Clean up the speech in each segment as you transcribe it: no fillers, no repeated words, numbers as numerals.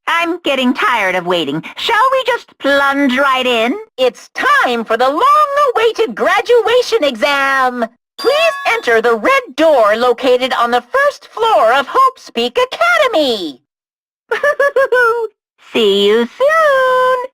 I'm getting tired of waiting. Shall we just plunge right in? It's time for the long-awaited graduation exam! Please enter the red door located on the first floor of Hope's Peak Academy! See you soon!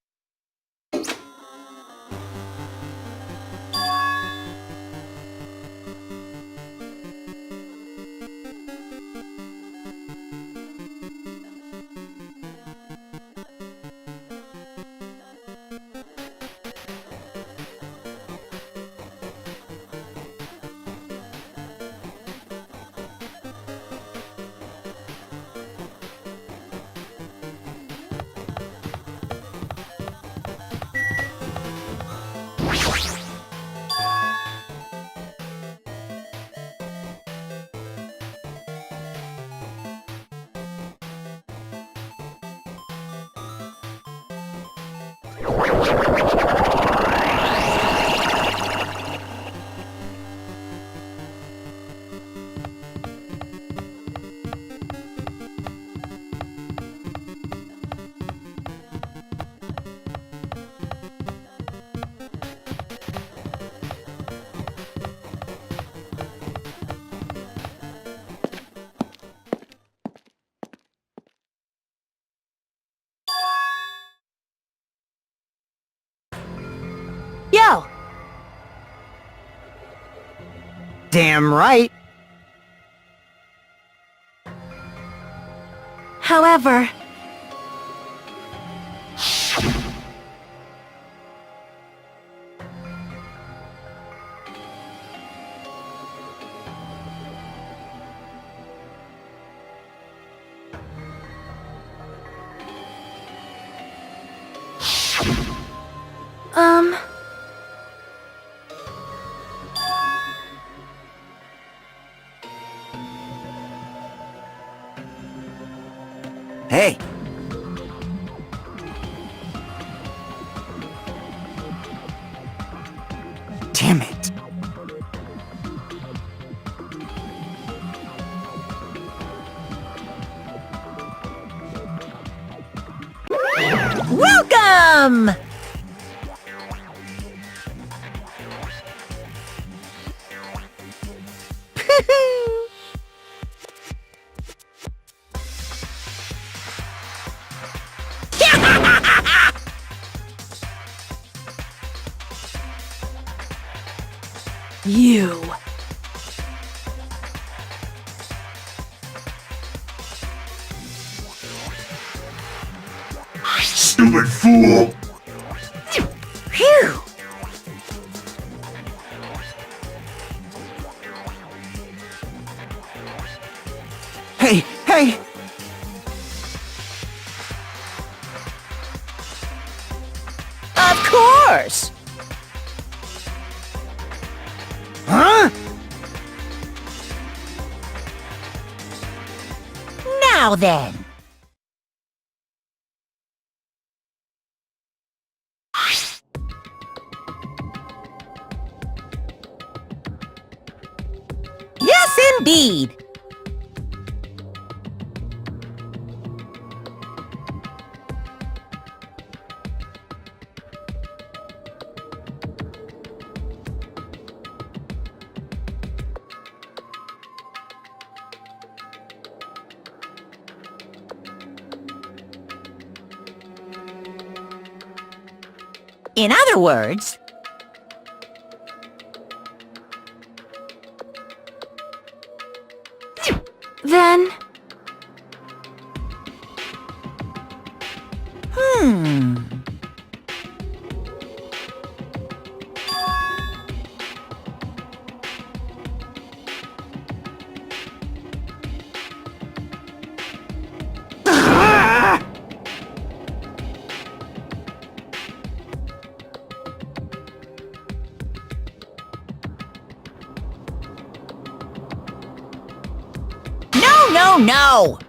Yo! Damn right. However... Hey. Damn it. Welcome! You. Stupid fool! Phew. Hey, hey! Of course! Huh? Now then. Yes, indeed. In other words, then... No, no!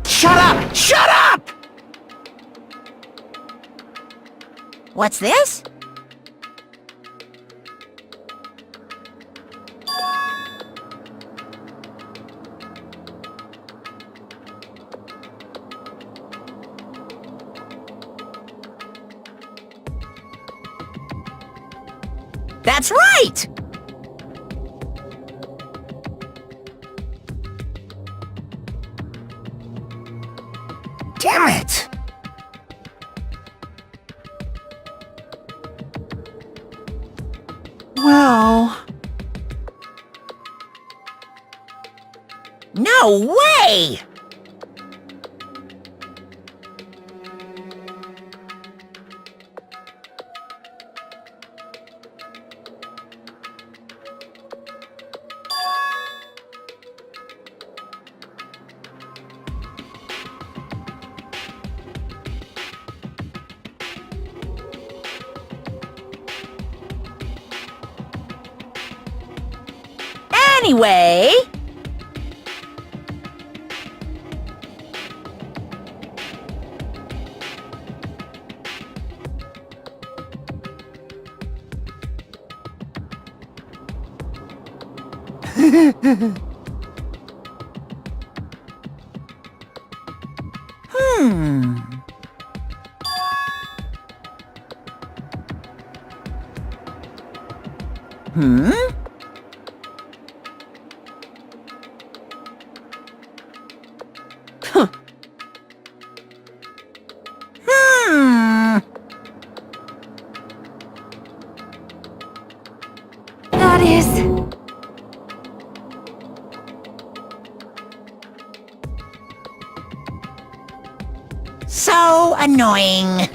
Shut up! Shut up! What's this? That's right! Damn it! Well... No way! Anyway... Hmm... Hmm? Hmm... That is... So annoying.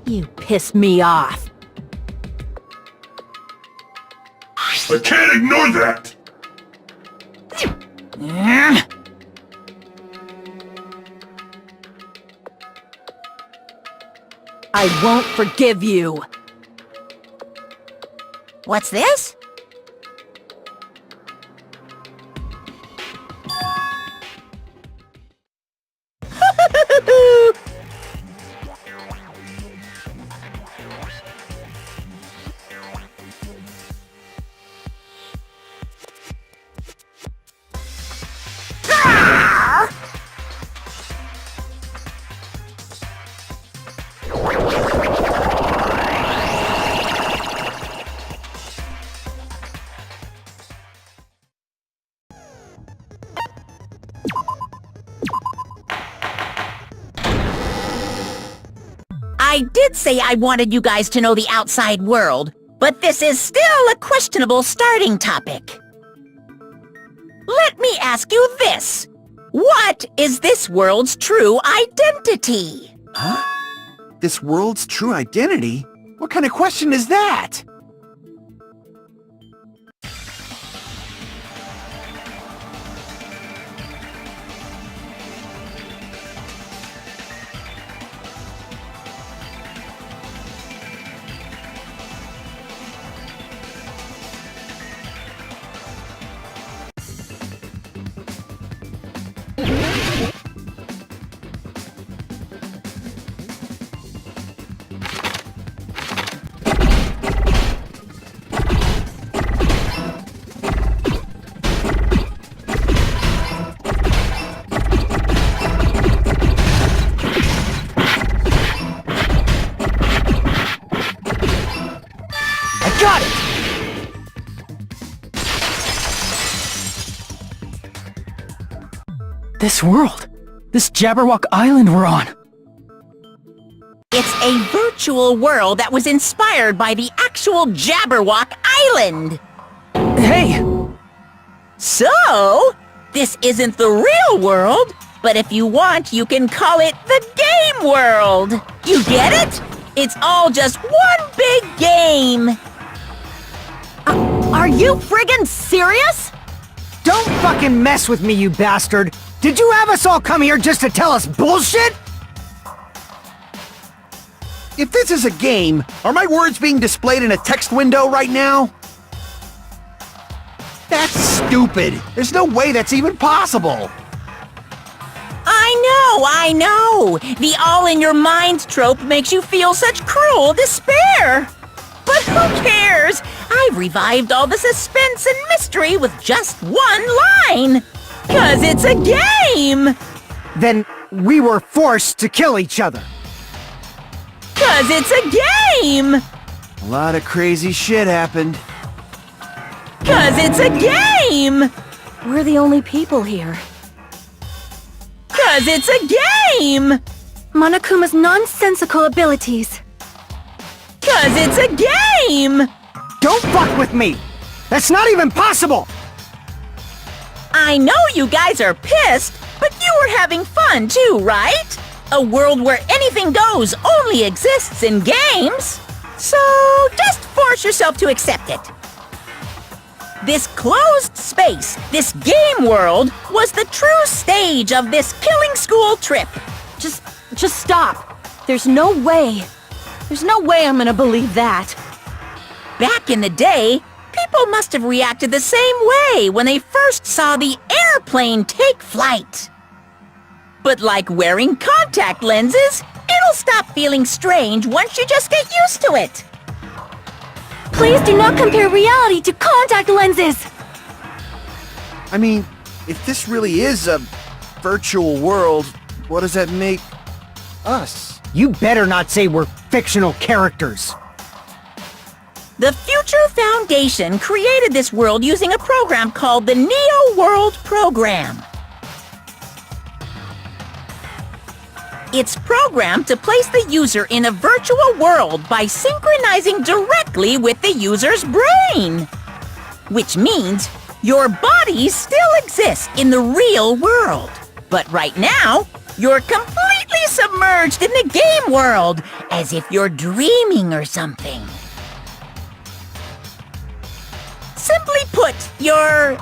You piss me off. I can't ignore that! I won't forgive you. What's this? I did say I wanted you guys to know the outside world, but this is still a questionable starting topic. Let me ask you this. What is this world's true identity? Huh? This world's true identity? What kind of question is that? Got it! This world! This Jabberwock Island we're on! It's a virtual world that was inspired by the actual Jabberwock Island. Hey! So, this isn't the real world, but if you want, you can call it the game world. You get it? It's all just one big game. Are you friggin' serious? Don't fucking mess with me, you bastard! Did you have us all come here just to tell us bullshit? If this is a game, are my words being displayed in a text window right now? That's stupid. There's no way that's even possible. I know! The all-in-your-mind trope makes you feel such cruel despair! But who cares? I've revived all the suspense and mystery with just one line! 'Cause it's a game! Then we were forced to kill each other. 'Cause it's a game! A lot of crazy shit happened. 'Cause it's a game! We're the only people here. 'Cause it's a game! Monokuma's nonsensical abilities. 'Cause it's a game! Don't fuck with me! That's not even possible! I know you guys are pissed, but you were having fun too, right? A world where anything goes only exists in games. So just force yourself to accept it. This closed space, this game world, was the true stage of this killing school trip. Just stop. There's no way I'm gonna believe that. Back in the day, people must have reacted the same way when they first saw the airplane take flight. But like wearing contact lenses, it'll stop feeling strange once you just get used to it. Please do not compare reality to contact lenses! I mean, if this really is a virtual world, what does that make us? You better not say we're fictional characters. The Future Foundation created this world using a program called the Neo World Program. It's programmed to place the user in a virtual world by synchronizing directly with the user's brain. Which means your bodies still exist in the real world. But right now, you're completely submerged in the game world, as if you're dreaming or something. Simply put, you're,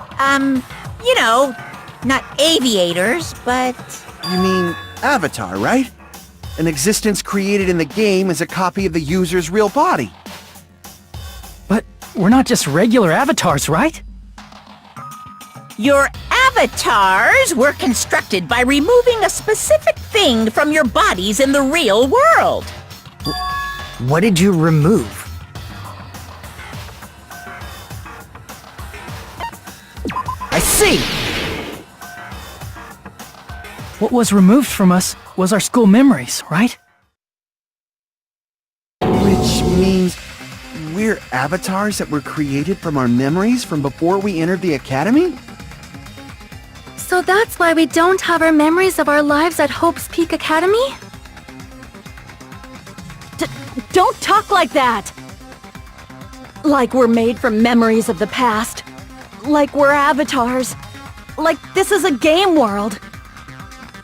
not aviators, but... You mean Avatar, right? An existence created in the game is a copy of the user's real body. But we're not just regular avatars, right? Your avatars were constructed by removing a specific thing from your bodies in the real world. What did you remove? I see! What was removed from us was our school memories, right? Which means we're avatars that were created from our memories from before we entered the academy? So that's why we don't have our memories of our lives at Hope's Peak Academy? Don't talk like that! Like we're made from memories of the past. Like we're avatars. Like this is a game world.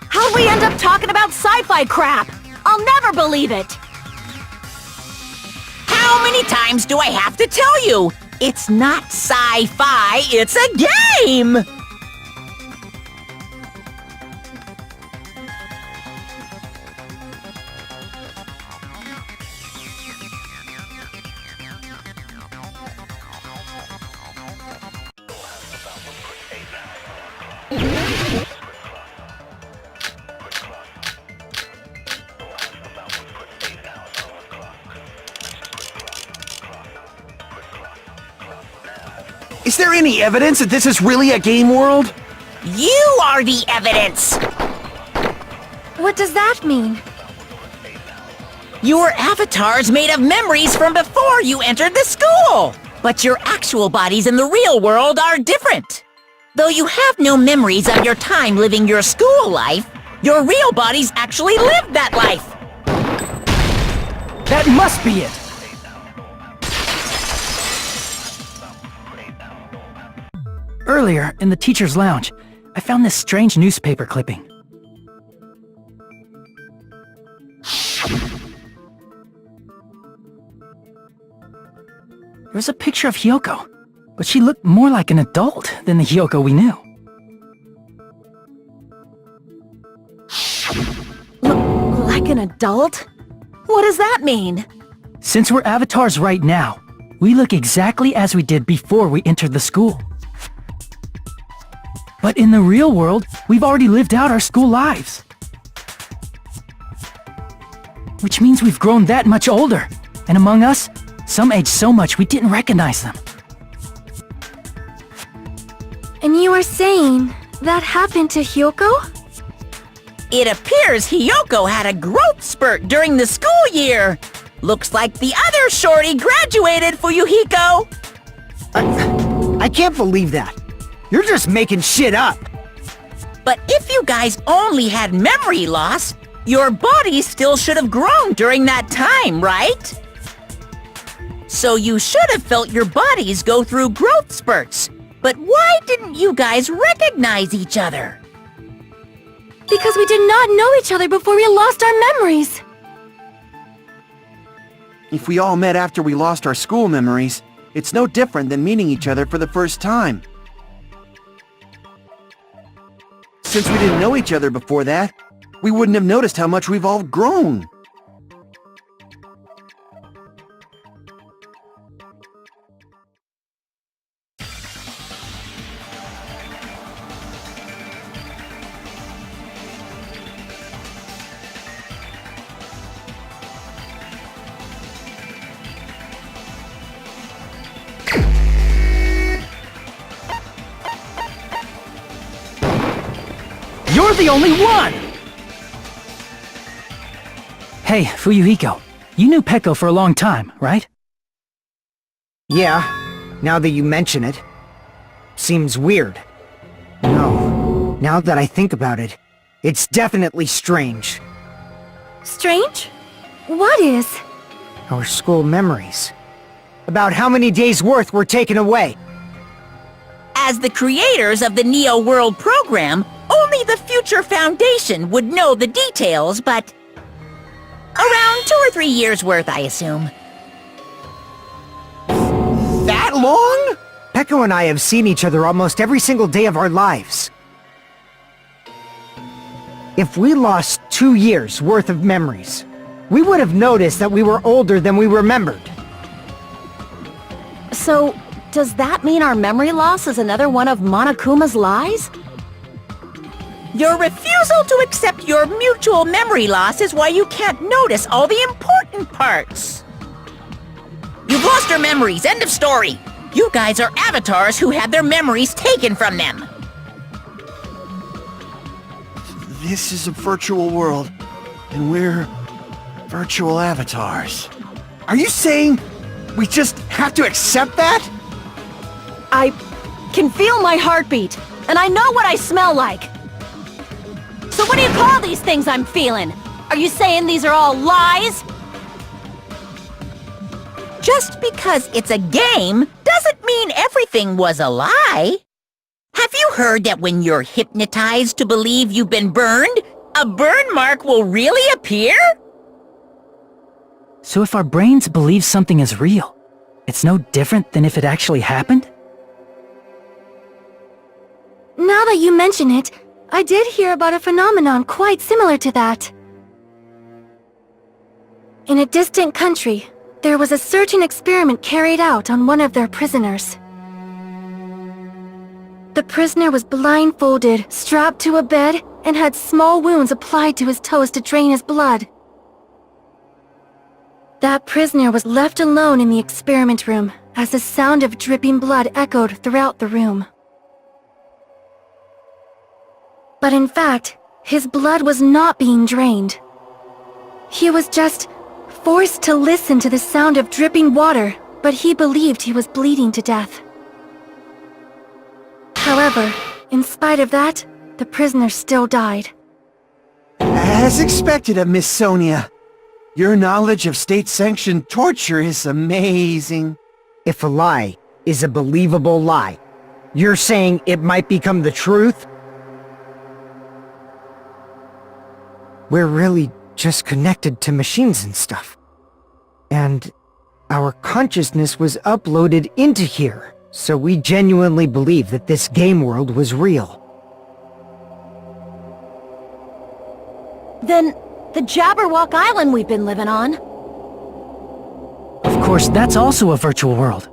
How'd we end up talking about sci-fi crap? I'll never believe it! How many times do I have to tell you? It's not sci-fi, it's a game! Is there any evidence that this is really a game world? You are the evidence! What does that mean? Your avatar's made of memories from before you entered the school! But your actual bodies in the real world are different. Though you have no memories of your time living your school life, your real bodies actually lived that life! That must be it! Earlier, in the teacher's lounge, I found this strange newspaper clipping. There was a picture of Hyoko, but she looked more like an adult than the Hyoko we knew. Like an adult? What does that mean? Since we're avatars right now, we look exactly as we did before we entered the school. But in the real world, we've already lived out our school lives. Which means we've grown that much older. And among us, some aged so much we didn't recognize them. And you are saying that happened to Hyoko? It appears Hiyoko had a growth spurt during the school year. Looks like the other shorty graduated, Fuyuhiko. I can't believe that. You're just making shit up. But if you guys only had memory loss, your body still should have grown during that time, right? So you should have felt your bodies go through growth spurts. But why didn't you guys recognize each other? Because we did not know each other before we lost our memories. If we all met after we lost our school memories, it's no different than meeting each other for the first time. Since we didn't know each other before that, we wouldn't have noticed how much we've all grown. You're the only one! Hey, Fuyuhiko, you knew Peko for a long time, right? Yeah, now that you mention it. Seems weird. No, now that I think about it, it's definitely strange. Strange? What is? Our school memories. About how many days' worth were taken away. As the creators of the Neo World program, only the Future Foundation would know the details, but around 2 or 3 years worth, I assume. That long? Peko and I have seen each other almost every single day of our lives. If we lost 2 years' worth of memories, we would have noticed that we were older than we remembered. So, does that mean our memory loss is another one of Monokuma's lies? Your refusal to accept your mutual memory loss is why you can't notice all the important parts. You've lost your memories, end of story. You guys are avatars who had their memories taken from them. This is a virtual world, and we're virtual avatars. Are you saying we just have to accept that? I can feel my heartbeat, and I know what I smell like. So what do you call these things I'm feeling? Are you saying these are all lies? Just because it's a game doesn't mean everything was a lie. Have you heard that when you're hypnotized to believe you've been burned, a burn mark will really appear? So if our brains believe something is real, it's no different than if it actually happened? Now that you mention it, I did hear about a phenomenon quite similar to that. In a distant country, there was a certain experiment carried out on one of their prisoners. The prisoner was blindfolded, strapped to a bed, and had small wounds applied to his toes to drain his blood. That prisoner was left alone in the experiment room as the sound of dripping blood echoed throughout the room. But in fact, his blood was not being drained. He was just forced to listen to the sound of dripping water, but he believed he was bleeding to death. However, in spite of that, the prisoner still died. As expected of Miss Sonia. Your knowledge of state-sanctioned torture is amazing. If a lie is a believable lie, you're saying it might become the truth? We're really just connected to machines and stuff. And our consciousness was uploaded into here, so we genuinely believe that this game world was real. Then, The Jabberwock Island we've been living on. Of course, that's also a virtual world.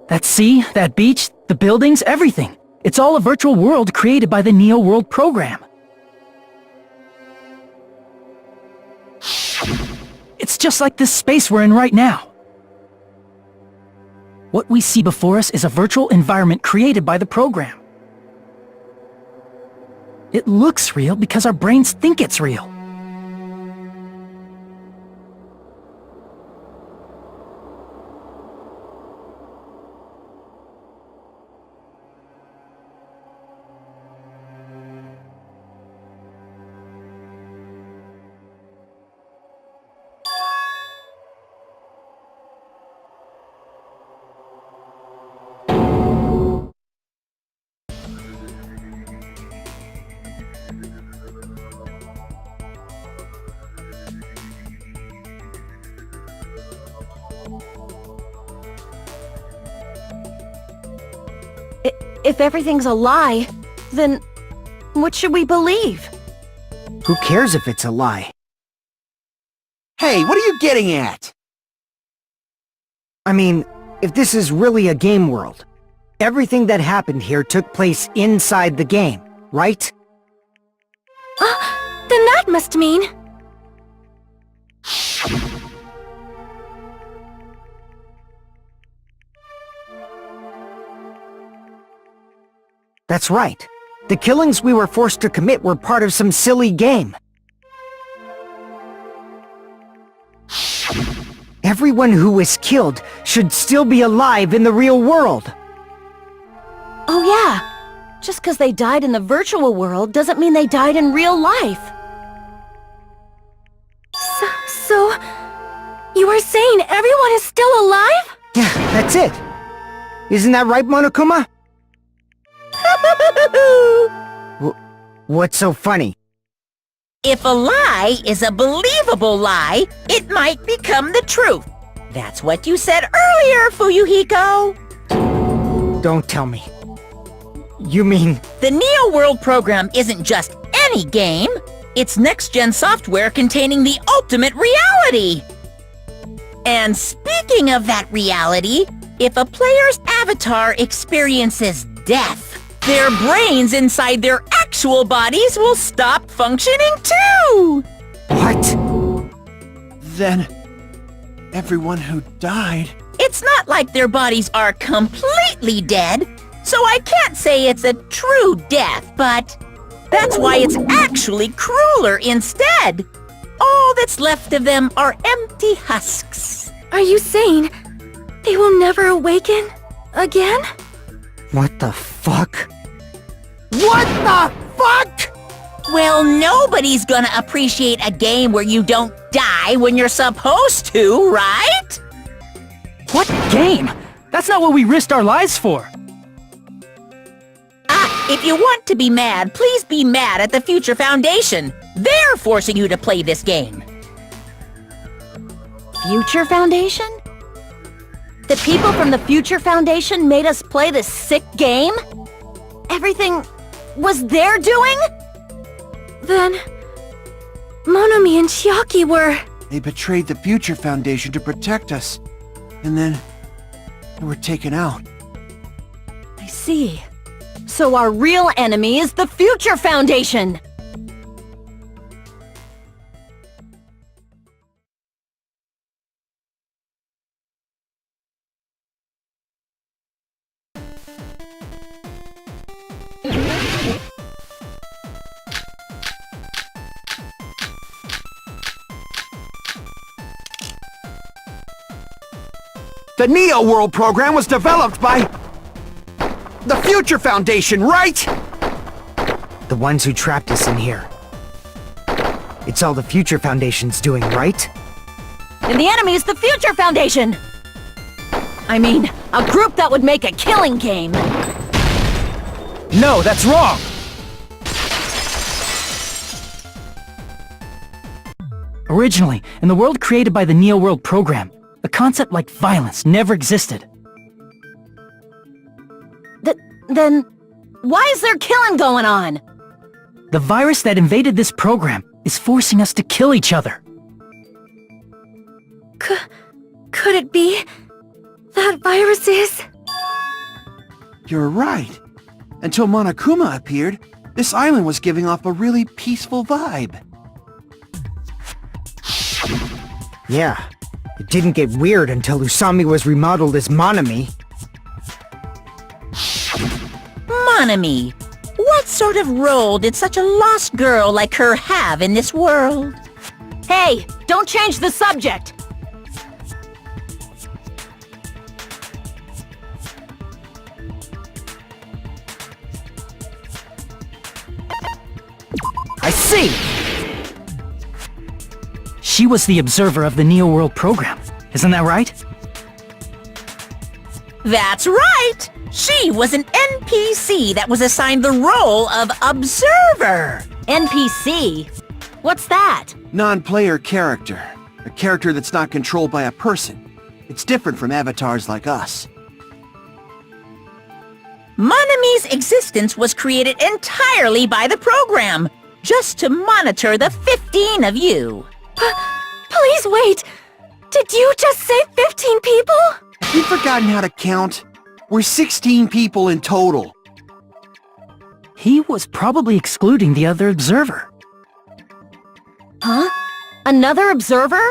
That sea, that beach, the buildings, everything. It's all a virtual world created by the Neo World program. It's just like this space we're in right now. What we see before us is a virtual environment created by the program. It looks real because our brains think it's real. If everything's a lie, then what should we believe? Who cares if it's a lie? Hey, what are you getting at? I mean, if this is really a game world, everything that happened here took place inside the game, right? Then that must mean... That's right. The killings we were forced to commit were part of some silly game. Everyone who was killed should still be alive in the real world. Oh yeah, just because they died in the virtual world doesn't mean they died in real life. So... you are saying everyone is still alive? Yeah, that's it. Isn't that right, Monokuma? What's so funny? If a lie is a believable lie, it might become the truth. That's what you said earlier, Fuyuhiko. Don't tell me. You mean... The Neo World program isn't just any game. It's next-gen software containing the ultimate reality. And speaking of that reality, if a player's avatar experiences death, their brains inside their actual bodies will stop functioning too! What? Then, everyone who died... It's not like their bodies are completely dead, so I can't say it's a true death, but that's why it's actually crueler instead. All that's left of them are empty husks. Are you saying they will never awaken again? What the fuck? What the fuck?! Well, nobody's gonna appreciate a game where you don't die when you're supposed to, right? What game? That's not what we risked our lives for. If you want to be mad, please be mad at the Future Foundation. They're forcing you to play this game. Future Foundation? The people from the Future Foundation made us play this sick game? Everything was their doing? Then... Monomi and Chiaki were... They betrayed the Future Foundation to protect us. And then... they were taken out. I see. So our real enemy is the Future Foundation! The Neo World program was developed by... the Future Foundation, right? The ones who trapped us in here. It's all the Future Foundation's doing, right? And the enemy is the Future Foundation! I mean, a group that would make a killing game. No, that's wrong! Originally, in the world created by the Neo World program, A concept like violence never existed. Then, why is there killing going on? The virus that invaded this program is forcing us to kill each other. Could it be that virus is... You're right. Until Monokuma appeared, this island was giving off a really peaceful vibe. Yeah, it didn't get weird until Usami was remodeled as Monami. Monami, what sort of role did such a lost girl like her have in this world? Hey, don't change the subject! I see! She was the observer of the Neo World program, isn't that right? That's right! She was an NPC that was assigned the role of Observer! NPC? What's that? Non-player character. A character that's not controlled by a person. It's different from avatars like us. Monami's existence was created entirely by the program, just to monitor the 15 of you. Please wait! Did you just say 15 people? Have you forgotten how to count? We're 16 people in total. He was probably excluding the other observer. Huh? Another observer?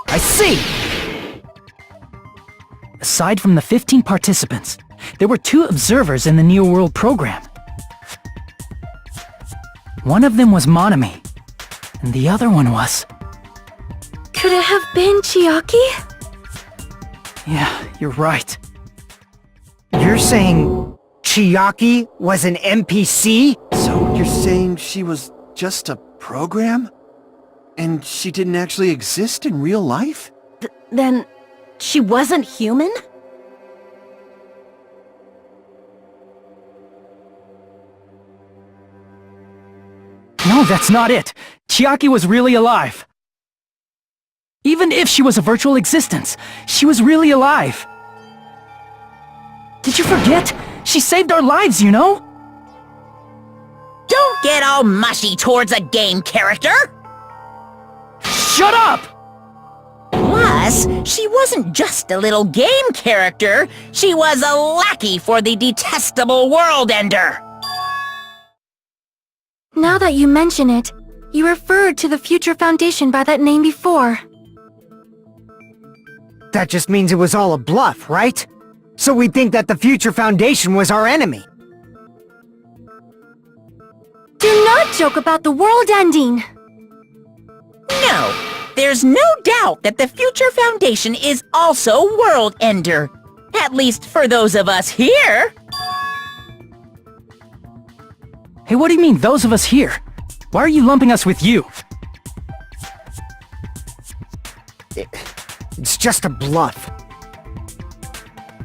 I see! Aside from the 15 participants, there were 2 observers in the Neo World program. One of them was Monami, and the other one was... Could it have been Chiaki? Yeah, you're right. You're saying Chiaki was an NPC? So you're saying she was just a program? And she didn't actually exist in real life? Then, she wasn't human? No, that's not it. Chiaki was really alive. Even if she was a virtual existence, she was really alive. Did you forget? She saved our lives, you know? Don't get all mushy towards a game character! Shut up! Plus, she wasn't just a little game character, she was a lackey for the detestable World Ender! Now that you mention it, you referred to the Future Foundation by that name before. That just means it was all a bluff, right? So we think that the Future Foundation was our enemy. Do not joke about the world ending! No, there's no doubt that the Future Foundation is also World Ender. At least for those of us here. Hey, what do you mean, those of us here? Why are you lumping us with you? It's just a bluff.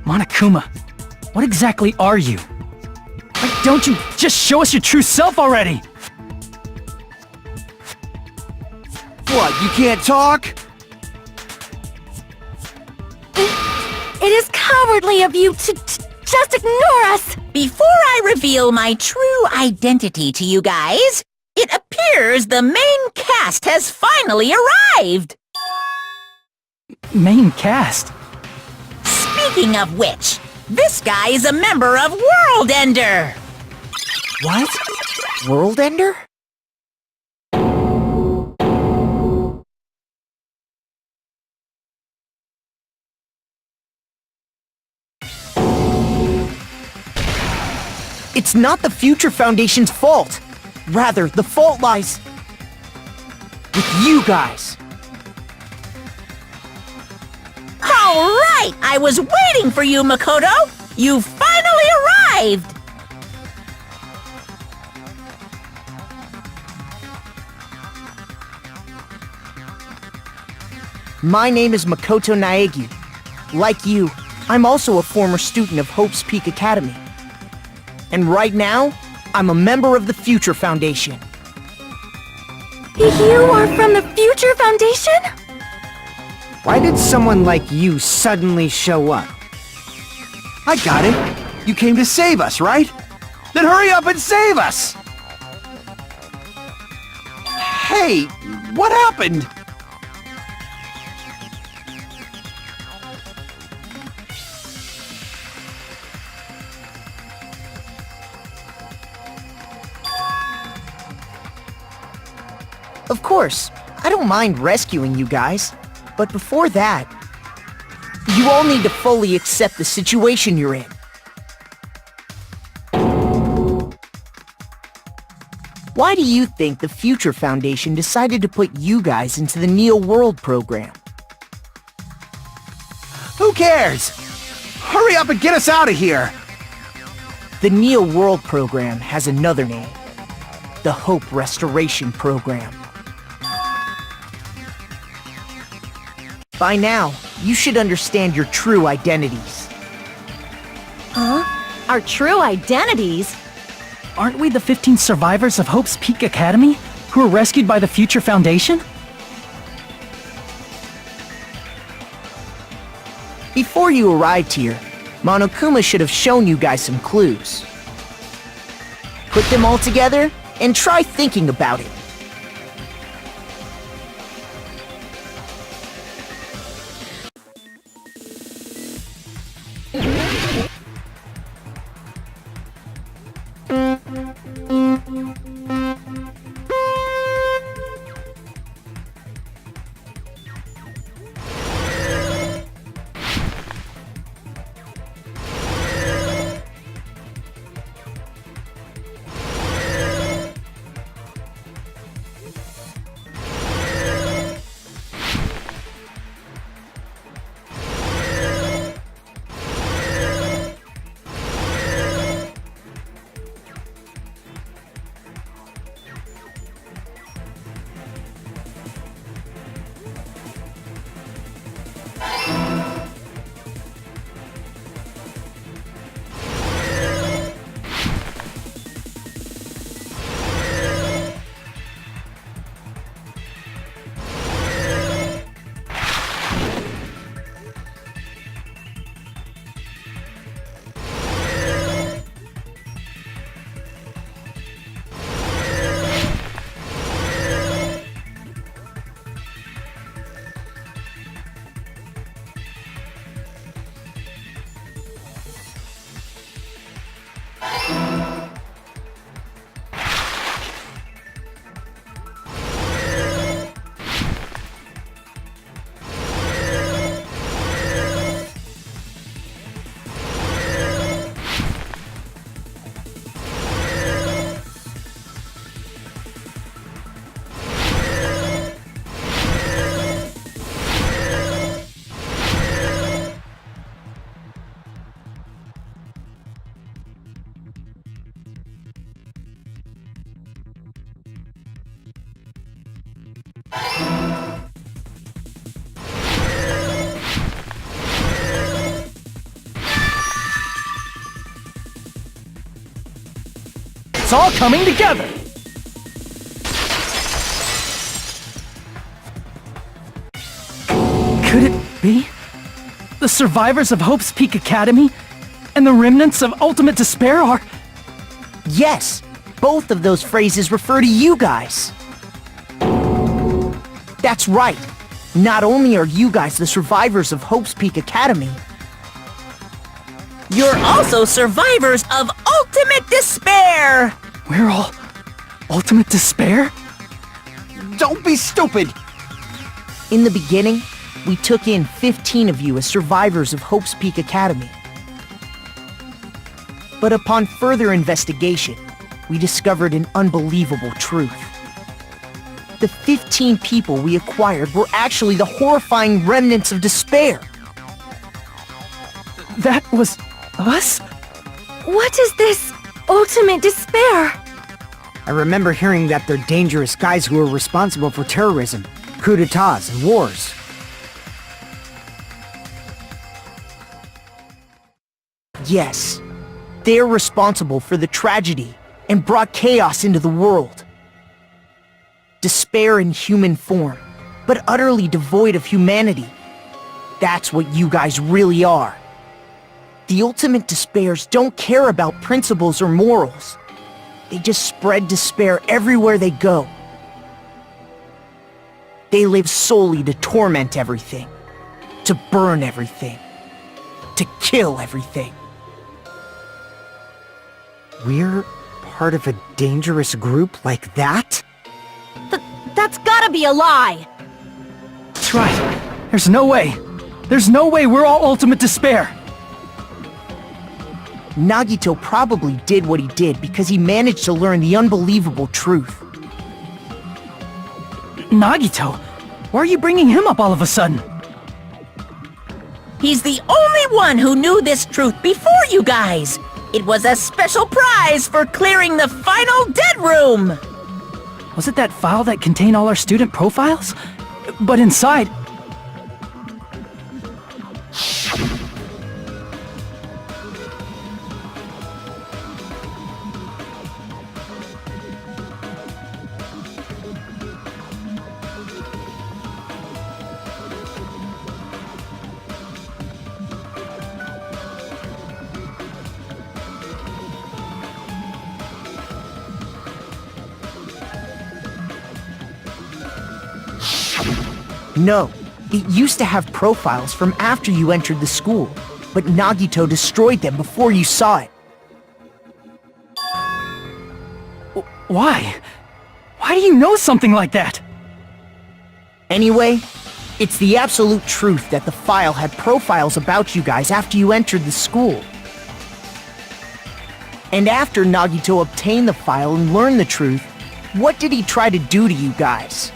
Monokuma, what exactly are you? Why don't you just show us your true self already? What, you can't talk? It is cowardly of you to just ignore us! Before I reveal my true identity to you guys, it appears the main cast has finally arrived! Main cast? Speaking of which, this guy is a member of World Ender! What? World Ender? It's not the Future Foundation's fault. Rather, the fault lies with you guys. All right! I was waiting for you, Makoto! You finally arrived! My name is Makoto Naegi. Like you, I'm also a former student of Hope's Peak Academy. And right now, I'm a member of the Future Foundation. You are from the Future Foundation? Why did someone like you suddenly show up? I got it. You came to save us, right? Then hurry up and save us! Hey, what happened? Of course, I don't mind rescuing you guys, but before that, you all need to fully accept the situation you're in. Why do you think the Future Foundation decided to put you guys into the Neo World program? Who cares? Hurry up and get us out of here! The Neo World program has another name. The Hope Restoration Program. By now, you should understand your true identities. Huh? Our true identities? Aren't we the 15 survivors of Hope's Peak Academy who were rescued by the Future Foundation? Before you arrived here, Monokuma should have shown you guys some clues. Put them all together and try thinking about it. It's all coming together! Could it be? The survivors of Hope's Peak Academy and the remnants of Ultimate Despair are... Yes, both of those phrases refer to you guys. That's right. Not only are you guys the survivors of Hope's Peak Academy, You're also survivors of Ultimate Despair! We're all... Ultimate Despair? Don't be stupid! in the beginning, we took in 15 of you as survivors of Hope's Peak Academy. But upon further investigation, we discovered an unbelievable truth. The 15 people we acquired were actually the horrifying remnants of despair. That was... us? What is this ultimate despair? I remember hearing that they're dangerous guys who are responsible for terrorism, coups d'etats, and wars. Yes, they're responsible for the tragedy and brought chaos into the world. Despair in human form, but utterly devoid of humanity. That's what you guys really are. The ultimate despairs don't care about principles or morals. They just spread despair everywhere they go. They live solely to torment everything, to burn everything, to kill everything. We're part of a dangerous group like that? That's gotta be a lie! That's right. There's no way. There's no way we're all ultimate despair. Nagito probably did what he did because he managed to learn the unbelievable truth. Nagito? Why are you bringing him up all of a sudden? He's the only one who knew this truth before you guys. It was a special prize for clearing the final dead room. Was it that file that contained all our student profiles? But inside... No, it used to have profiles from after you entered the school, but Nagito destroyed them before you saw it. Why? Why do you know something like that? Anyway, it's the absolute truth that the file had profiles about you guys after you entered the school. And after Nagito obtained the file and learned the truth, what did he try to do to you guys?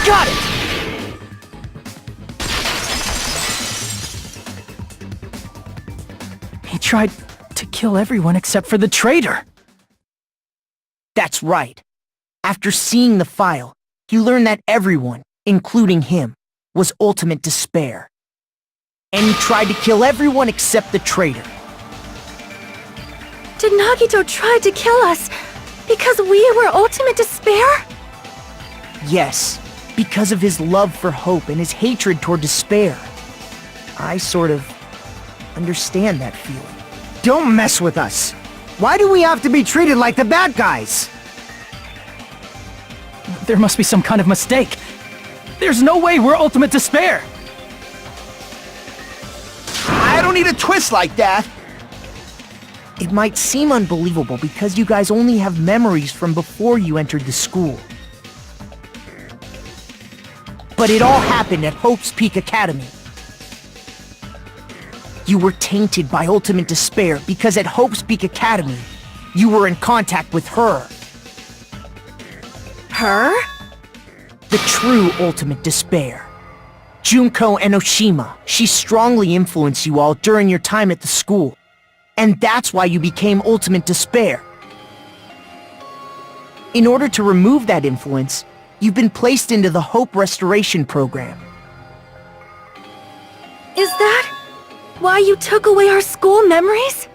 Got it! He tried to kill everyone except for the traitor. That's right. After seeing the file, he learned that everyone, including him, was ultimate despair. And he tried to kill everyone except the traitor. Did Nagito try to kill us because we were ultimate despair? Yes, because of his love for hope and his hatred toward despair. I sort of understand that feeling. Don't mess with us! Why do we have to be treated like the bad guys? There must be some kind of mistake. There's no way we're ultimate despair! I don't need a twist like that! It might seem unbelievable because you guys only have memories from before you entered the school. But it all happened at Hope's Peak Academy. You were tainted by ultimate despair because at Hope's Peak Academy, you were in contact with her. Her? The true ultimate despair. Junko Enoshima. She strongly influenced you all during your time at the school. And that's why you became ultimate despair. In order to remove that influence, you've been placed into the Hope Restoration Program. Is that why you took away our school memories?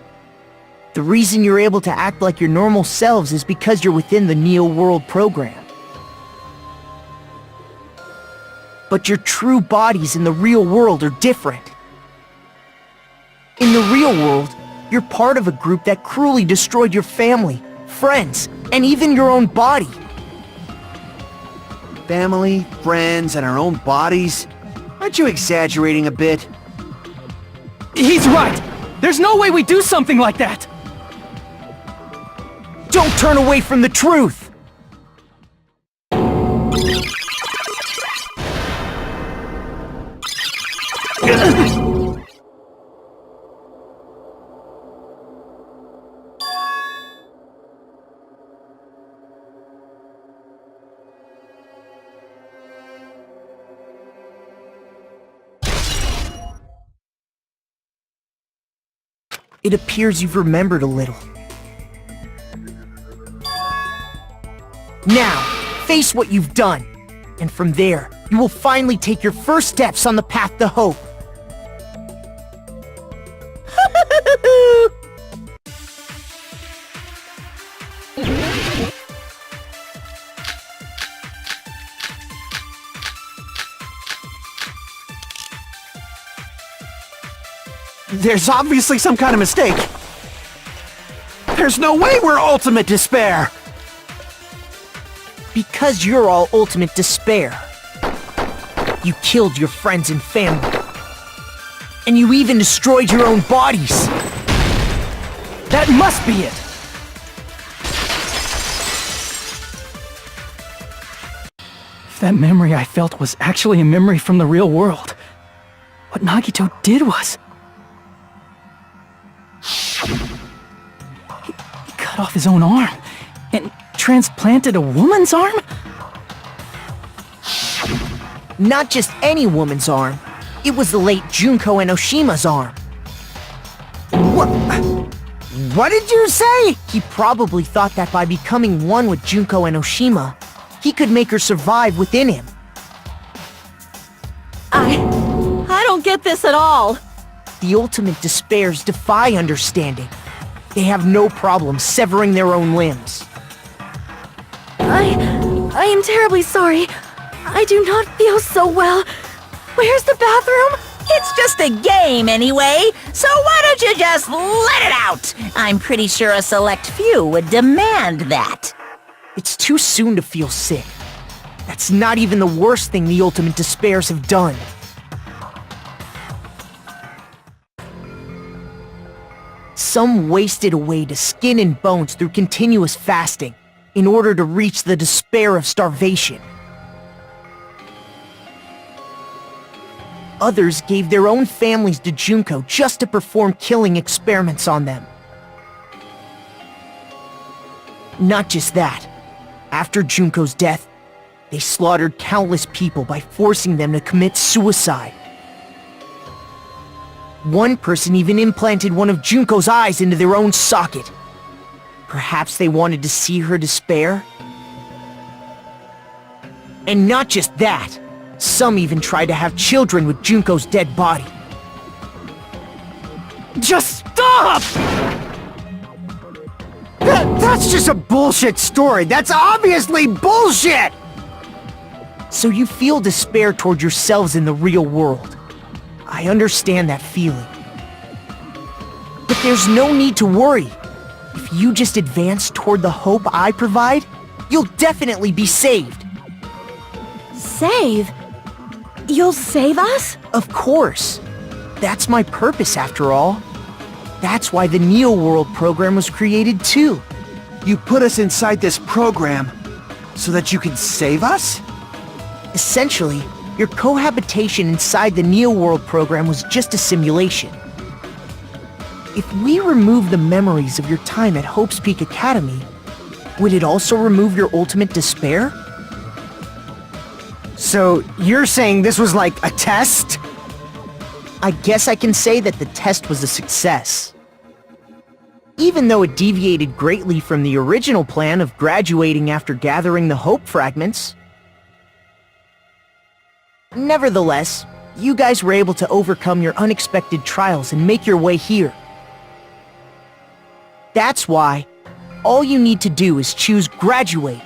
The reason you're able to act like your normal selves is because you're within the Neo World program. But your true bodies in the real world are different. In the real world, you're part of a group that cruelly destroyed your family, friends, and even your own body. Family, friends, and our own bodies? Aren't you exaggerating a bit? He's right! There's no way we do something like that! Don't turn away from the truth! It appears you've remembered a little. Now, face what you've done. And from there, you will finally take your first steps on the path to hope. There's obviously some kind of mistake. There's no way we're ultimate despair. Because you're all ultimate despair. You killed your friends and family. And you even destroyed your own bodies. That must be it! If that memory I felt was actually a memory from the real world, what Nagito did was... He cut off his own arm and transplanted a woman's arm? Not just any woman's arm. It was the late Junko Enoshima's arm. What did you say? He probably thought that by becoming one with Junko Enoshima, he could make her survive within him. I don't get this at all. The ultimate despairs defy understanding. They have no problem severing their own limbs. I am terribly sorry. I do not feel so well. Where's the bathroom? It's just a game anyway, so why don't you just let it out? I'm pretty sure a select few would demand that. It's too soon to feel sick. That's not even the worst thing the ultimate despairs have done. Some wasted away to skin and bones through continuous fasting in order to reach the despair of starvation. Others gave their own families to Junko just to perform killing experiments on them. Not just that. After Junko's death, they slaughtered countless people by forcing them to commit suicide. One person even implanted one of Junko's eyes into their own socket. Perhaps they wanted to see her despair? And not just that. Some even tried to have children with Junko's dead body. Just stop! That's just a bullshit story. That's obviously bullshit! So you feel despair toward yourselves in the real world. I understand that feeling. But there's no need to worry. If you just advance toward the hope I provide, you'll definitely be saved. Save? You'll save us? Of course. That's my purpose after all. That's why the Neo World program was created too. You put us inside this program so that you can save us? Essentially, your cohabitation inside the Neo World program was just a simulation. If we remove the memories of your time at Hope's Peak Academy, would it also remove your ultimate despair? So, you're saying this was like a test? I guess I can say that the test was a success. Even though it deviated greatly from the original plan of graduating after gathering the Hope fragments. Nevertheless, you guys were able to overcome your unexpected trials and make your way here. That's why, all you need to do is choose graduate.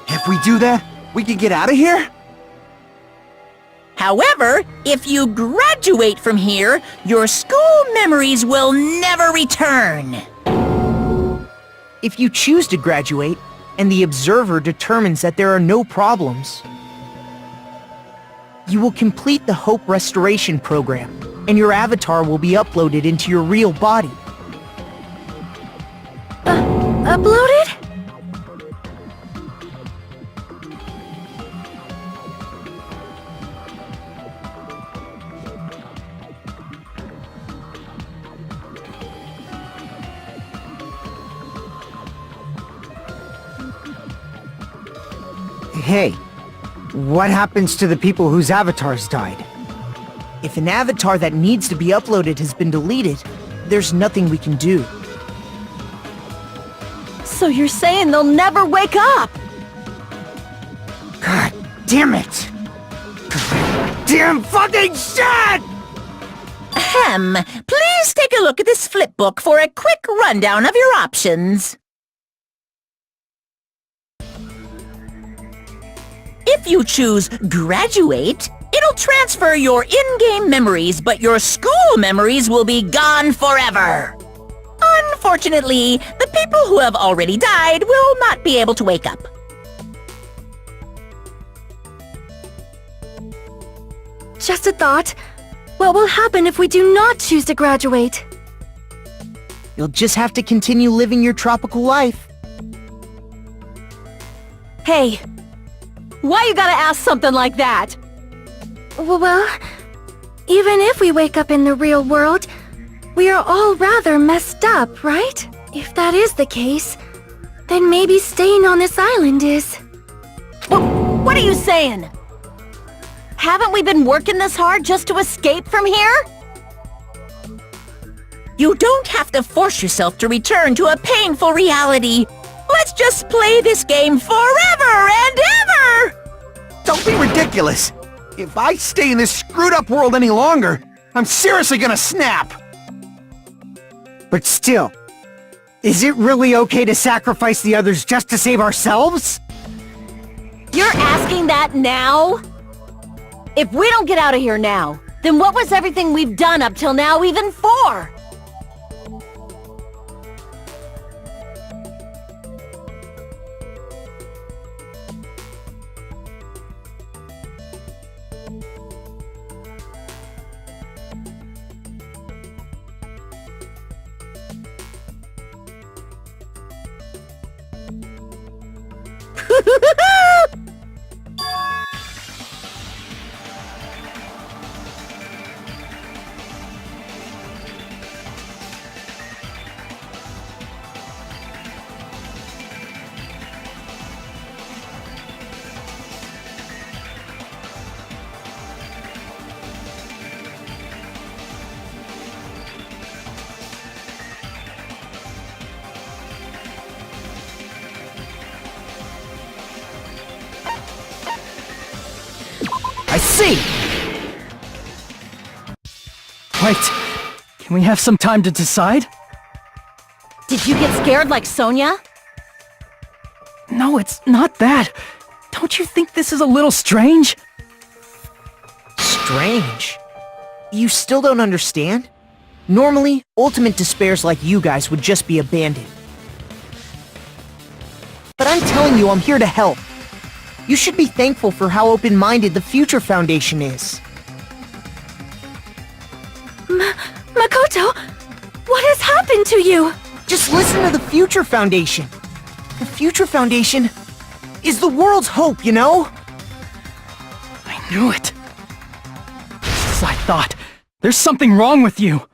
If we do that, we can get out of here? However, if you graduate from here, your school memories will never return. If you choose to graduate, and the observer determines that there are no problems, you will complete the Hope Restoration Program, and your avatar will be uploaded into your real body. Uploaded? Hey, what happens to the people whose avatars died? If an avatar that needs to be uploaded has been deleted, there's nothing we can do. So you're saying they'll never wake up? God damn it! Damn fucking shit! Ahem. Please take a look at this flipbook for a quick rundown of your options. If you choose Graduate, it'll transfer your in-game memories, but your school memories will be gone forever. Unfortunately, the people who have already died will not be able to wake up. Just a thought. What will happen if we do not choose to graduate? You'll just have to continue living your tropical life. Hey, why you gotta ask something like that? Well, even if we wake up in the real world, we are all rather messed up, right? If that is the case, then maybe staying on this island is... What are you saying? Haven't we been working this hard just to escape from here? You don't have to force yourself to return to a painful reality. Let's just play this game forever and ever! Don't be ridiculous! If I stay in this screwed up world any longer, I'm seriously gonna snap! But still, is it really okay to sacrifice the others just to save ourselves? You're asking that now? If we don't get out of here now, then what was everything we've done up till now even for? I see! Wait, can we have some time to decide? Did you get scared like Sonia? No, it's not that. Don't you think this is a little strange? Strange. You still don't understand? Normally, ultimate despairs like you guys would just be abandoned. But I'm telling you, I'm here to help. You should be thankful for how open-minded the Future Foundation is. Makoto, what has happened to you? Just listen to the Future Foundation. The Future Foundation is the world's hope, you know? I knew it. Just as I thought. There's something wrong with you.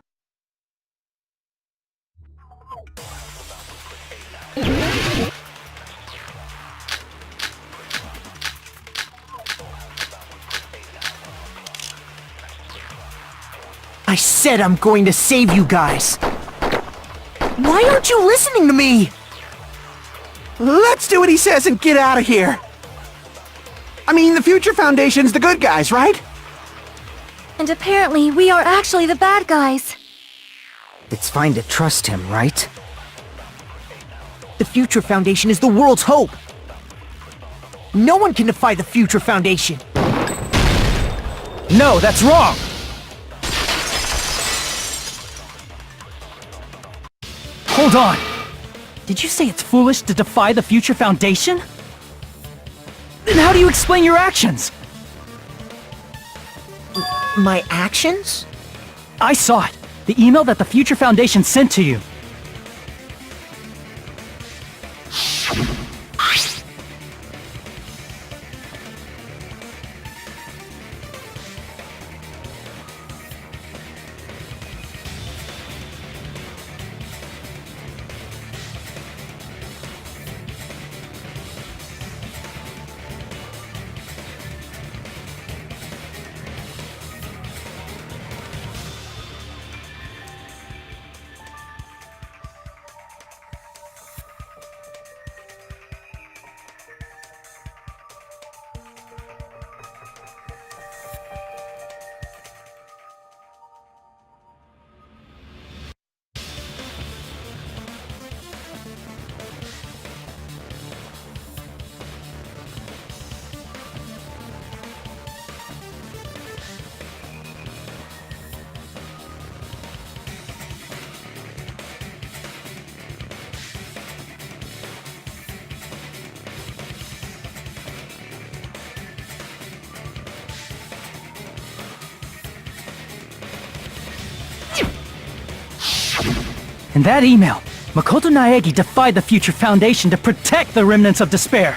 I said I'm going to save you guys. Why aren't you listening to me? Let's do what he says and get out of here! I mean, the Future Foundation's the good guys, right? And apparently, we are actually the bad guys. It's fine to trust him, right? The Future Foundation is the world's hope. No one can defy the Future Foundation. No, that's wrong! Hold on! Did you say it's foolish to defy the Future Foundation? Then how do you explain your actions? My actions? I saw it! The email that the Future Foundation sent to you. In that email, Makoto Naegi defied the Future Foundation to protect the remnants of despair.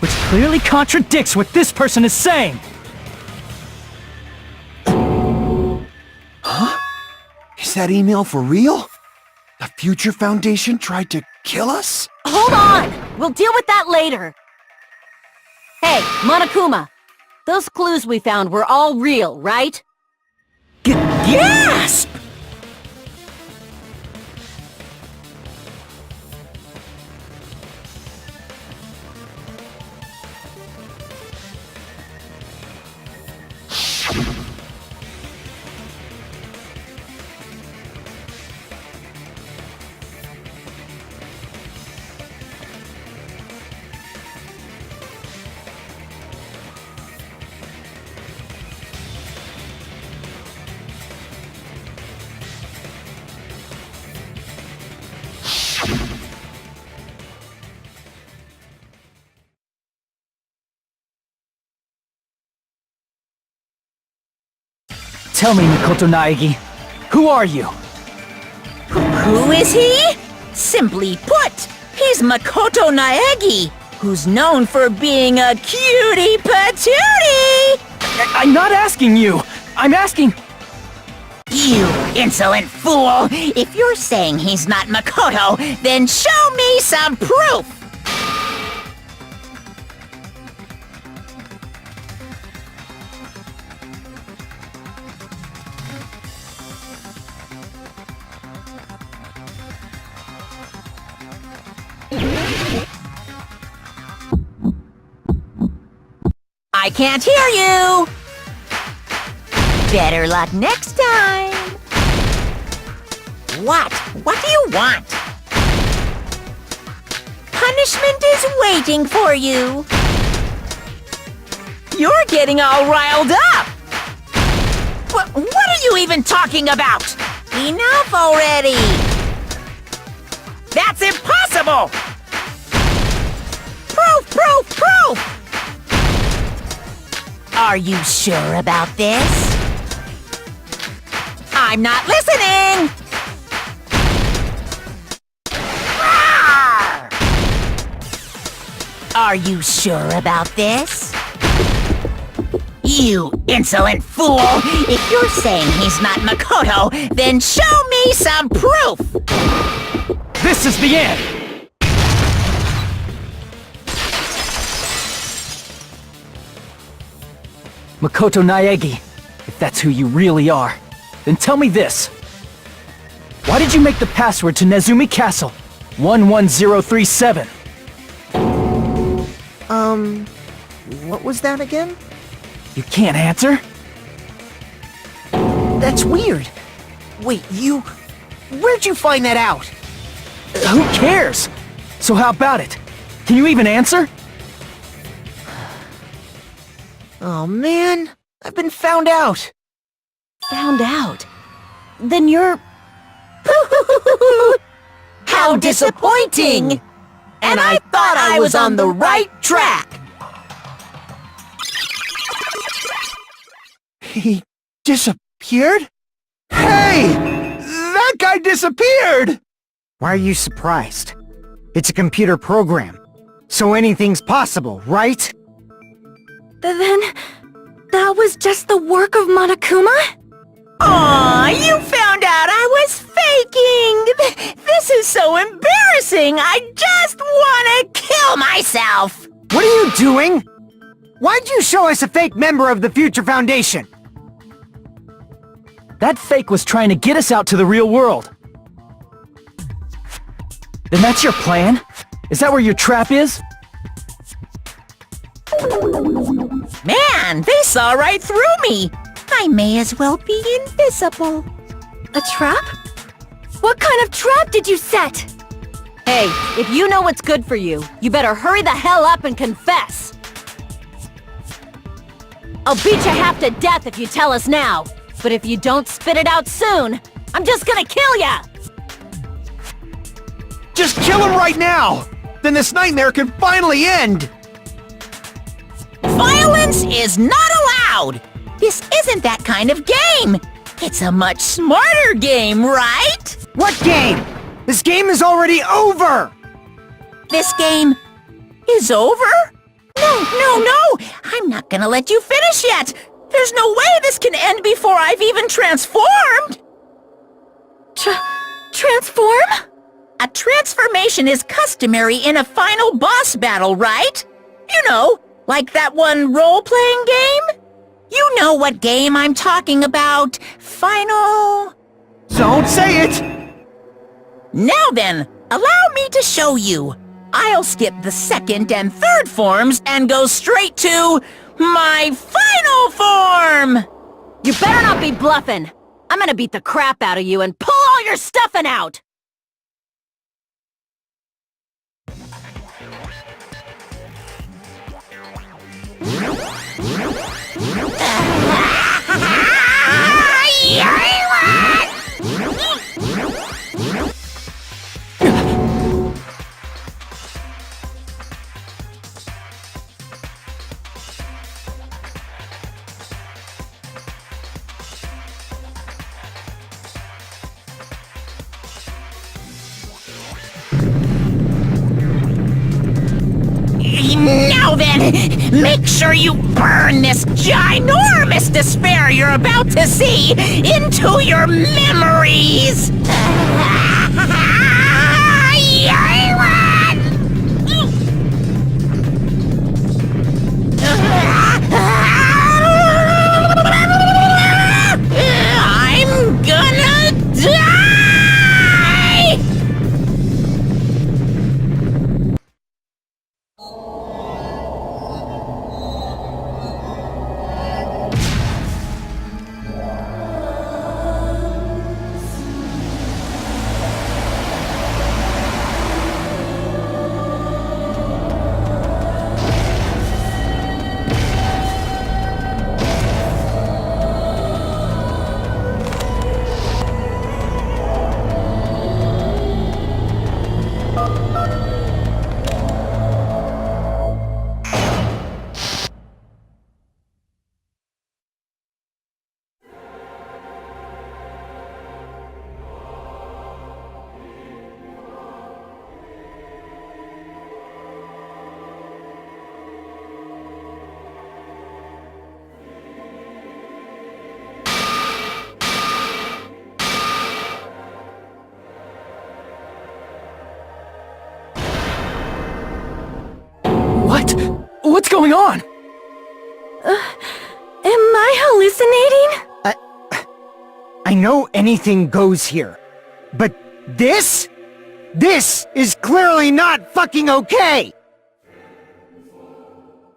Which clearly contradicts what this person is saying! Huh? Is that email for real? The Future Foundation tried to kill us? Hold on! We'll deal with that later. Hey, Monokuma. Those clues we found were all real, right? Gasp! Tell me, Makoto Naegi, who are you? Who is he? Simply put, he's Makoto Naegi, who's known for being a cutie patootie! I'm not asking you! I'm asking... You insolent fool! If you're saying he's not Makoto, then show me some proof! I can't hear you! Better luck next time! What? What do you want? Punishment is waiting for you! You're getting all riled up! What are you even talking about? Enough already! That's impossible! Proof, proof, proof! Are you sure about this? I'm not listening! Rawr! Are you sure about this? You insolent fool! If you're saying he's not Makoto, then show me some proof! This is the end! Makoto Naegi, if that's who you really are, then tell me this. Why did you make the password to Nezumi Castle 11037? What was that again? You can't answer? That's weird. Wait, where'd you find that out? Who cares? So how about it? Can you even answer? Oh man, I've been found out. Found out? Then you're... How disappointing! And I thought I was on the right track! He disappeared? Hey! That guy disappeared! Why are you surprised? It's a computer program, so anything's possible, right? Then, that was just the work of Monokuma? Aw, you found out I was faking! This is so embarrassing! I just wanna kill myself! What are you doing? Why'd you show us a fake member of the Future Foundation? That fake was trying to get us out to the real world. Then that's your plan? Is that where your trap is? Man, they saw right through me! I may as well be invisible. A trap? What kind of trap did you set? Hey, if you know what's good for you, you better hurry the hell up and confess! I'll beat you half to death if you tell us now, but if you don't spit it out soon, I'm just gonna kill ya! Just kill him right now! Then this nightmare can finally end! Violence is not allowed! This isn't that kind of game! It's a much smarter game, right? What game? This game is already over! This game is over? No! I'm not gonna let you finish yet! There's no way this can end before I've even transformed! Transform? A transformation is customary in a final boss battle, right? You know, like that one role-playing game? You know what game I'm talking about. Final... Don't say it! Now then, allow me to show you. I'll skip the second and third forms and go straight to my final form! You better not be bluffing. I'm gonna beat the crap out of you and pull all your stuffing out! Now then, make sure you burn this ginormous despair you're about to see into your memories! I'm gonna die! What's going on? Am I hallucinating? I know anything goes here, but this is clearly not fucking okay!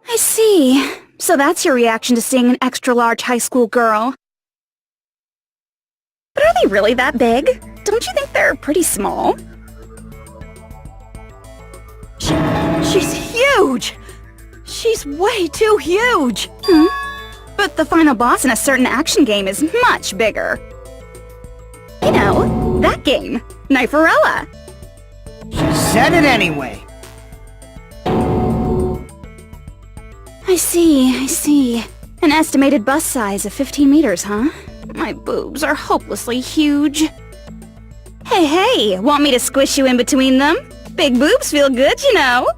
I see. So that's your reaction to seeing an extra-large high school girl. But are they really that big? Don't you think they're pretty small? She's huge! She's way too huge! But the final boss in a certain action game is much bigger. You know, that game, Kniferella. She said it anyway. I see. An estimated bust size of 15 meters, huh? My boobs are hopelessly huge. Hey, want me to squish you in between them? Big boobs feel good, you know.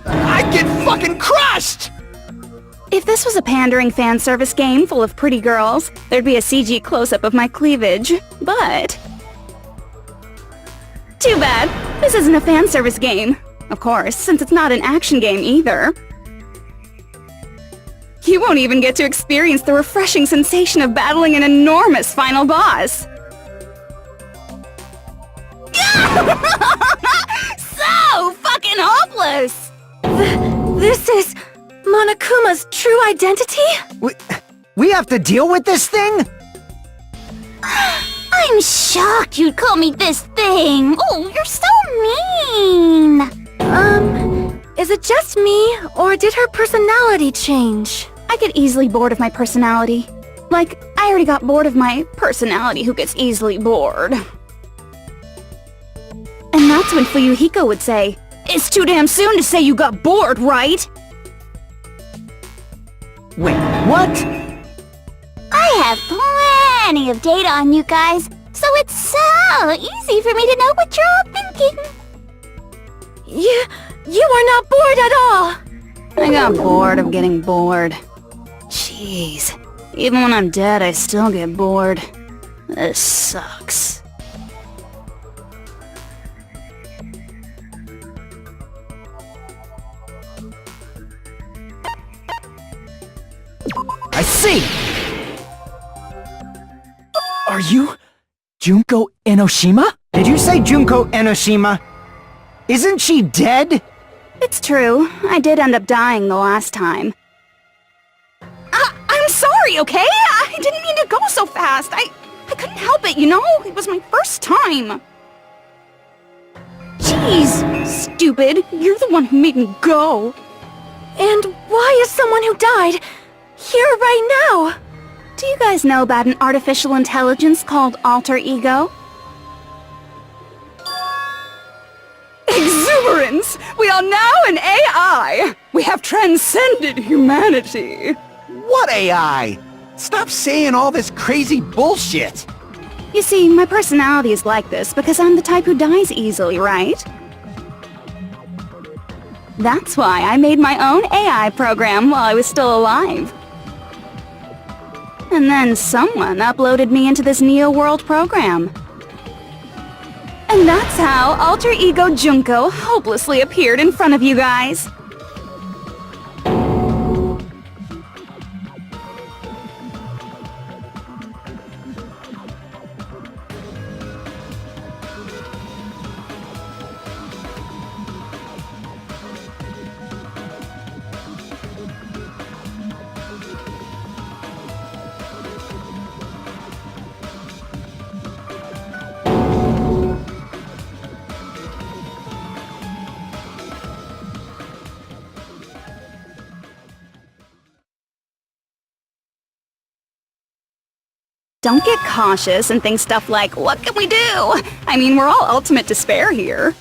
I'd get fucking crushed! If this was a pandering fan service game full of pretty girls, there'd be a CG close-up of my cleavage, but... Too bad. This isn't a fan service game. Of course, since it's not an action game either. You won't even get to experience the refreshing sensation of battling an enormous final boss. So fucking hopeless! This is Monokuma's true identity? We have to deal with this thing? I'm shocked you'd call me this thing. Oh, you're so mean. Is it just me, or did her personality change? I get easily bored of my personality. Like, I already got bored of my personality who gets easily bored. And that's when Fuyuhiko would say, "It's too damn soon to say you got bored, right?" Wait, what? I I have plenty of data on you guys, so it's so easy for me to know what you're all thinking. You are not bored at all! I got bored of getting bored. Jeez. Even when I'm dead, I still get bored. This sucks. I see! Are you Junko Enoshima? Did you say Junko Enoshima? Isn't she dead? It's true. I did end up dying the last time. I'm sorry, okay? I didn't mean to go so fast. I couldn't help it, you know? It was my first time. Jeez, stupid. You're the one who made me go. And why is someone who died here right now? Do you guys know about an artificial intelligence called alter ego? Exuberance! We are now an AI! We have transcended humanity! What AI? Stop saying all this crazy bullshit! You see, my personality is like this because I'm the type who dies easily, right? That's why I made my own AI program while I was still alive. And then someone uploaded me into this Neo World program. And that's how Alter Ego Junko hopelessly appeared in front of you guys. Don't get cautious and think stuff like, what can we do? I mean, we're all ultimate despair here.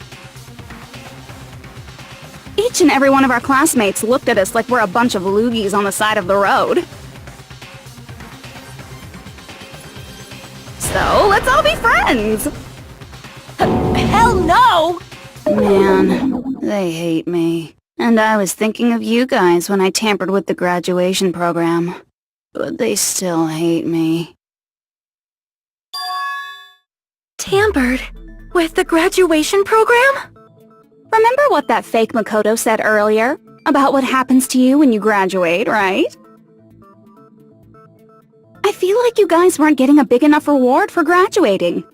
Each and every one of our classmates looked at us like we're a bunch of loogies on the side of the road. So, let's all be friends! Hell no! Man, they hate me. And I was thinking of you guys when I tampered with the graduation program. But they still hate me. Tampered with the graduation program? Remember what that fake Makoto said earlier? About what happens to you when you graduate, right? I feel like you guys weren't getting a big enough reward for graduating.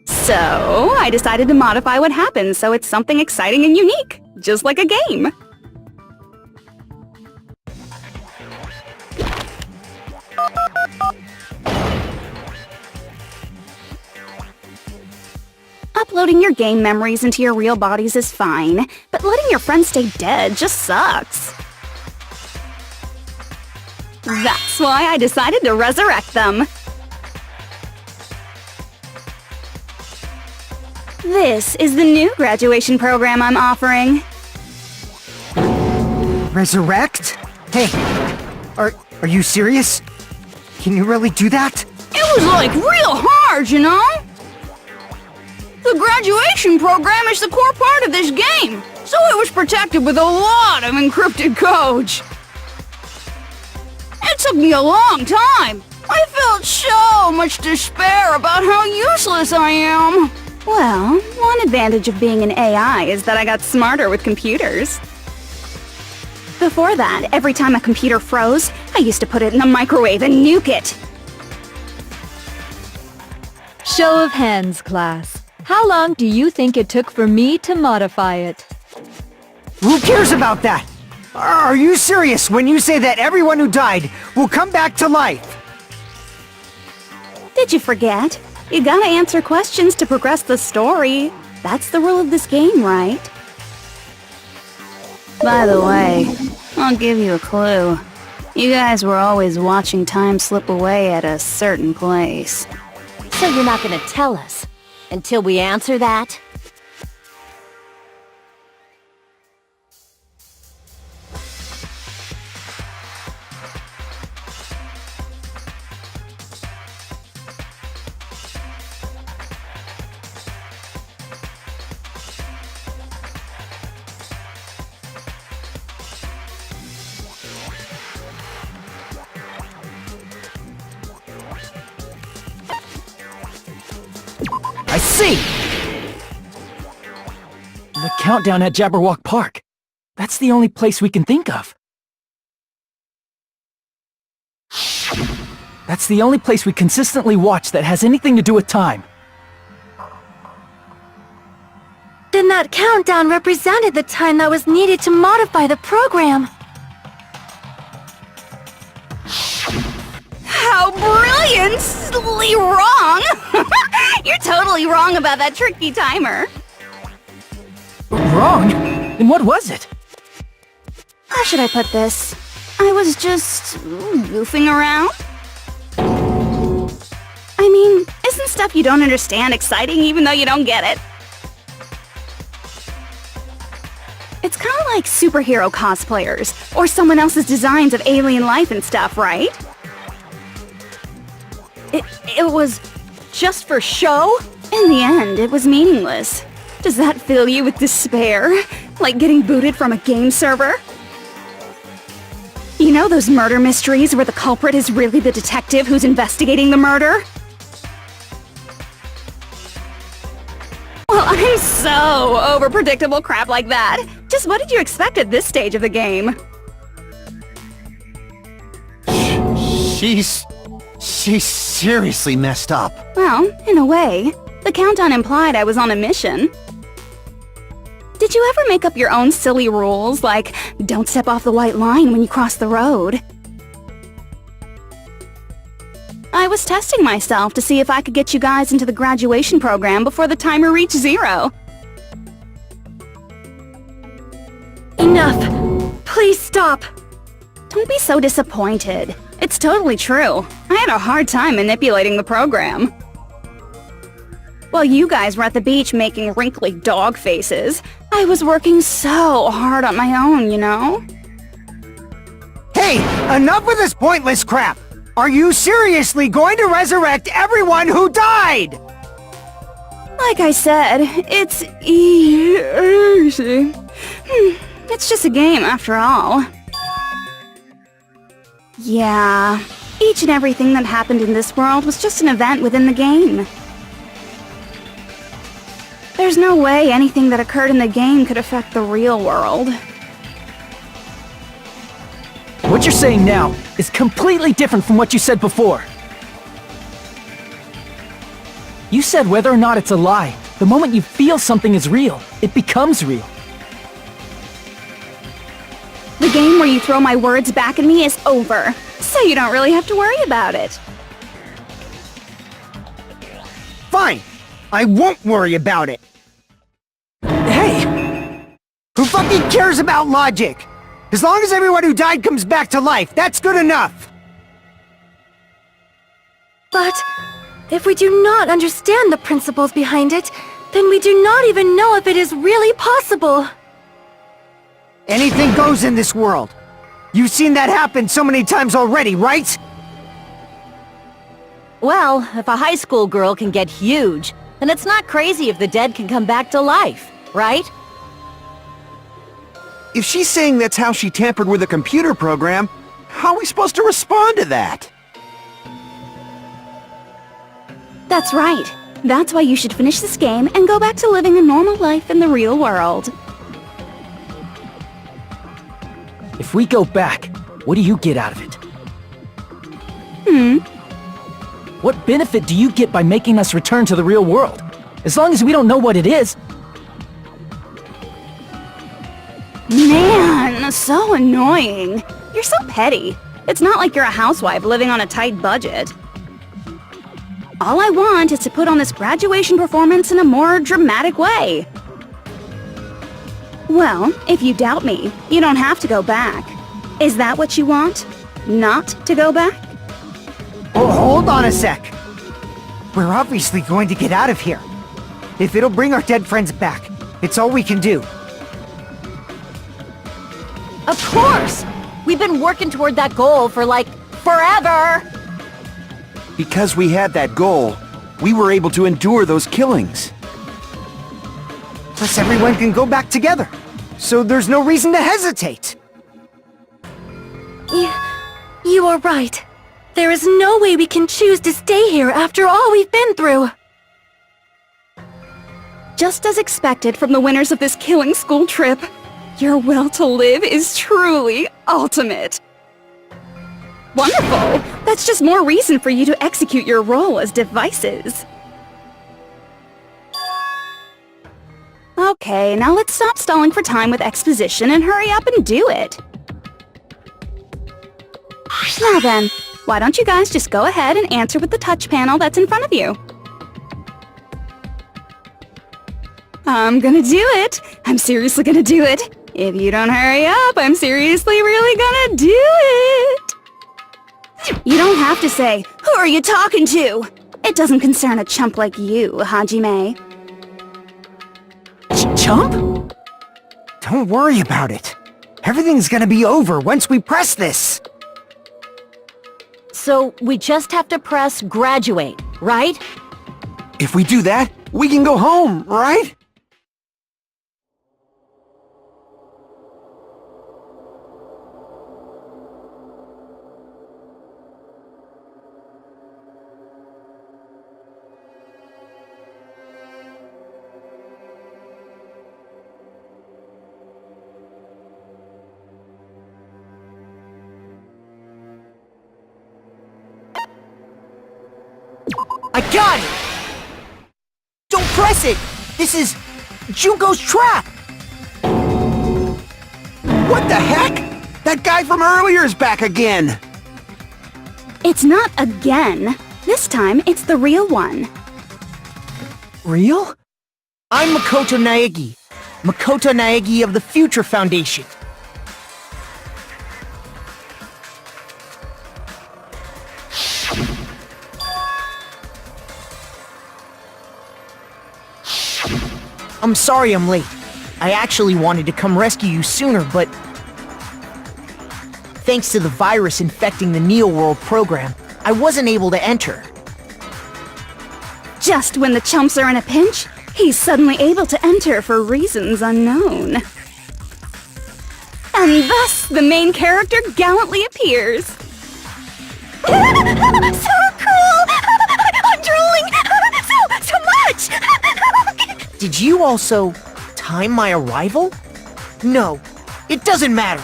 So, I decided to modify what happens so it's something exciting and unique, just like a game. Uploading your game memories into your real bodies is fine, but letting your friends stay dead just sucks. That's why I decided to resurrect them. This is the new graduation program I'm offering. Resurrect? Hey, are you serious? Can you really do that? It was like real hard, you know? The graduation program is the core part of this game, so it was protected with a lot of encrypted code. It took me a long time. I felt so much despair about how useless I am. Well, one advantage of being an AI is that I got smarter with computers. Before that, every time a computer froze, I used to put it in the microwave and nuke it. Show of hands, class. How long do you think it took for me to modify it? Who cares about that? Are you serious when you say that everyone who died will come back to life? Did you forget? You gotta answer questions to progress the story. That's the rule of this game, right? By the way, I'll give you a clue. You guys were always watching time slip away at a certain place. So you're not gonna tell us until we answer that? I see! The countdown at Jabberwock Park. That's the only place we can think of. That's the only place we consistently watch that has anything to do with time. Then that countdown represented the time that was needed to modify the program. How brilliantly wrong! You're totally wrong about that tricky timer. Wrong? Then what was it? How should I put this? I was just goofing around. I mean, isn't stuff you don't understand exciting even though you don't get it? It's kind of like superhero cosplayers, or someone else's designs of alien life and stuff, right? It was just for show? In the end, it was meaningless. Does that fill you with despair? Like getting booted from a game server? You know those murder mysteries where the culprit is really the detective who's investigating the murder? Well, I'm so over predictable crap like that. Just what did you expect at this stage of the game? She's seriously messed up. Well, in a way. The countdown implied I was on a mission. Did you ever make up your own silly rules, like don't step off the white line when you cross the road? I was testing myself to see if I could get you guys into the graduation program before the timer reached 0. Enough! Please stop! Don't be so disappointed. It's totally true. I had a hard time manipulating the program. While you guys were at the beach making wrinkly dog faces, I was working so hard on my own, you know? Hey, enough with this pointless crap! Are you seriously going to resurrect everyone who died? Like I said, it's easy. It's just a game after all. Yeah, each and everything that happened in this world was just an event within the game. There's no way anything that occurred in the game could affect the real world. What you're saying now is completely different from what you said before. You said whether or not it's a lie, the moment you feel something is real, it becomes real. The game where you throw my words back at me is over, so you don't really have to worry about it. Fine, I won't worry about it. Hey! Who fucking cares about logic? As long as everyone who died comes back to life, that's good enough! But if we do not understand the principles behind it, then we do not even know if it is really possible. Anything goes in this world. You've seen that happen so many times already, right? Well, if a high school girl can get huge, then it's not crazy if the dead can come back to life, right? If she's saying that's how she tampered with a computer program, how are we supposed to respond to that? That's right. That's why you should finish this game and go back to living a normal life in the real world. If we go back, what do you get out of it? What benefit do you get by making us return to the real world? As long as we don't know what it is. Man, so annoying. You're so petty. It's not like you're a housewife living on a tight budget. All I want is to put on this graduation performance in a more dramatic way. Well, if you doubt me, you don't have to go back. Is that what you want? Not to go back? Oh, hold on a sec. We're obviously going to get out of here. If it'll bring our dead friends back, it's all we can do. Of course! We've been working toward that goal for, like, forever! Because we had that goal, we were able to endure those killings. Plus everyone can go back together. So there's no reason to hesitate. You are right. There is no way we can choose to stay here after all we've been through. just as expected from the winners of this killing school trip. Your will to live is truly ultimate. Wonderful! That's just more reason for you to execute your role as devices. Okay, now let's stop stalling for time with exposition and hurry up and do it. Now then, why don't you guys just go ahead and answer with the touch panel that's in front of you? I'm gonna do it! I'm seriously gonna do it! If you don't hurry up, I'm seriously really gonna do it! You don't have to say, "Who are you talking to?" It doesn't concern a chump like you, Hajime. Chump? Don't worry about it. Everything's gonna be over once we press this. So we just have to press graduate, right? If we do that, we can go home, right? I got it! Don't press it! This is Junko's trap! What the heck? That guy from earlier is back again! It's not again. This time, it's the real one. Real? I'm Makoto Naegi. Makoto Naegi of the Future Foundation. I'm sorry I'm late. I actually wanted to come rescue you sooner, but thanks to the virus infecting the Neo World program, I wasn't able to enter. Just when the chumps are in a pinch, he's suddenly able to enter for reasons unknown. And thus, the main character gallantly appears. So cool! I'm drooling! So much! Did you also time my arrival? No, it doesn't matter.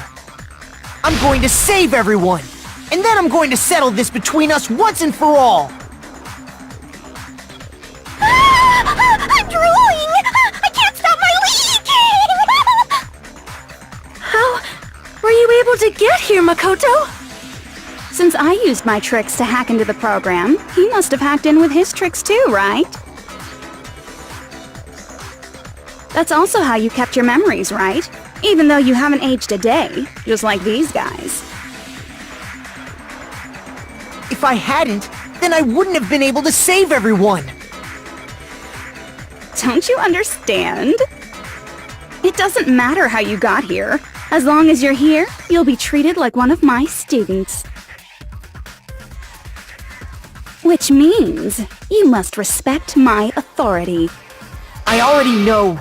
I'm going to save everyone, and then I'm going to settle this between us once and for all. I'm drooling! I can't stop my leaking! How were you able to get here, Makoto? Since I used my tricks to hack into the program, he must have hacked in with his tricks too, right? That's also how you kept your memories, right? Even though you haven't aged a day, just like these guys. If I hadn't, then I wouldn't have been able to save everyone. Don't you understand? It doesn't matter how you got here. As long as you're here, you'll be treated like one of my students. Which means you must respect my authority. I already know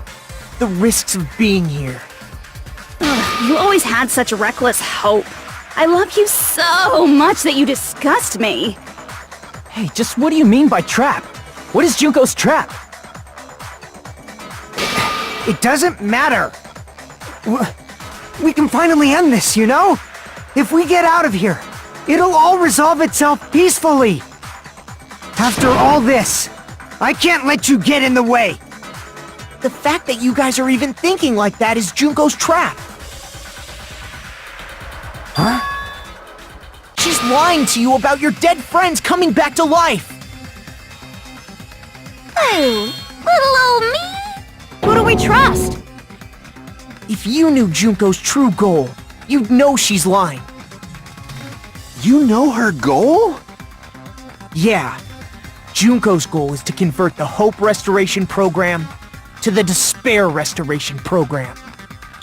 the risks of being here. Ugh, you always had such reckless hope. I love you so much that you disgust me. Hey, just what do you mean by trap? What is Junko's trap? It doesn't matter. We can finally end this, you know? If we get out of here, it'll all resolve itself peacefully. After all this, I can't let you get in the way. The fact that you guys are even thinking like that is Junko's trap. Huh? She's lying to you about your dead friends coming back to life. Oh, little old me? Who do we trust? If you knew Junko's true goal, you'd know she's lying. You know her goal? Yeah. Junko's goal is to convert the Hope Restoration Program to the Despair Restoration Program.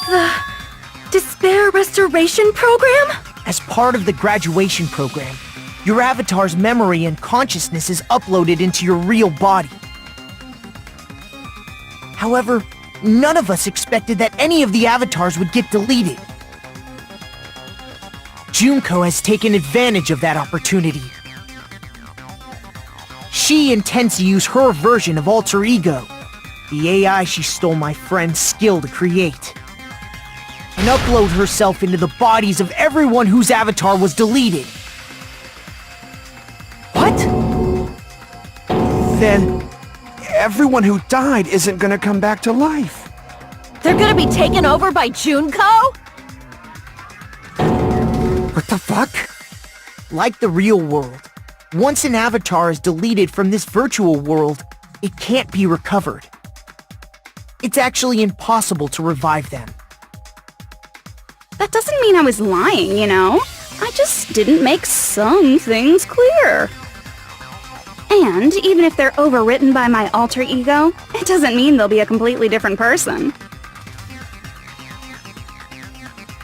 The Despair Restoration Program? As part of the graduation program, your avatar's memory and consciousness is uploaded into your real body. However, none of us expected that any of the avatars would get deleted. Junko has taken advantage of that opportunity. She intends to use her version of Alter Ego The AI she stole my friend's skill to create. And upload herself into the bodies of everyone whose avatar was deleted. What? Then everyone who died isn't gonna come back to life. They're gonna be taken over by Junko? What the fuck? Like the real world, once an avatar is deleted from this virtual world, it can't be recovered. It's actually impossible to revive them. That doesn't mean I was lying, you know? I just didn't make some things clear. And even if they're overwritten by my alter ego, it doesn't mean they'll be a completely different person.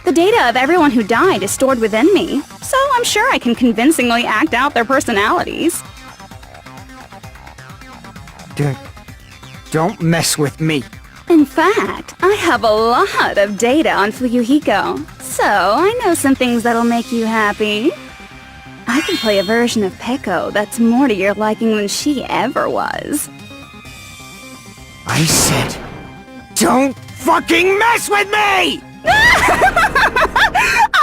The data of everyone who died is stored within me, so I'm sure I can convincingly act out their personalities. Don't mess with me. In fact, I have a lot of data on Fuyuhiko, so I know some things that'll make you happy. I can play a version of Peko that's more to your liking than she ever was. I said, don't fucking mess with me!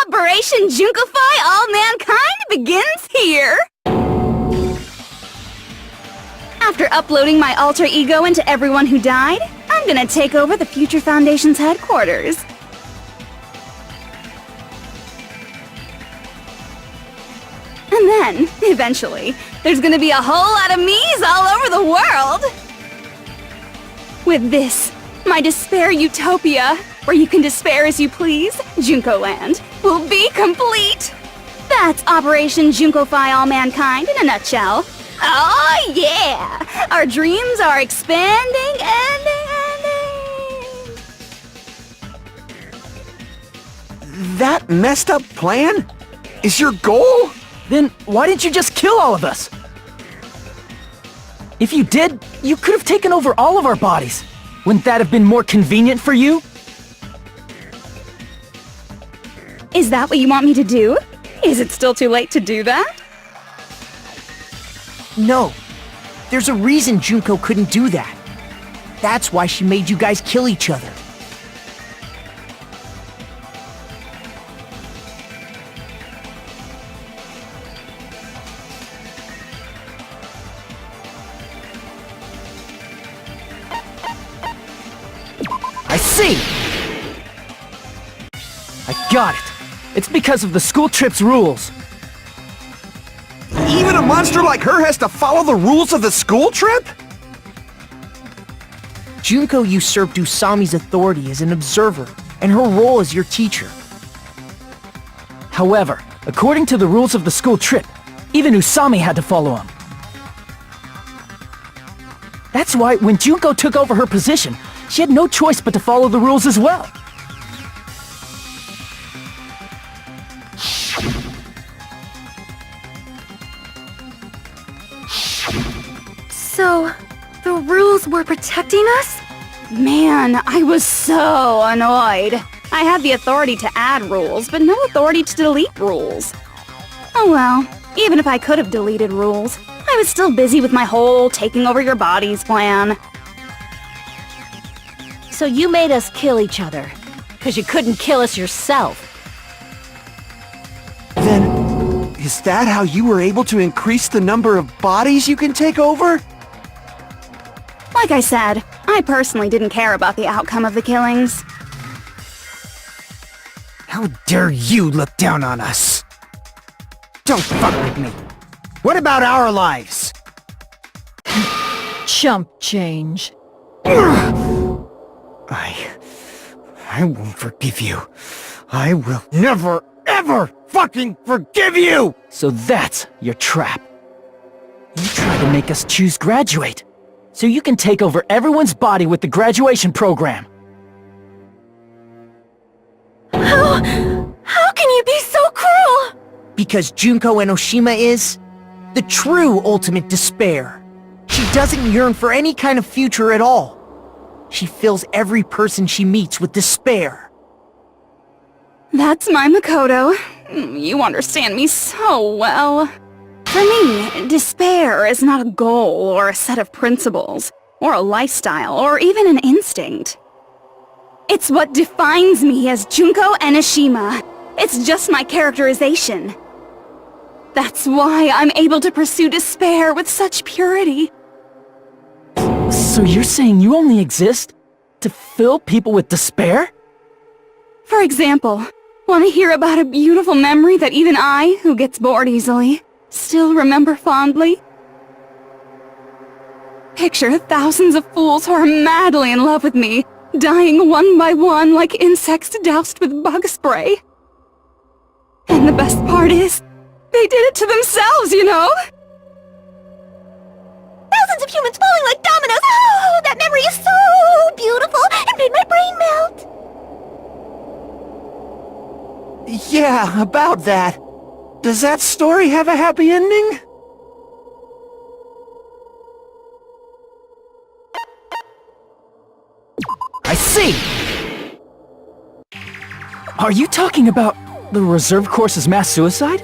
Operation Junkify All Mankind begins here! After uploading my alter ego into everyone who died, I'm gonna take over the Future Foundation's headquarters. And then, eventually, there's gonna be a whole lot of me's all over the world! With this, my despair utopia, where you can despair as you please, Junko Land, will be complete! That's Operation Junkify All Mankind in a nutshell. Oh yeah! Our dreams are expanding and That messed up plan? Is your goal? Then why didn't you just kill all of us? If you did, you could have taken over all of our bodies. Wouldn't that have been more convenient for you? Is that what you want me to do? Is it still too late to do that? No. There's a reason Junko couldn't do that. That's why she made you guys kill each other. I see! I got it. It's because of the school trip's rules. Even a monster like her has to follow the rules of the school trip? Junko usurped Usami's authority as an observer, and her role as your teacher. However, according to the rules of the school trip, even Usami had to follow them. That's why when Junko took over her position, she had no choice but to follow the rules as well. So, the rules were protecting us? Man, I was so annoyed. I had the authority to add rules, but no authority to delete rules. Oh well, even if I could have deleted rules, I was still busy with my whole taking over your bodies plan. So you made us kill each other, because you couldn't kill us yourself. Then, is that how you were able to increase the number of bodies you can take over? Like I said, I personally didn't care about the outcome of the killings. How dare you look down on us? Don't fuck with me. What about our lives? Chump change. I won't forgive you. I will never, ever fucking forgive you! So that's your trap. You tried to make us choose graduate, so you can take over everyone's body with the graduation program. How can you be so cruel? Because Junko Enoshima is the true ultimate despair. She doesn't yearn for any kind of future at all. She fills every person she meets with despair. That's my Makoto. You understand me so well. For me, despair is not a goal or a set of principles, or a lifestyle, or even an instinct. It's what defines me as Junko Enoshima. It's just my characterization. That's why I'm able to pursue despair with such purity. So you're saying you only exist to fill people with despair? For example, want to hear about a beautiful memory that even I, who gets bored easily, still remember fondly? Picture thousands of fools who are madly in love with me, dying one by one like insects doused with bug spray. And the best part is, they did it to themselves, you know? Thousands of humans falling like dominoes! Oh, that memory is so beautiful! It made my brain melt! Yeah, about that. Does that story have a happy ending? I see! Are you talking about the reserve course's mass suicide?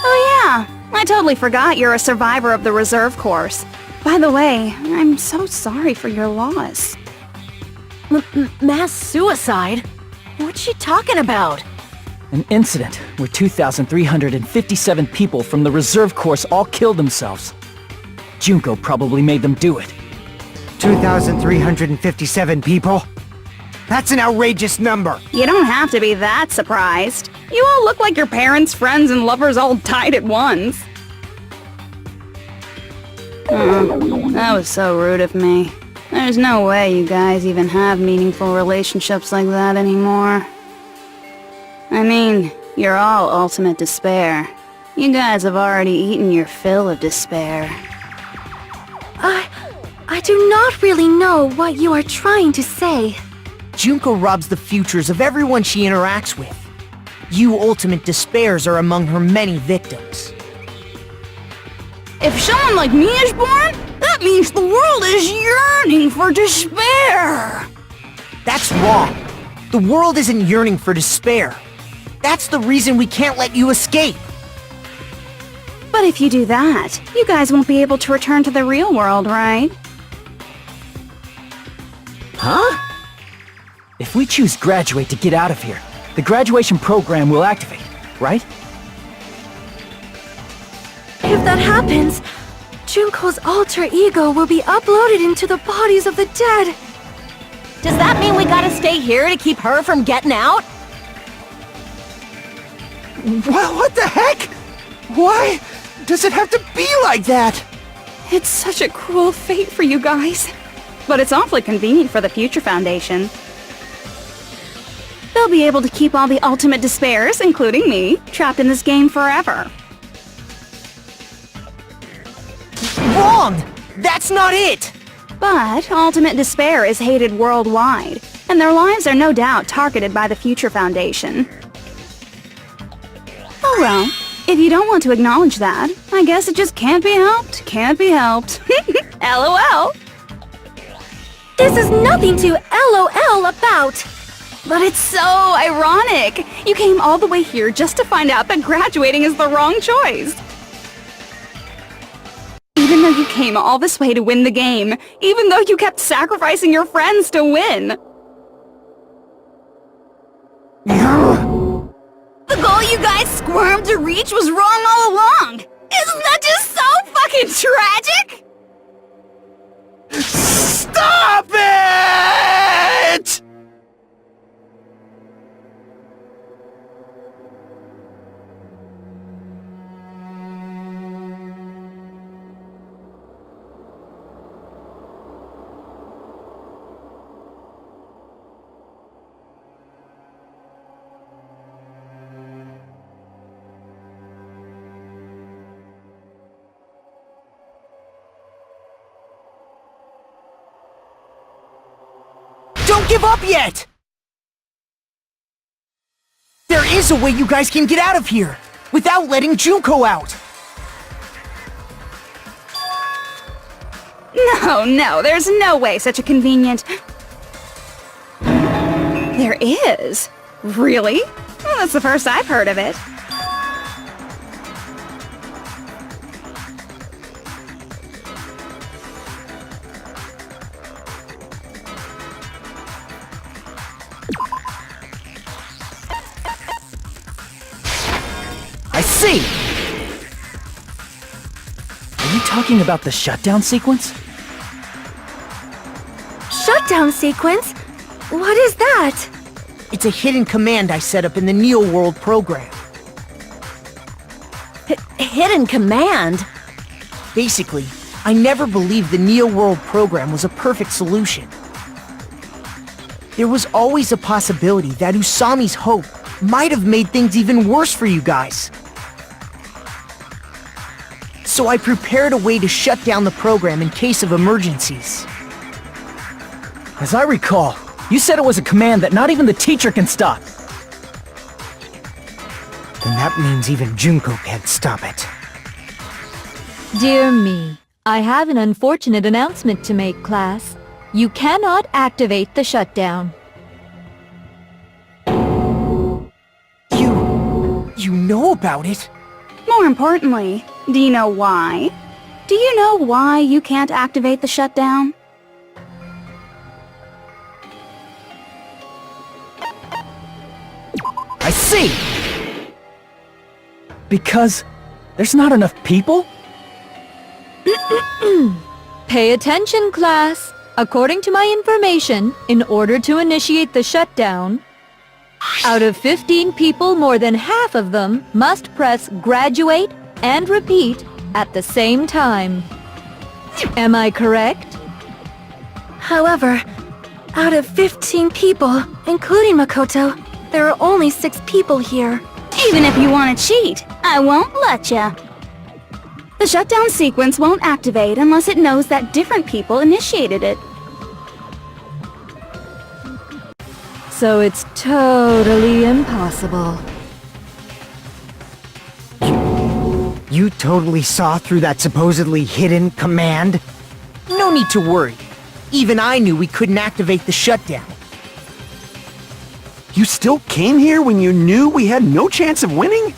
Oh yeah, I totally forgot you're a survivor of the reserve course. By the way, I'm so sorry for your loss. Mass suicide? What's she talking about? An incident where 2,357 people from the reserve course all killed themselves. Junko probably made them do it. 2,357 people? That's an outrageous number! You don't have to be that surprised. You all look like your parents, friends, and lovers all died at once. That was so rude of me. There's no way you guys even have meaningful relationships like that anymore. I mean, you're all ultimate despair. You guys have already eaten your fill of despair. I do not really know what you are trying to say. Junko robs the futures of everyone she interacts with. You ultimate despairs are among her many victims. If someone like me is born, that means the world is yearning for despair. That's wrong. The world isn't yearning for despair. That's the reason we can't let you escape. But if you do that, you guys won't be able to return to the real world, right? Huh? If we choose graduate to get out of here, the graduation program will activate, right? If that happens, Junko's alter ego will be uploaded into the bodies of the dead. Does that mean we gotta stay here to keep her from getting out? Well, what the heck? Why does it have to be like that? It's such a cruel fate for you guys. But it's awfully convenient for the Future Foundation. They'll be able to keep all the ultimate despairs, including me, trapped in this game forever. Wrong! That's not it! But ultimate despair is hated worldwide, and their lives are no doubt targeted by the Future Foundation. Oh well, if you don't want to acknowledge that, I guess it just can't be helped, can't be helped. LOL! This is nothing to LOL about. But it's so ironic! You came all the way here just to find out that graduating is the wrong choice! Even though you came all this way to win the game, even though you kept sacrificing your friends to win! The goal you guys squirmed to reach was wrong all along! Isn't that just so fucking tragic? Stop it! Don't give up yet! There is a way you guys can get out of here, without letting Junko out! No, there's no way such a convenient... There is? Really? Well, that's the first I've heard of it. see! Are you talking about the shutdown sequence? Shutdown sequence? What is that? It's a hidden command I set up in the Neo World program. Hidden command? Basically, I never believed the Neo World program was a perfect solution. There was always a possibility that Usami's hope might have made things even worse for you guys. So I prepared a way to shut down the program in case of emergencies. As I recall, you said it was a command that not even the teacher can stop. Then that means even Junko can't stop it. Dear me, I have an unfortunate announcement to make, class. You cannot activate the shutdown. You know about it? More importantly, do you know why? Do you know why you can't activate the shutdown? I see! Because there's not enough people? Pay attention, class. According to my information, in order to initiate the shutdown, out of 15 people, more than half of them must press graduate and repeat at the same time. Am I correct? However, out of 15 people, including Makoto, there are only 6 people here. Even if you want to cheat, I won't let ya. The shutdown sequence won't activate unless it knows that different people initiated it. So it's totally impossible. You totally saw through that supposedly hidden command? No need to worry. Even I knew we couldn't activate the shutdown. You still came here when you knew we had no chance of winning?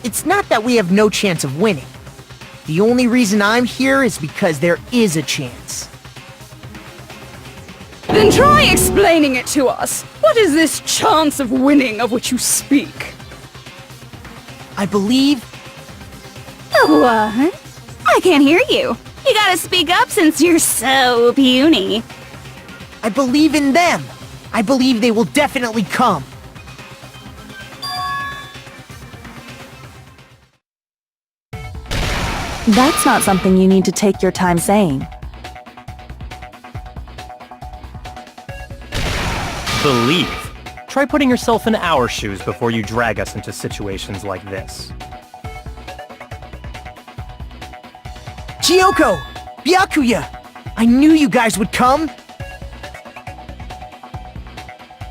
It's not that we have no chance of winning. The only reason I'm here is because there is a chance. Then try explaining it to us. What is this chance of winning of which you speak? I believe... What? I can't hear you. You gotta speak up since you're so puny. I believe in them. I believe they will definitely come. That's not something you need to take your time saying. Believe. Try putting yourself in our shoes before you drag us into situations like this. Chiyoko! Byakuya! I knew you guys would come!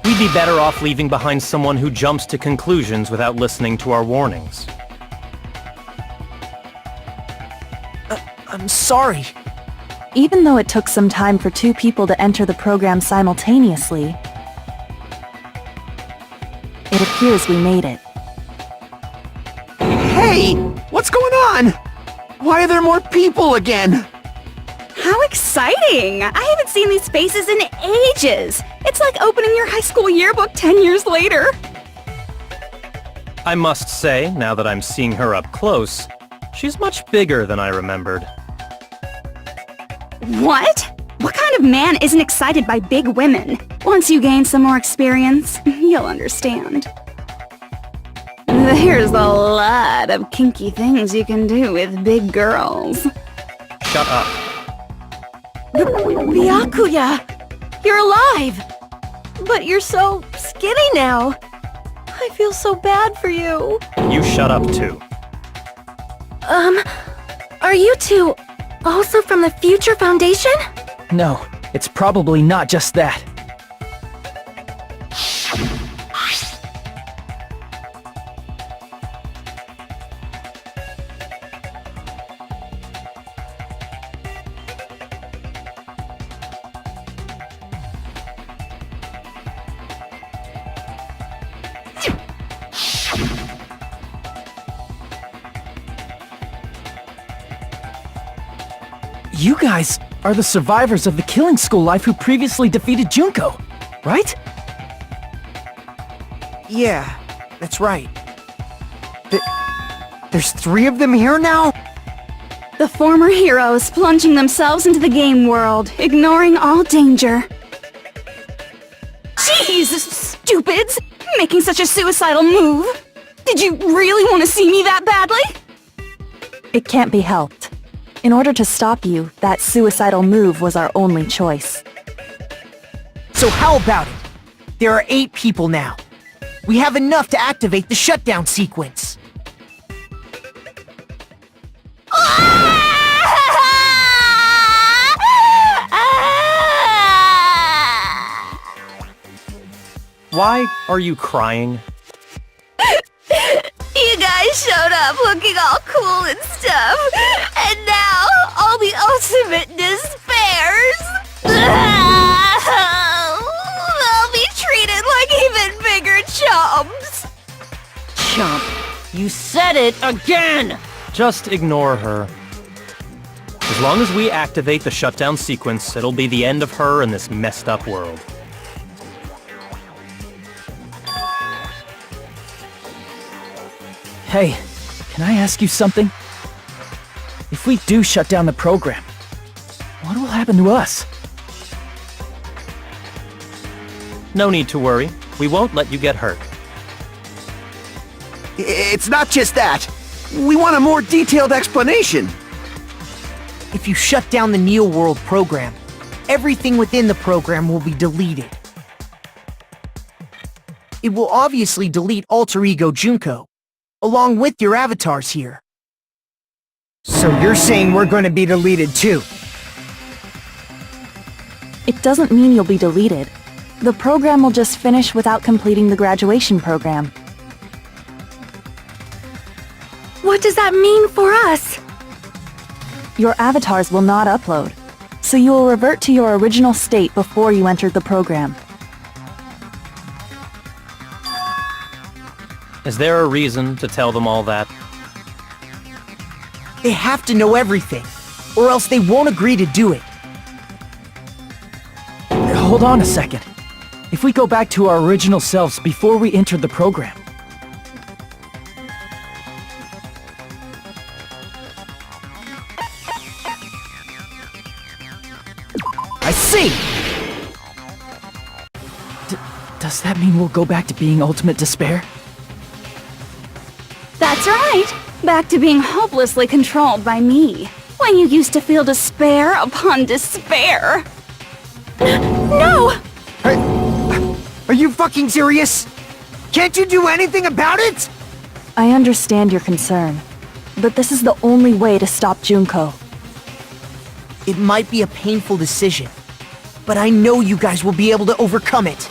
We'd be better off leaving behind someone who jumps to conclusions without listening to our warnings. I'm sorry. Even though it took some time for 2 people to enter the program simultaneously, it appears we made it. Hey! What's going on? Why are there more people again? How exciting! I haven't seen these faces in ages. It's like opening your high school yearbook 10 years later. I must say, now that I'm seeing her up close, she's much bigger than I remembered. What? What kind of man isn't excited by big women? Once you gain some more experience, you'll understand. There's a lot of kinky things you can do with big girls. Shut up. Byakuya! You're alive! But you're so skinny now. I feel so bad for you. You shut up too. Are you two also from the Future Foundation? No, it's probably not just that. You guys are the survivors of the killing school life who previously defeated Junko, right? Yeah, that's right. There's 3 of them here now? The former heroes plunging themselves into the game world, ignoring all danger. Jeez, stupids! Making such a suicidal move! Did you really want to see me that badly? It can't be helped. In order to stop you, that suicidal move was our only choice. So how about it? There are 8 people now. We have enough to activate the shutdown sequence. Why are you crying? You guys showed up looking all cool and stuff, and now all the ultimate despairs. They'll be treated like even bigger chumps. Chump, you said it again! Just ignore her. As long as we activate the shutdown sequence, it'll be the end of her in this messed up world. Hey, can I ask you something? If we do shut down the program, what will happen to us? No need to worry. We won't let you get hurt. It's not just that. We want a more detailed explanation. If you shut down the Neo World program, everything within the program will be deleted. It will obviously delete Alter Ego Junko, along with your avatars here. So you're saying we're going to be deleted too? It doesn't mean you'll be deleted. The program will just finish without completing the graduation program. What does that mean for us? Your avatars will not upload, so you will revert to your original state before you entered the program. Is there a reason to tell them all that? They have to know everything, or else they won't agree to do it. Hold on a second. If we go back to our original selves before we entered the program, I see! does that mean we'll go back to being Ultimate Despair? That's right! Back to being hopelessly controlled by me. When you used to feel despair upon despair. No! Are you fucking serious? Can't you do anything about it? I understand your concern, but this is the only way to stop Junko. It might be a painful decision, but I know you guys will be able to overcome it.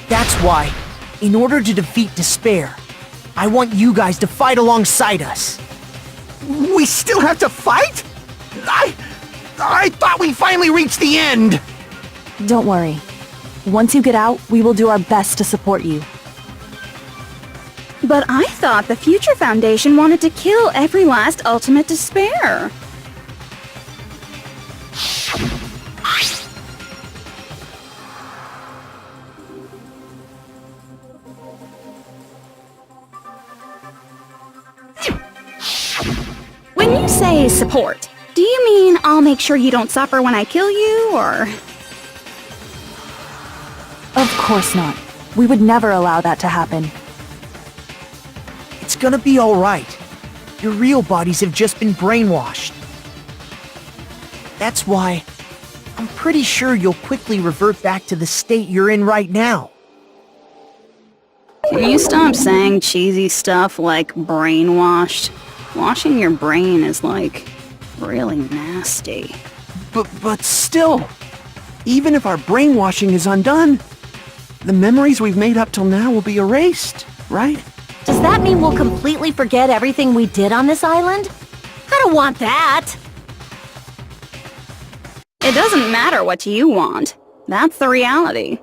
That's why, in order to defeat despair, I want you guys to fight alongside us. We still have to fight? I thought we finally reached the end! Don't worry. Once you get out, we will do our best to support you. But I thought the Future Foundation wanted to kill every last ultimate despair. When you say support, do you mean I'll make sure you don't suffer when I kill you, or...? Of course not. We would never allow that to happen. It's gonna be alright. Your real bodies have just been brainwashed. That's why I'm pretty sure you'll quickly revert back to the state you're in right now. Can you stop saying cheesy stuff like brainwashed? Washing your brain is, like, really nasty. But still, even if our brainwashing is undone, the memories we've made up till now will be erased, right? Does that mean we'll completely forget everything we did on this island? I don't want that! It doesn't matter what you want. That's the reality.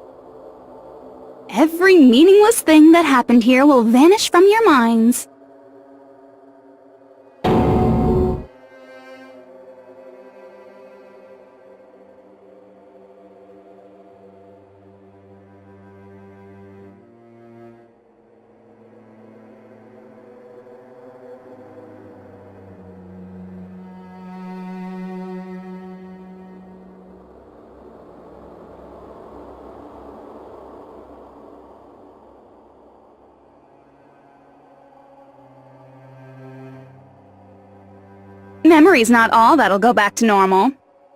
Every meaningless thing that happened here will vanish from your minds. memory's not all that'll go back to normal.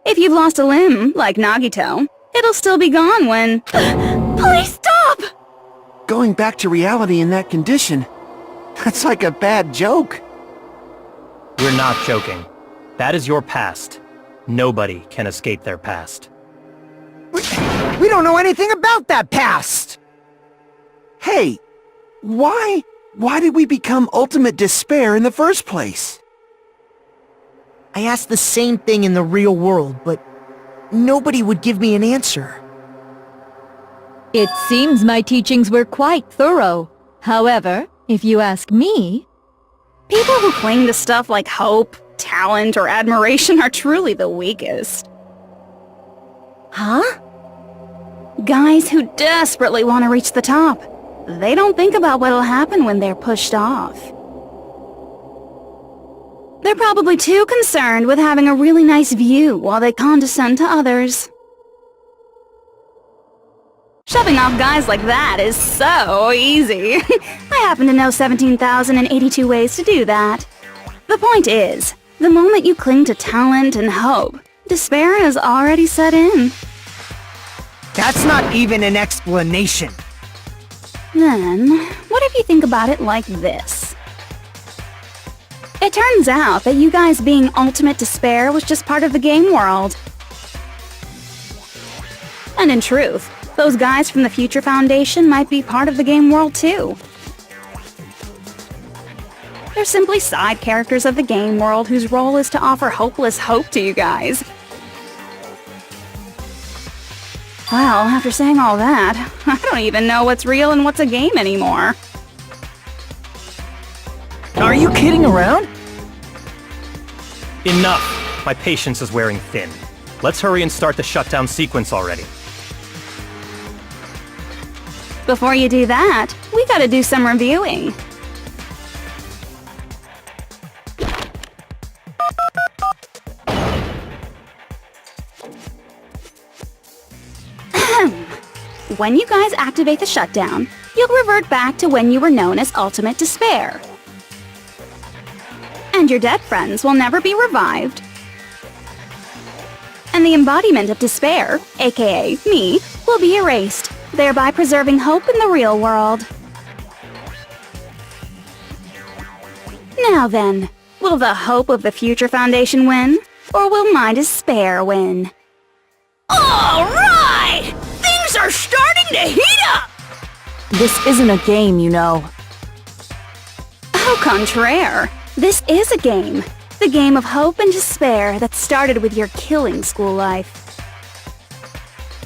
If you've lost a limb, like Nagito, it'll still be gone when... Please stop! Going back to reality in that condition, that's like a bad joke. We're not joking. That is your past. Nobody can escape their past. We don't know anything about that past! Hey, why did we become ultimate despair in the first place? I asked the same thing in the real world, but nobody would give me an answer. It seems my teachings were quite thorough. However, if you ask me... People who cling to stuff like hope, talent, or admiration are truly the weakest. Huh? Guys who desperately want to reach the top. They don't think about what'll happen when they're pushed off. They're probably too concerned with having a really nice view while they condescend to others. Shoving off guys like that is so easy. I happen to know 17,082 ways to do that. The point is, the moment you cling to talent and hope, despair has already set in. That's not even an explanation. Then, what if you think about it like this? It turns out that you guys being ultimate despair was just part of the game world. And in truth, those guys from the Future Foundation might be part of the game world too. They're simply side characters of the game world whose role is to offer hopeless hope to you guys. Well, after saying all that, I don't even know what's real and what's a game anymore. Are you kidding around? Enough! My patience is wearing thin. Let's hurry and start the shutdown sequence already. Before you do that, we gotta do some reviewing. When you guys activate the shutdown, you'll revert back to when you were known as Ultimate Despair. And your dead friends will never be revived. And the embodiment of despair, aka me, will be erased, thereby preserving hope in the real world. Now then, will the hope of the Future Foundation win, or will my despair win? Alright! Things are starting to heat up! This isn't a game, you know. Au contraire, this is a game. The game of hope and despair that started with your killing school life.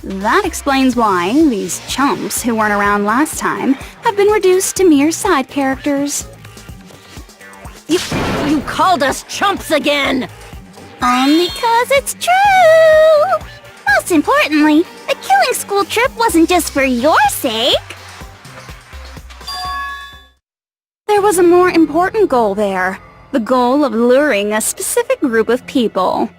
That explains why these chumps who weren't around last time have been reduced to mere side characters. You called us chumps again! Only 'cause it's true! Most importantly, the killing school trip wasn't just for your sake. There was a more important goal there. The goal of luring a specific group of people.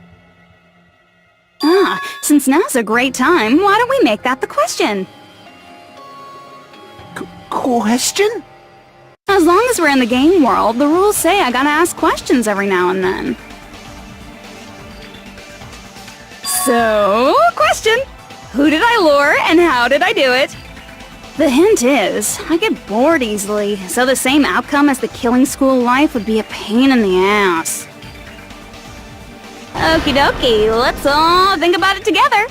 Since now's a great time, why don't we make that the question? Question? As long as we're in the game world, the rules say I gotta ask questions every now and then. So, question! Who did I lure and how did I do it? The hint is, I get bored easily, so the same outcome as the killing school life would be a pain in the ass. Okie dokie, let's all think about it together.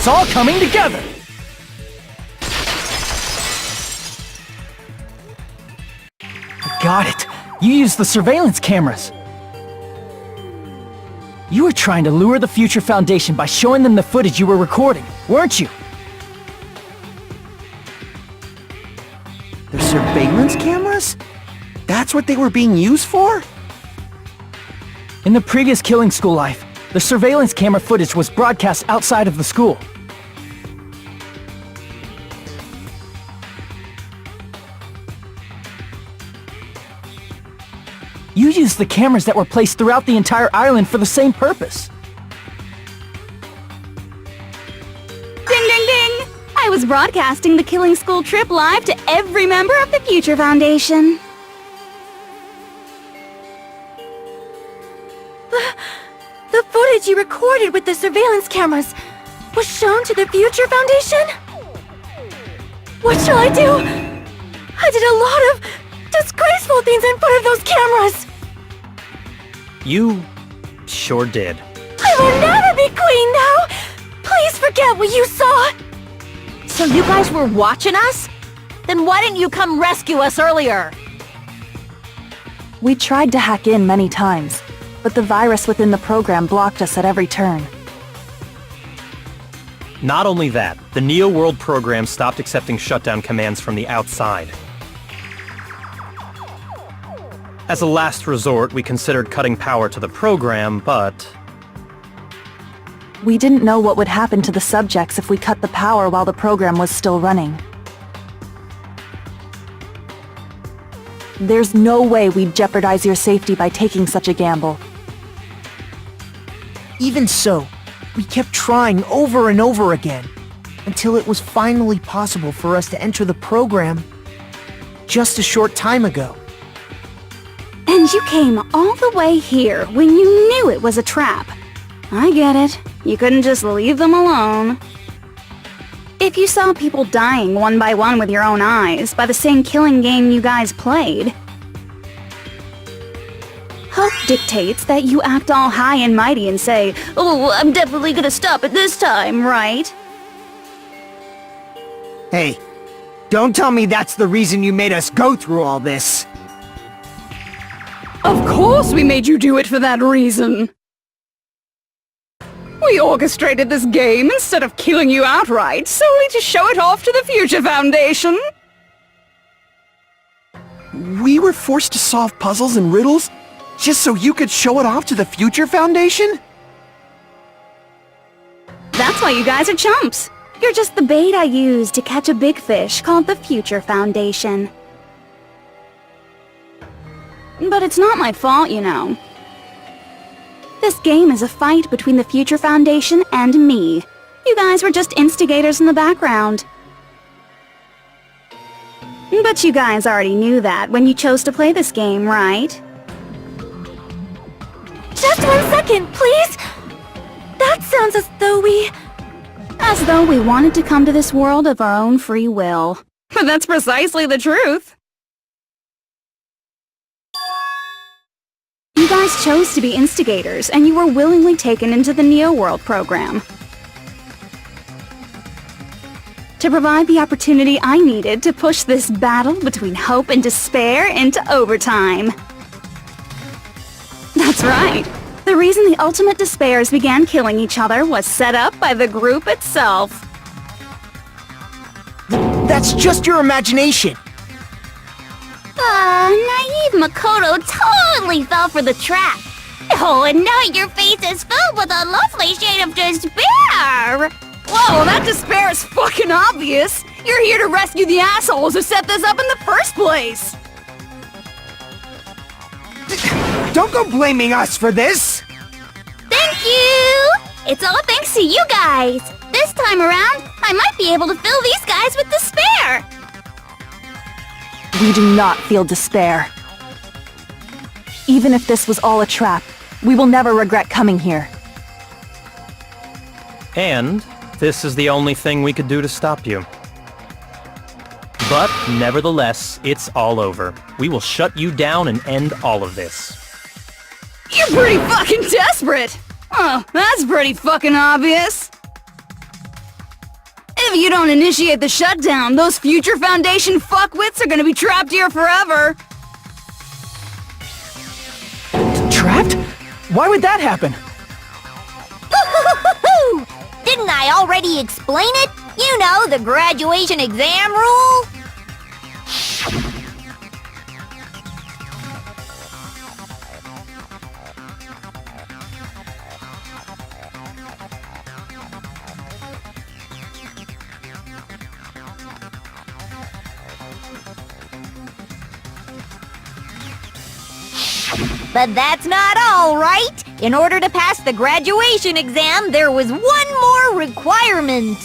It's all coming together! Got it! You used the surveillance cameras! You were trying to lure the Future Foundation by showing them the footage you were recording, weren't you? The surveillance cameras? That's what they were being used for? In the previous Killing School life, the surveillance camera footage was broadcast outside of the school. You used the cameras that were placed throughout the entire island for the same purpose. Ding ding ding! I was broadcasting the Killing School trip live to every member of the Future Foundation. The footage you recorded with the surveillance cameras was shown to the Future Foundation? What shall I do? I did a lot of disgraceful things in front of those cameras! You sure did. I will never be queen now! Please forget what you saw! So you guys were watching us? Then why didn't you come rescue us earlier? We tried to hack in many times, but the virus within the program blocked us at every turn. Not only that, the Neo World program stopped accepting shutdown commands from the outside. As a last resort, we considered cutting power to the program, but... We didn't know what would happen to the subjects if we cut the power while the program was still running. There's no way we'd jeopardize your safety by taking such a gamble. Even so, we kept trying over and over again, until it was finally possible for us to enter the program just a short time ago. And you came all the way here when you knew it was a trap. I get it. You couldn't just leave them alone. If you saw people dying one by one with your own eyes by the same killing game you guys played, hope dictates that you act all high and mighty and say, "Oh, I'm definitely gonna stop it this time," right? Hey, don't tell me that's the reason you made us go through all this. Of course we made you do it for that reason. We orchestrated this game instead of killing you outright, solely to show it off to the Future Foundation. We were forced to solve puzzles and riddles just so you could show it off to the Future Foundation? That's why you guys are chumps. You're just the bait I used to catch a big fish called the Future Foundation. But it's not my fault, you know. This game is a fight between the Future Foundation and me. You guys were just instigators in the background. But you guys already knew that when you chose to play this game, right? Just 1 second, please! That sounds as though we... As though we wanted to come to this world of our own free will. But that's precisely the truth. You guys chose to be instigators, and you were willingly taken into the Neo World program. To provide the opportunity I needed to push this battle between hope and despair into overtime. That's right. The reason the ultimate despairs began killing each other was set up by the group itself. That's just your imagination. Naive Makoto totally fell for the trap. Oh, and now your face is filled with a lovely shade of despair! Whoa, that despair is fucking obvious! You're here to rescue the assholes who set this up in the first place! Don't go blaming us for this! Thank you! It's all thanks to you guys! This time around, I might be able to fill these guys with despair! We do not feel despair. Even if this was all a trap, we will never regret coming here. And this is the only thing we could do to stop you. But nevertheless, it's all over. We will shut you down and end all of this. You're pretty fucking desperate! Oh, that's pretty fucking obvious! If you don't initiate the shutdown, those future Foundation fuckwits are gonna be trapped here forever. Trapped? Why would that happen? Didn't I already explain it? You know, the graduation exam rule? But that's not all, right? In order to pass the graduation exam, there was one more requirement.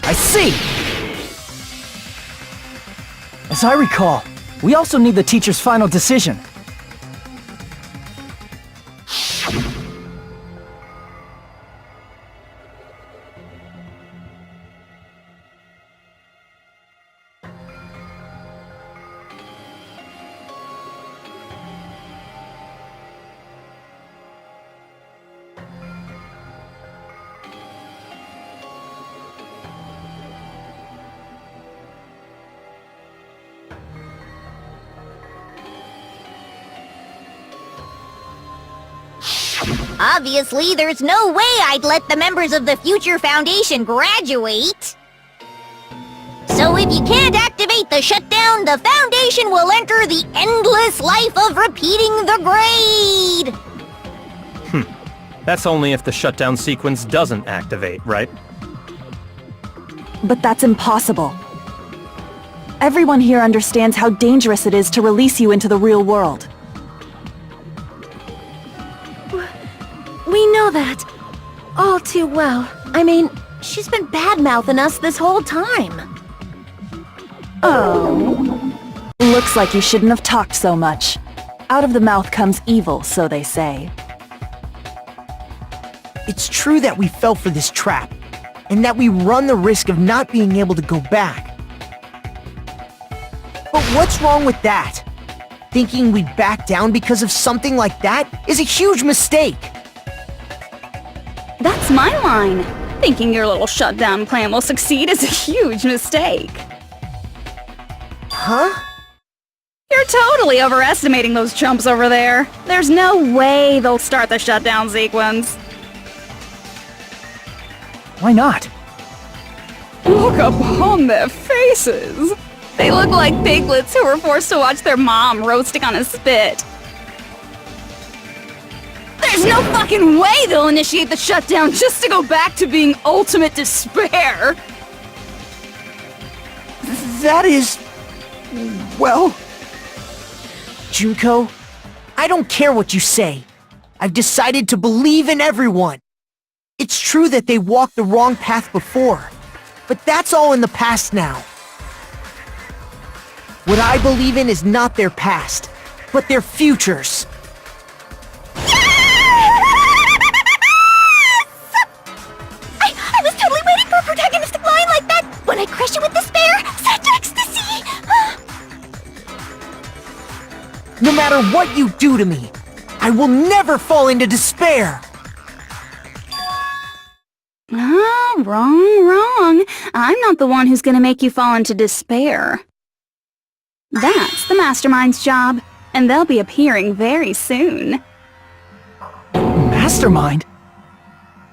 I see! As I recall, we also need the teacher's final decision. Obviously, there's no way I'd let the members of the Future Foundation graduate. So if you can't activate the shutdown, the Foundation will enter the endless life of repeating the grade! That's only if the shutdown sequence doesn't activate, right? But that's impossible. Everyone here understands how dangerous it is to release you into the real world. We know that. All too well. I mean, she's been bad-mouthing us this whole time. Oh. Looks like you shouldn't have talked so much. Out of the mouth comes evil, so they say. It's true that we fell for this trap, and that we run the risk of not being able to go back. But what's wrong with that? Thinking we'd back down because of something like that is a huge mistake. That's my line. Thinking your little shutdown plan will succeed is a huge mistake. Huh? You're totally overestimating those chumps over there. There's no way they'll start the shutdown sequence. Why not? Look upon their faces. They look like piglets who were forced to watch their mom roasting on a spit. There's no fucking way they'll initiate the shutdown just to go back to being ultimate despair! That is... well... Junko, I don't care what you say. I've decided to believe in everyone. It's true that they walked the wrong path before, but that's all in the past now. What I believe in is not their past, but their futures. I was totally waiting for a protagonistic line like that! When I crush you with despair, such ecstasy! No matter what you do to me, I will never fall into despair! Ah, wrong. I'm not the one who's gonna make you fall into despair. That's the Mastermind's job, and they'll be appearing very soon. Mastermind?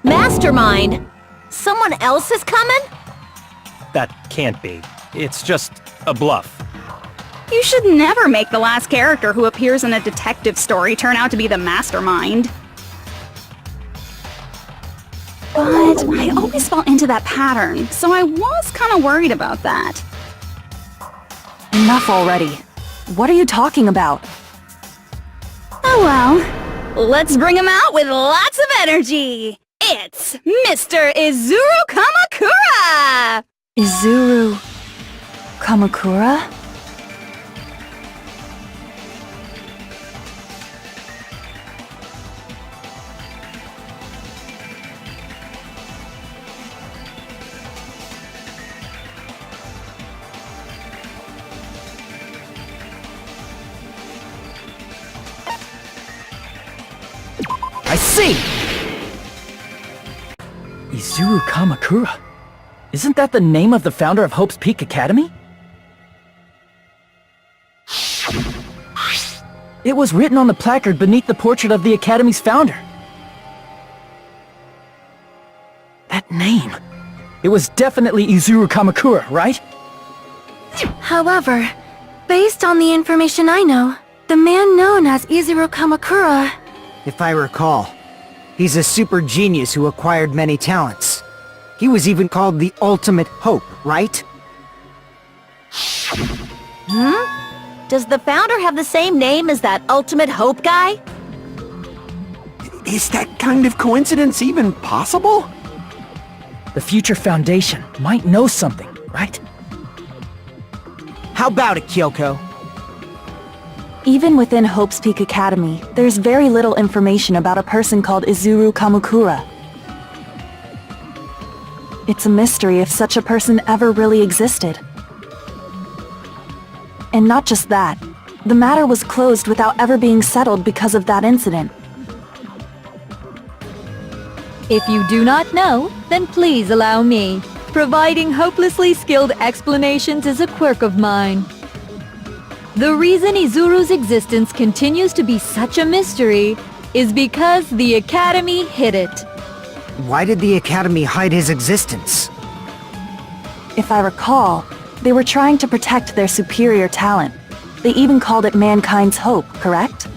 Mastermind? Someone else is coming? That can't be. It's just a bluff. You should never make the last character who appears in a detective story turn out to be the Mastermind. But I always fall into that pattern, so I was kinda worried about that. Enough already. What are you talking about? Oh well. Let's bring him out with lots of energy! It's Mr. Izuru Kamakura! Izuru... Kamakura? I see! Izuru Kamakura. Isn't that the name of the founder of Hope's Peak Academy? It was written on the placard beneath the portrait of the Academy's founder. That name. It was definitely Izuru Kamakura, right? However, based on the information I know, the man known as Izuru Kamakura... If I recall, he's a super genius who acquired many talents. He was even called the Ultimate Hope, right? Does the founder have the same name as that Ultimate Hope guy? Is that kind of coincidence even possible? The future foundation might know something, right? How about it, Kyoko? Even within Hope's Peak Academy, there's very little information about a person called Izuru Kamakura. It's a mystery if such a person ever really existed. And not just that, the matter was closed without ever being settled because of that incident. If you do not know, then please allow me. Providing hopelessly skilled explanations is a quirk of mine. The reason Izuru's existence continues to be such a mystery is because the Academy hid it. Why did the Academy hide his existence? If I recall, they were trying to protect their superior talent. They even called it mankind's hope, correct?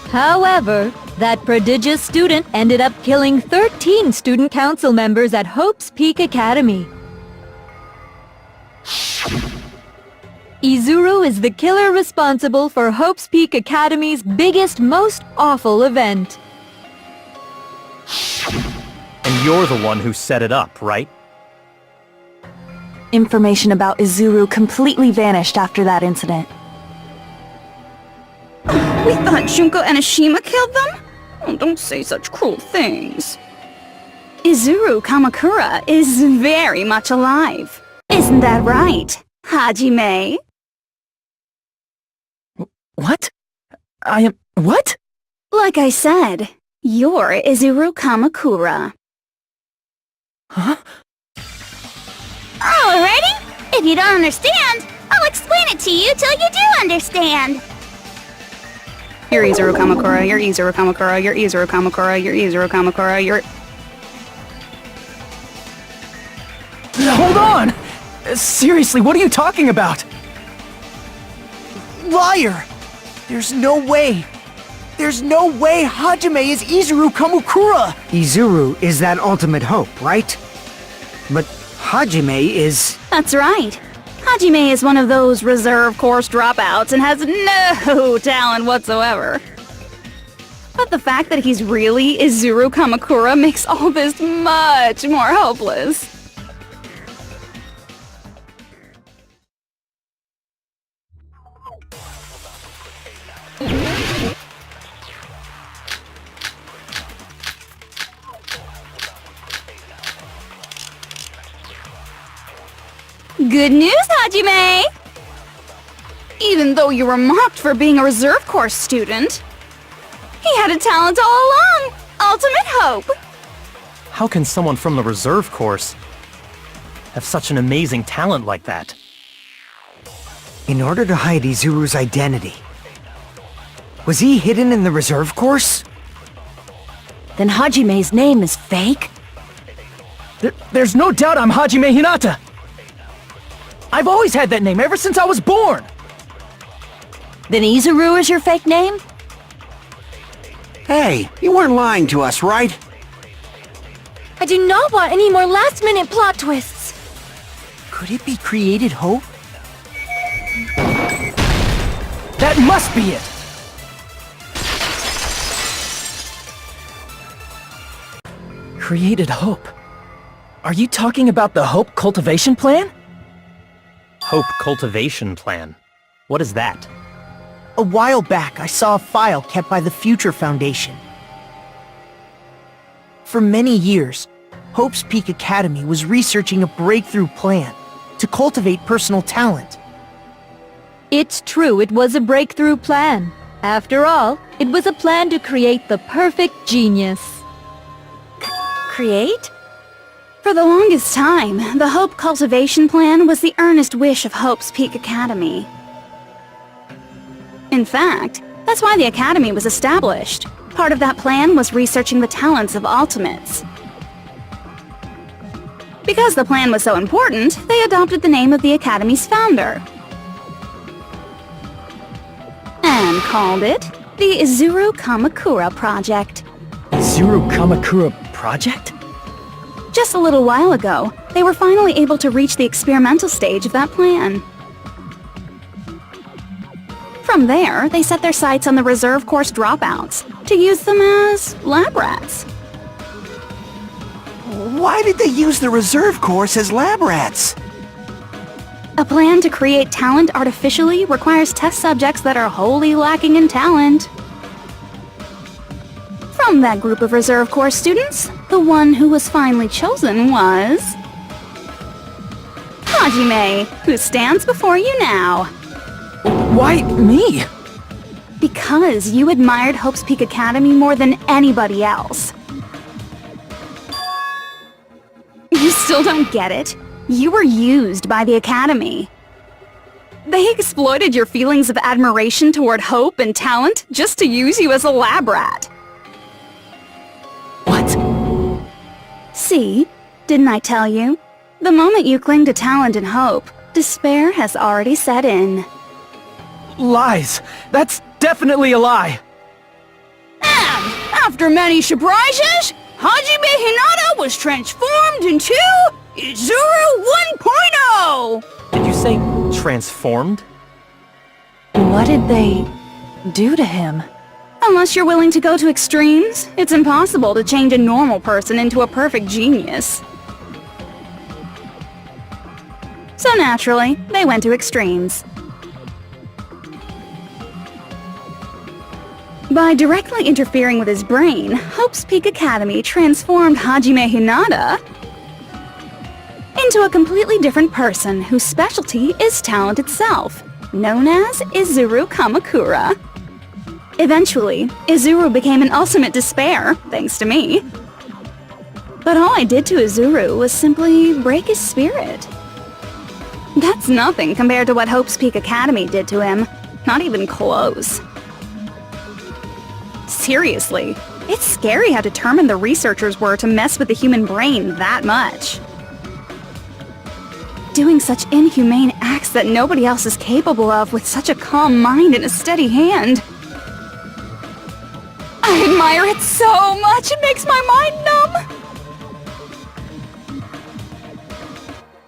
However, that prodigious student ended up killing 13 student council members at Hope's Peak Academy. Izuru is the killer responsible for Hope's Peak Academy's biggest, most awful event. And you're the one who set it up, right? Information about Izuru completely vanished after that incident. We thought Junko and Ashima killed them? Oh, don't say such cruel things. Izuru Kamakura is very much alive. Isn't that right, Hajime? What? I am... what? Like I said, you're Izuru Kamakura. Huh? Alrighty? If you don't understand, I'll explain it to you till you do understand. You're Izuru Kamakura, you're Izuru Kamakura, you're Izuru Kamakura, you're Izuru Kamakura, you're... Hold on! Seriously, what are you talking about? Liar! There's no way! There's no way Hajime is Izuru Kamakura! Izuru is that ultimate hope, right? But Hajime is... That's right. Hajime is one of those reserve course dropouts and has no talent whatsoever. But the fact that he's really Izuru Kamakura makes all this much more hopeless. Good news, Hajime! Even though you were mocked for being a reserve course student, he had a talent all along! Ultimate hope! How can someone from the reserve course have such an amazing talent like that? In order to hide Izuru's identity, was he hidden in the reserve course? Then Hajime's name is fake? There's no doubt I'm Hajime Hinata! I've always had that name ever since I was born! Then Izuru is your fake name? Hey, you weren't lying to us, right? I do not want any more last-minute plot twists. Could it be created hope? That must be it! Created hope. Are you talking about the Hope Cultivation Plan? Hope Cultivation Plan. What is that? A while back, I saw a file kept by the Future Foundation. For many years, Hope's Peak Academy was researching a breakthrough plan to cultivate personal talent. It's true, it was a breakthrough plan. After all, it was a plan to create the perfect genius. create? For the longest time, the Hope Cultivation Plan was the earnest wish of Hope's Peak Academy. In fact, that's why the Academy was established. Part of that plan was researching the talents of Ultimates. Because the plan was so important, they adopted the name of the Academy's founder. And called it the Izuru Kamakura Project. Izuru Kamakura Project? Just a little while ago, they were finally able to reach the experimental stage of that plan. From there, they set their sights on the reserve course dropouts to use them as lab rats. Why did they use the reserve course as lab rats? A plan to create talent artificially requires test subjects that are wholly lacking in talent. From that group of reserve course students, the one who was finally chosen was Hajime, who stands before you now. Why me? Because you admired Hope's Peak Academy more than anybody else. You still don't get it? You were used by the Academy. They exploited your feelings of admiration toward hope and talent just to use you as a lab rat. What? See? Didn't I tell you? The moment you cling to talent and hope, despair has already set in. Lies! That's definitely a lie! And after many surprises, Hajime Hinata was transformed into Izuru 1.0! Did you say transformed? What did they do to him? Unless you're willing to go to extremes, it's impossible to change a normal person into a perfect genius. So naturally, they went to extremes. By directly interfering with his brain, Hope's Peak Academy transformed Hajime Hinata into a completely different person whose specialty is talent itself, known as Izuru Kamakura. Eventually, Izuru became an ultimate despair, thanks to me. But all I did to Izuru was simply break his spirit. That's nothing compared to what Hope's Peak Academy did to him. Not even close. Seriously, it's scary how determined the researchers were to mess with the human brain that much. Doing such inhumane acts that nobody else is capable of with such a calm mind and a steady hand. I admire it so much, it makes my mind numb!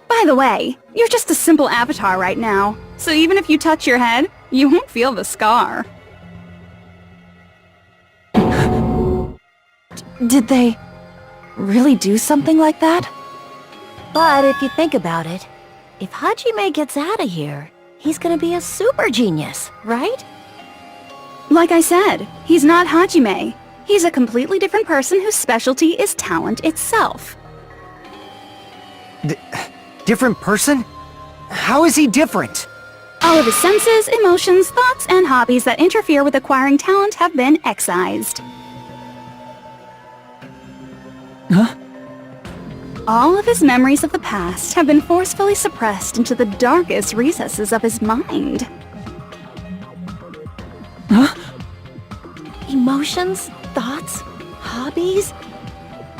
By the way, you're just a simple avatar right now, so even if you touch your head, you won't feel the scar. Did they really do something like that? But if you think about it, if Hajime gets out of here, he's gonna be a super genius, right? Like I said, he's not Hajime. He's a completely different person whose specialty is talent itself. Different person? How is he different? All of his senses, emotions, thoughts, and hobbies that interfere with acquiring talent have been excised. Huh? All of his memories of the past have been forcefully suppressed into the darkest recesses of his mind. Huh? Emotions, thoughts, hobbies?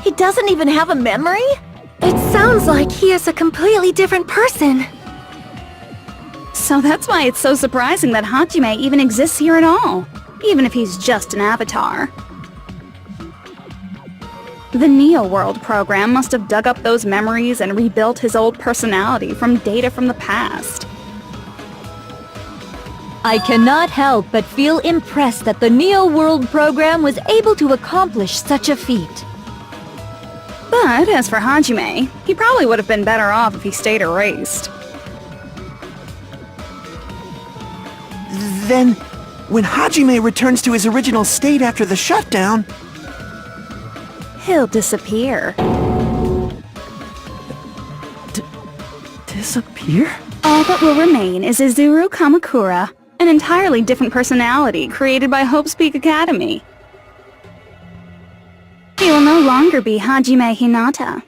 He doesn't even have a memory? It sounds like he is a completely different person. So that's why it's so surprising that Hajime even exists here at all, even if he's just an avatar. The Neo World program must have dug up those memories and rebuilt his old personality from data from the past. I cannot help but feel impressed that the Neo World program was able to accomplish such a feat. But as for Hajime, he probably would have been better off if he stayed erased. Then, when Hajime returns to his original state after the shutdown... He'll disappear. Disappear? All that will remain is Izuru Kamakura, an entirely different personality created by Hope's Peak Academy. He will no longer be Hajime Hinata.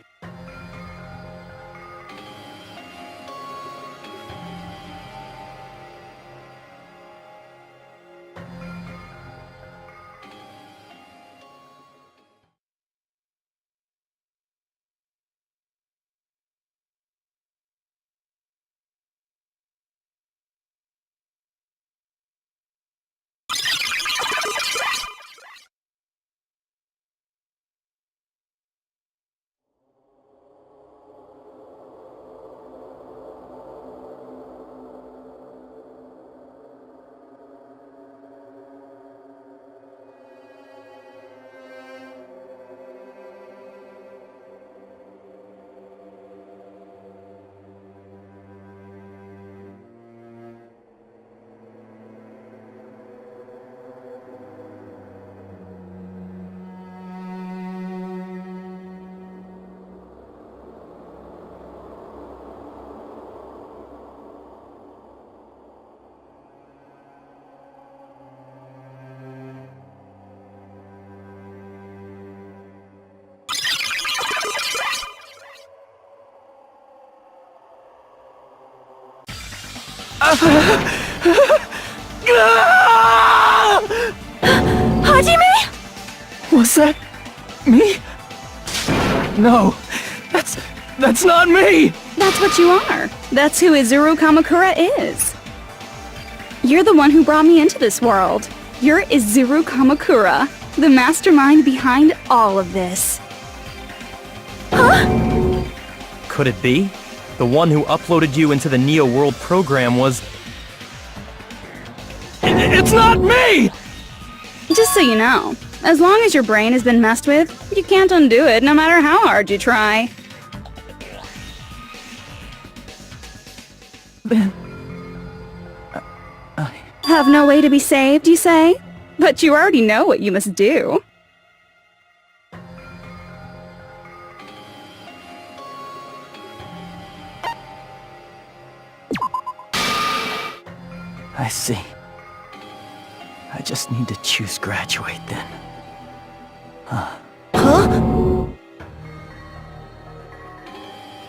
Hajime? Was that me? No, that's not me! That's what you are. That's who Izuru Kamakura is. You're the one who brought me into this world. You're Izuru Kamakura, the mastermind behind all of this. Could it be? The one who uploaded you into the Neo World program was... It's not me! Just so you know, as long as your brain has been messed with, you can't undo it no matter how hard you try. Then... Have no way to be saved, you say? But you already know what you must do. I see. I just need to choose graduate then.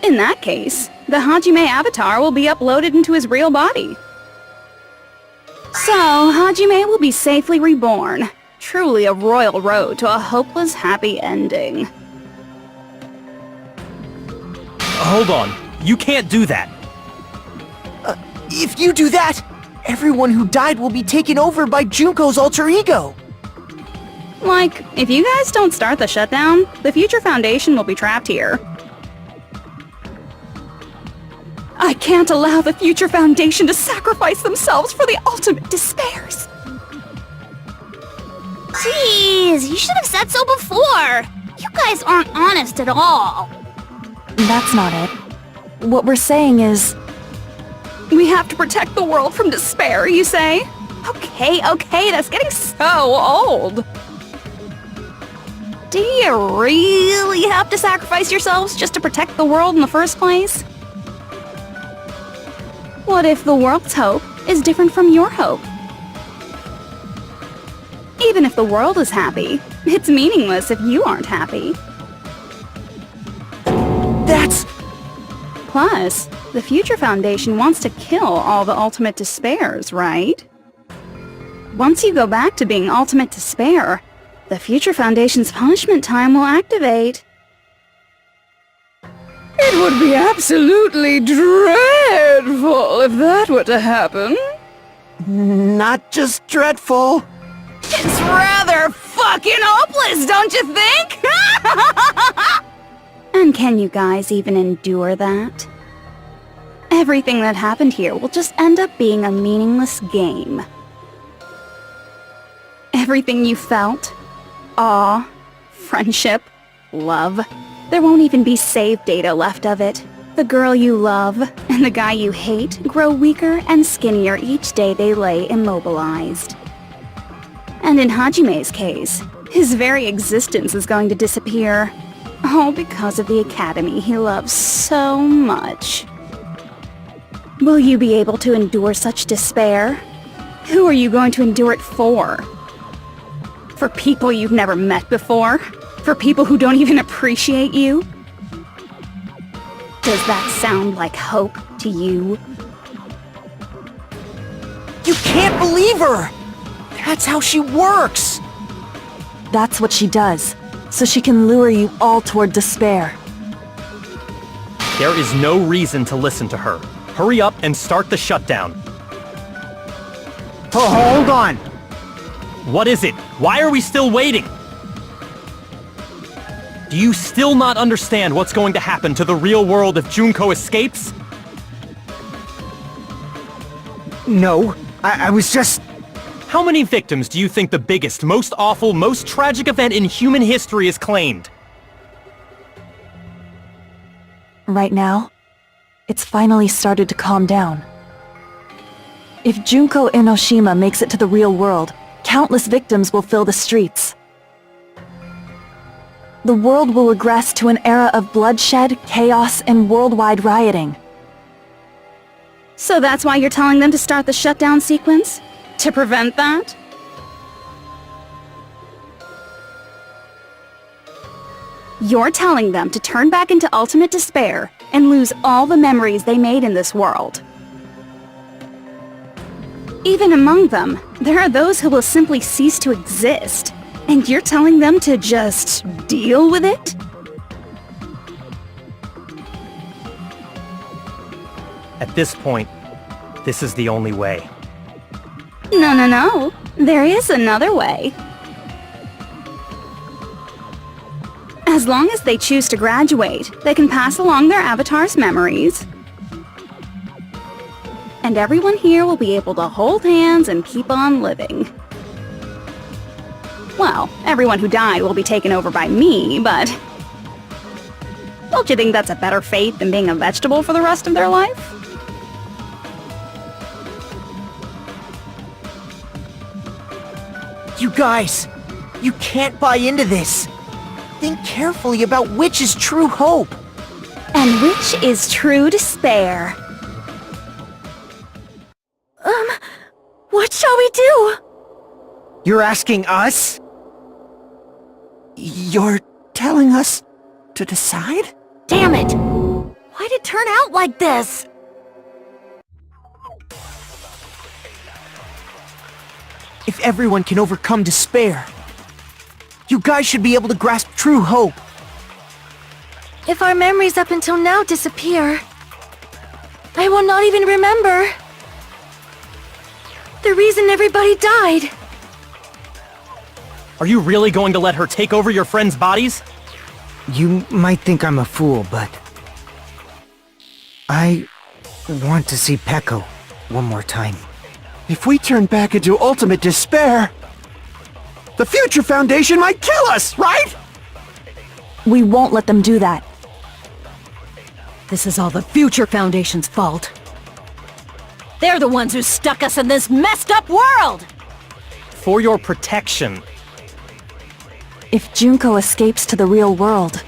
In that case, the Hajime avatar will be uploaded into his real body. So, Hajime will be safely reborn. Truly a royal road to a hopeless happy ending. Hold on. You can't do that. If you do that, everyone who died will be taken over by Junko's alter ego. Like, if you guys don't start the shutdown, the Future Foundation will be trapped here. I can't allow the Future Foundation to sacrifice themselves for the ultimate despairs. Jeez, you should have said so before. You guys aren't honest at all. That's not it. What we're saying is... We have to protect the world from despair, you say? Okay, that's getting so old. Do you really have to sacrifice yourselves just to protect the world in the first place? What if the world's hope is different from your hope? Even if the world is happy, it's meaningless if you aren't happy. That's... Plus, the Future Foundation wants to kill all the ultimate despairs, right? Once you go back to being ultimate despair, the Future Foundation's punishment time will activate. It would be absolutely dreadful if that were to happen. Not just dreadful. It's rather fucking hopeless, don't you think? And can you guys even endure that? Everything that happened here will just end up being a meaningless game. Everything you felt, awe, friendship, love, there won't even be save data left of it. The girl you love and the guy you hate grow weaker and skinnier each day they lay immobilized. And in Hajime's case, his very existence is going to disappear. All because of the academy he loves so much. Will you be able to endure such despair? Who are you going to endure it for? For people you've never met before? For people who don't even appreciate you? Does that sound like hope to you? You can't believe her! That's how she works! That's what she does, so she can lure you all toward despair. There is no reason to listen to her. Hurry up and start the shutdown. Oh, hold on! What is it? Why are we still waiting? Do you still not understand what's going to happen to the real world if Junko escapes? No, I was just... How many victims do you think the biggest, most awful, most tragic event in human history has claimed? Right now, it's finally started to calm down. If Junko Enoshima makes it to the real world, countless victims will fill the streets. The world will regress to an era of bloodshed, chaos, and worldwide rioting. So that's why you're telling them to start the shutdown sequence? To prevent that? You're telling them to turn back into ultimate despair and lose all the memories they made in this world. Even among them, there are those who will simply cease to exist. And you're telling them to just deal with it? At this point, this is the only way. No. There is another way. As long as they choose to graduate, they can pass along their avatar's memories. And everyone here will be able to hold hands and keep on living. Well, everyone who died will be taken over by me, but... Don't you think that's a better fate than being a vegetable for the rest of their life? You guys, you can't buy into this. Think carefully about which is true hope. And which is true despair. What shall we do? You're asking us? You're telling us to decide? Damn it! Why'd it turn out like this? If everyone can overcome despair, you guys should be able to grasp true hope. If our memories up until now disappear, I will not even remember the reason everybody died. Are you really going to let her take over your friends' bodies? You might think I'm a fool, but... I want to see Peko one more time. If we turn back into ultimate despair, the Future Foundation might kill us, right? We won't let them do that. This is all the Future Foundation's fault. They're the ones who stuck us in this messed up world! For your protection. If Junko escapes to the real world,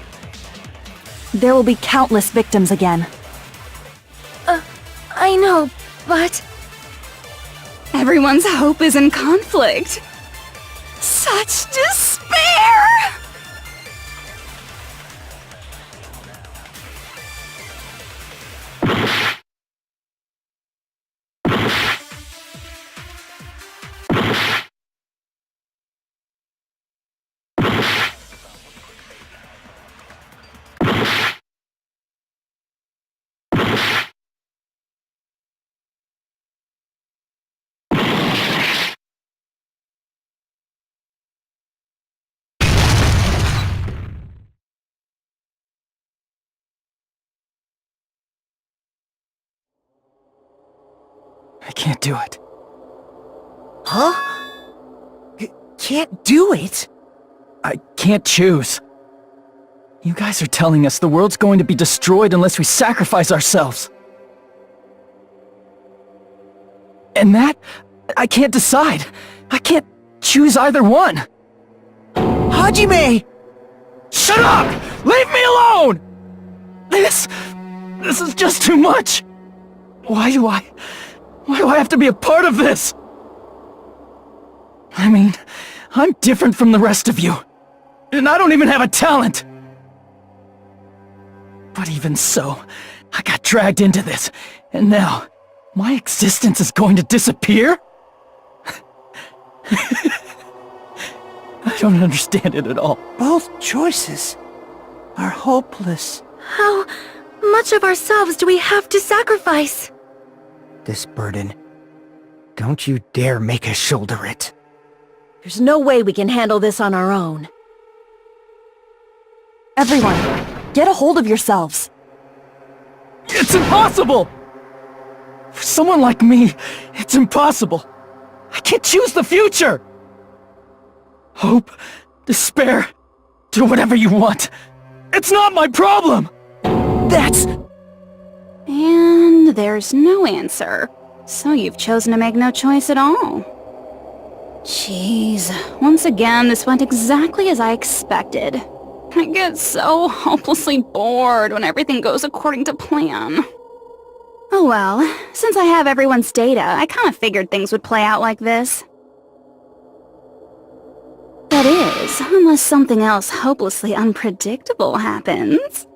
there will be countless victims again. I know, but... Everyone's hope is in conflict. Such despair! I can't do it. Huh? Can't do it? I can't choose. You guys are telling us the world's going to be destroyed unless we sacrifice ourselves. And that, I can't decide. I can't choose either one. Hajime! Shut up! Leave me alone! This is just too much. Why do I have to be a part of this? I mean, I'm different from the rest of you. And I don't even have a talent! But even so, I got dragged into this, and now, my existence is going to disappear? I don't understand it at all. Both choices are hopeless. How much of ourselves do we have to sacrifice? This burden. Don't you dare make us shoulder it. There's no way we can handle this on our own. Everyone, get a hold of yourselves. It's impossible! For someone like me, it's impossible. I can't choose the future! Hope, despair, do whatever you want. It's not my problem! That's... And there's no answer. So you've chosen to make no choice at all. Jeez, once again, this went exactly as I expected. I get so hopelessly bored when everything goes according to plan. Oh well, since I have everyone's data, I kinda figured things would play out like this. That is, unless something else hopelessly unpredictable happens.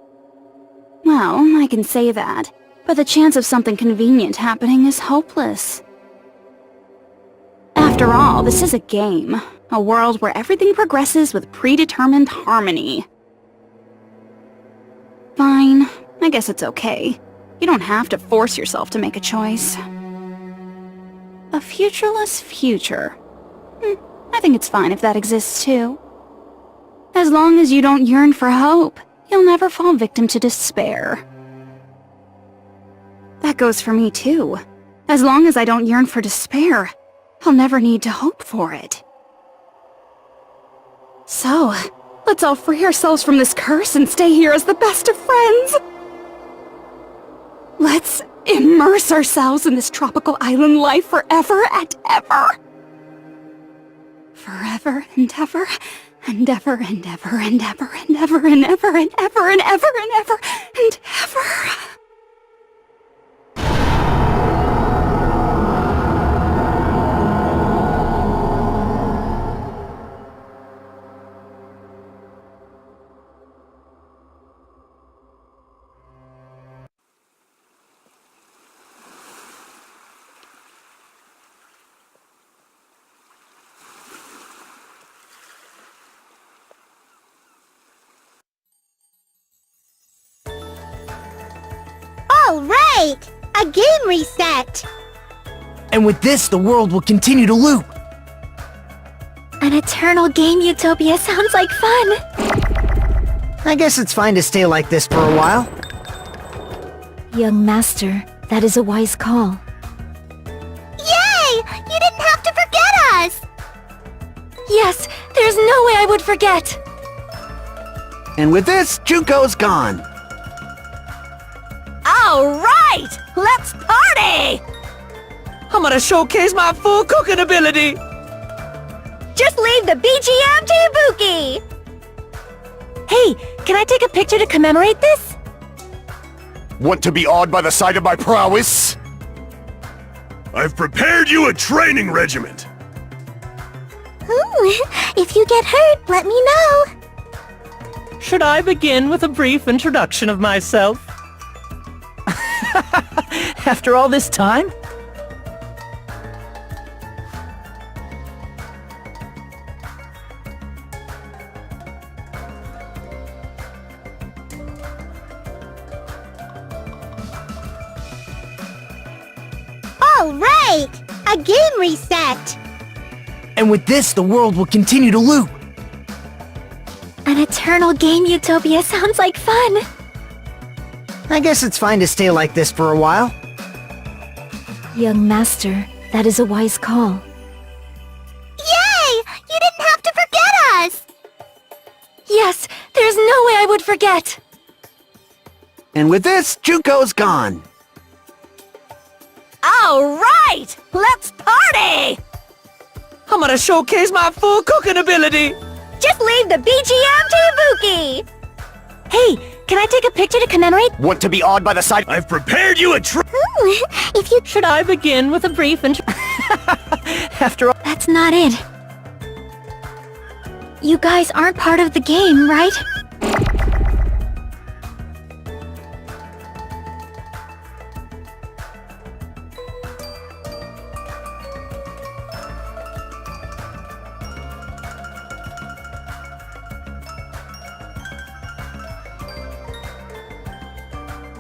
Well, I can say that, but the chance of something convenient happening is hopeless. After all, this is a game. A world where everything progresses with predetermined harmony. Fine, I guess it's okay. You don't have to force yourself to make a choice. A futureless future. I think it's fine if that exists too. As long as you don't yearn for hope, you'll never fall victim to despair. That goes for me too. As long as I don't yearn for despair, I'll never need to hope for it. So, let's all free ourselves from this curse and stay here as the best of friends. Let's immerse ourselves in this tropical island life forever and ever. Forever and ever, and ever and ever and ever and ever and ever and ever and ever and ever and ever. All right! A game reset! And with this, the world will continue to loop. An eternal game utopia sounds like fun. I guess it's fine to stay like this for a while. Young master, that is a wise call. Yay! You didn't have to forget us! Yes, there's no way I would forget. And with this, Junko's gone. All right! Let's party! I'm gonna showcase my full cooking ability! Just leave the BGM to Ibuki! Hey, can I take a picture to commemorate this? Want to be awed by the sight of my prowess? I've prepared you a training regiment. If you get hurt, let me know. Should I begin with a brief introduction of myself? After all this time? All right! A game reset! And with this, the world will continue to loop. An eternal game utopia sounds like fun. I guess it's fine to stay like this for a while. Young master, that is a wise call. Yay! You didn't have to forget us! Yes, there's no way I would forget. And with this, Junko's gone. All right! Let's party! I'm gonna showcase my full cooking ability! Just leave the BGM to Ibuki! Hey, can I take a picture to commemorate? Want to be awed by the sight? I've prepared you a If you... Should I begin with a brief After all... That's not it. You guys aren't part of the game, right?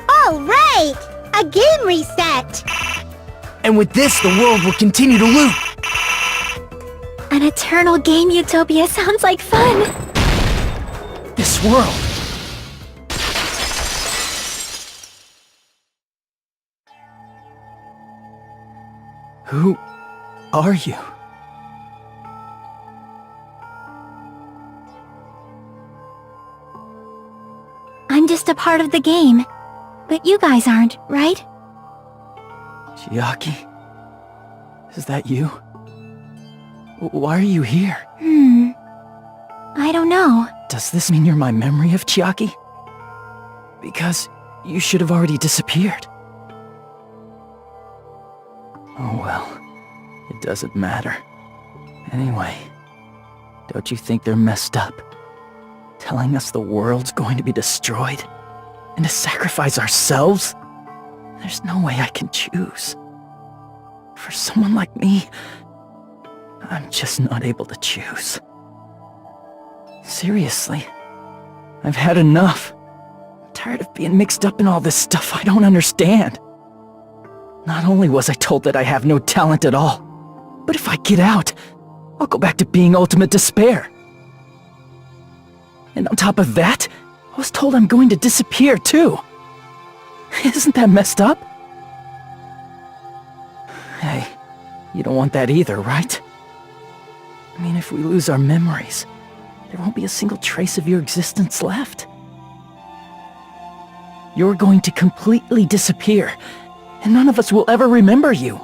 All right! A game reset! And with this, the world will continue to loop. An eternal game utopia sounds like fun! This world. Who are you? I'm just a part of the game. But you guys aren't, right? Chiaki? Is that you? Why are you here? I don't know. Does this mean you're my memory of Chiaki? Because you should have already disappeared. Oh well, it doesn't matter. Anyway, don't you think they're messed up? Telling us the world's going to be destroyed? And to sacrifice ourselves? There's no way I can choose. For someone like me, I'm just not able to choose. Seriously, I've had enough. I'm tired of being mixed up in all this stuff I don't understand. Not only was I told that I have no talent at all, but if I get out, I'll go back to being ultimate despair. And on top of that, I was told I'm going to disappear too. Isn't that messed up? Hey, you don't want that either, right? I mean, if we lose our memories, there won't be a single trace of your existence left. You're going to completely disappear, and none of us will ever remember you.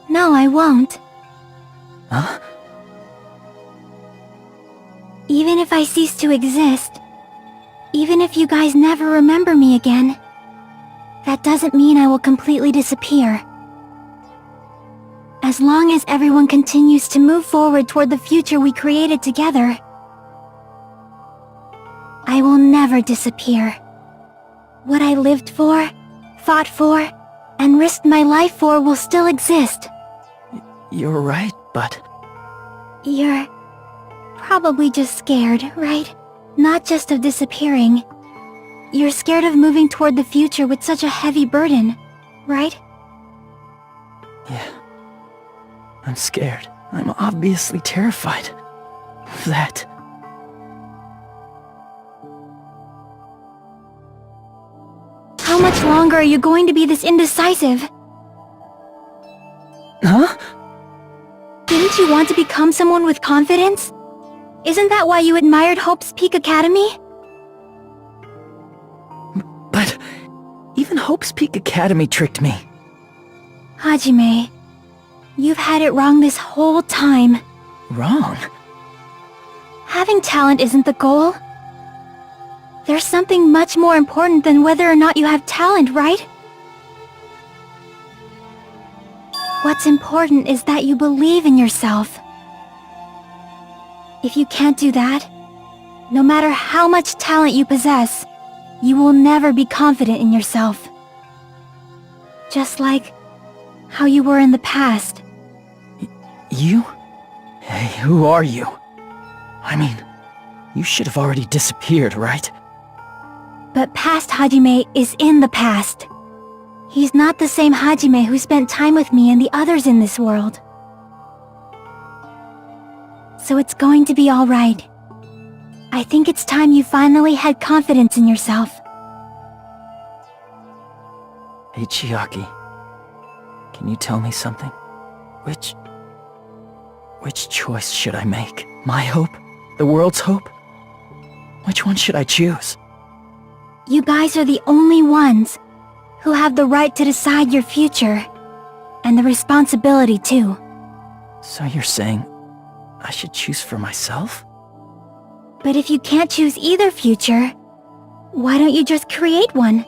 No, I won't. Huh? Even if I cease to exist, even if you guys never remember me again, that doesn't mean I will completely disappear. As long as everyone continues to move forward toward the future we created together, I will never disappear. What I lived for, fought for, and risked my life for will still exist. You're right, but... You're probably just scared, right? Not just of disappearing. You're scared of moving toward the future with such a heavy burden, right? Yeah. I'm scared. I'm obviously terrified of that. How much longer are you going to be this indecisive? Huh? Didn't you want to become someone with confidence? Isn't that why you admired Hope's Peak Academy? But even Hope's Peak Academy tricked me. Hajime, you've had it wrong this whole time. Wrong? Having talent isn't the goal. There's something much more important than whether or not you have talent, right? What's important is that you believe in yourself. If you can't do that, no matter how much talent you possess, you will never be confident in yourself. Just like how you were in the past. You? Hey, who are you? I mean, you should have already disappeared, right? But past Hajime is in the past. He's not the same Hajime who spent time with me and the others in this world. So it's going to be alright. I think it's time you finally had confidence in yourself. Hey, Chiaki. Can you tell me something? Which choice should I make? My hope? The world's hope? Which one should I choose? You guys are the only ones who have the right to decide your future. And the responsibility, too. So you're saying I should choose for myself? But if you can't choose either future, why don't you just create one?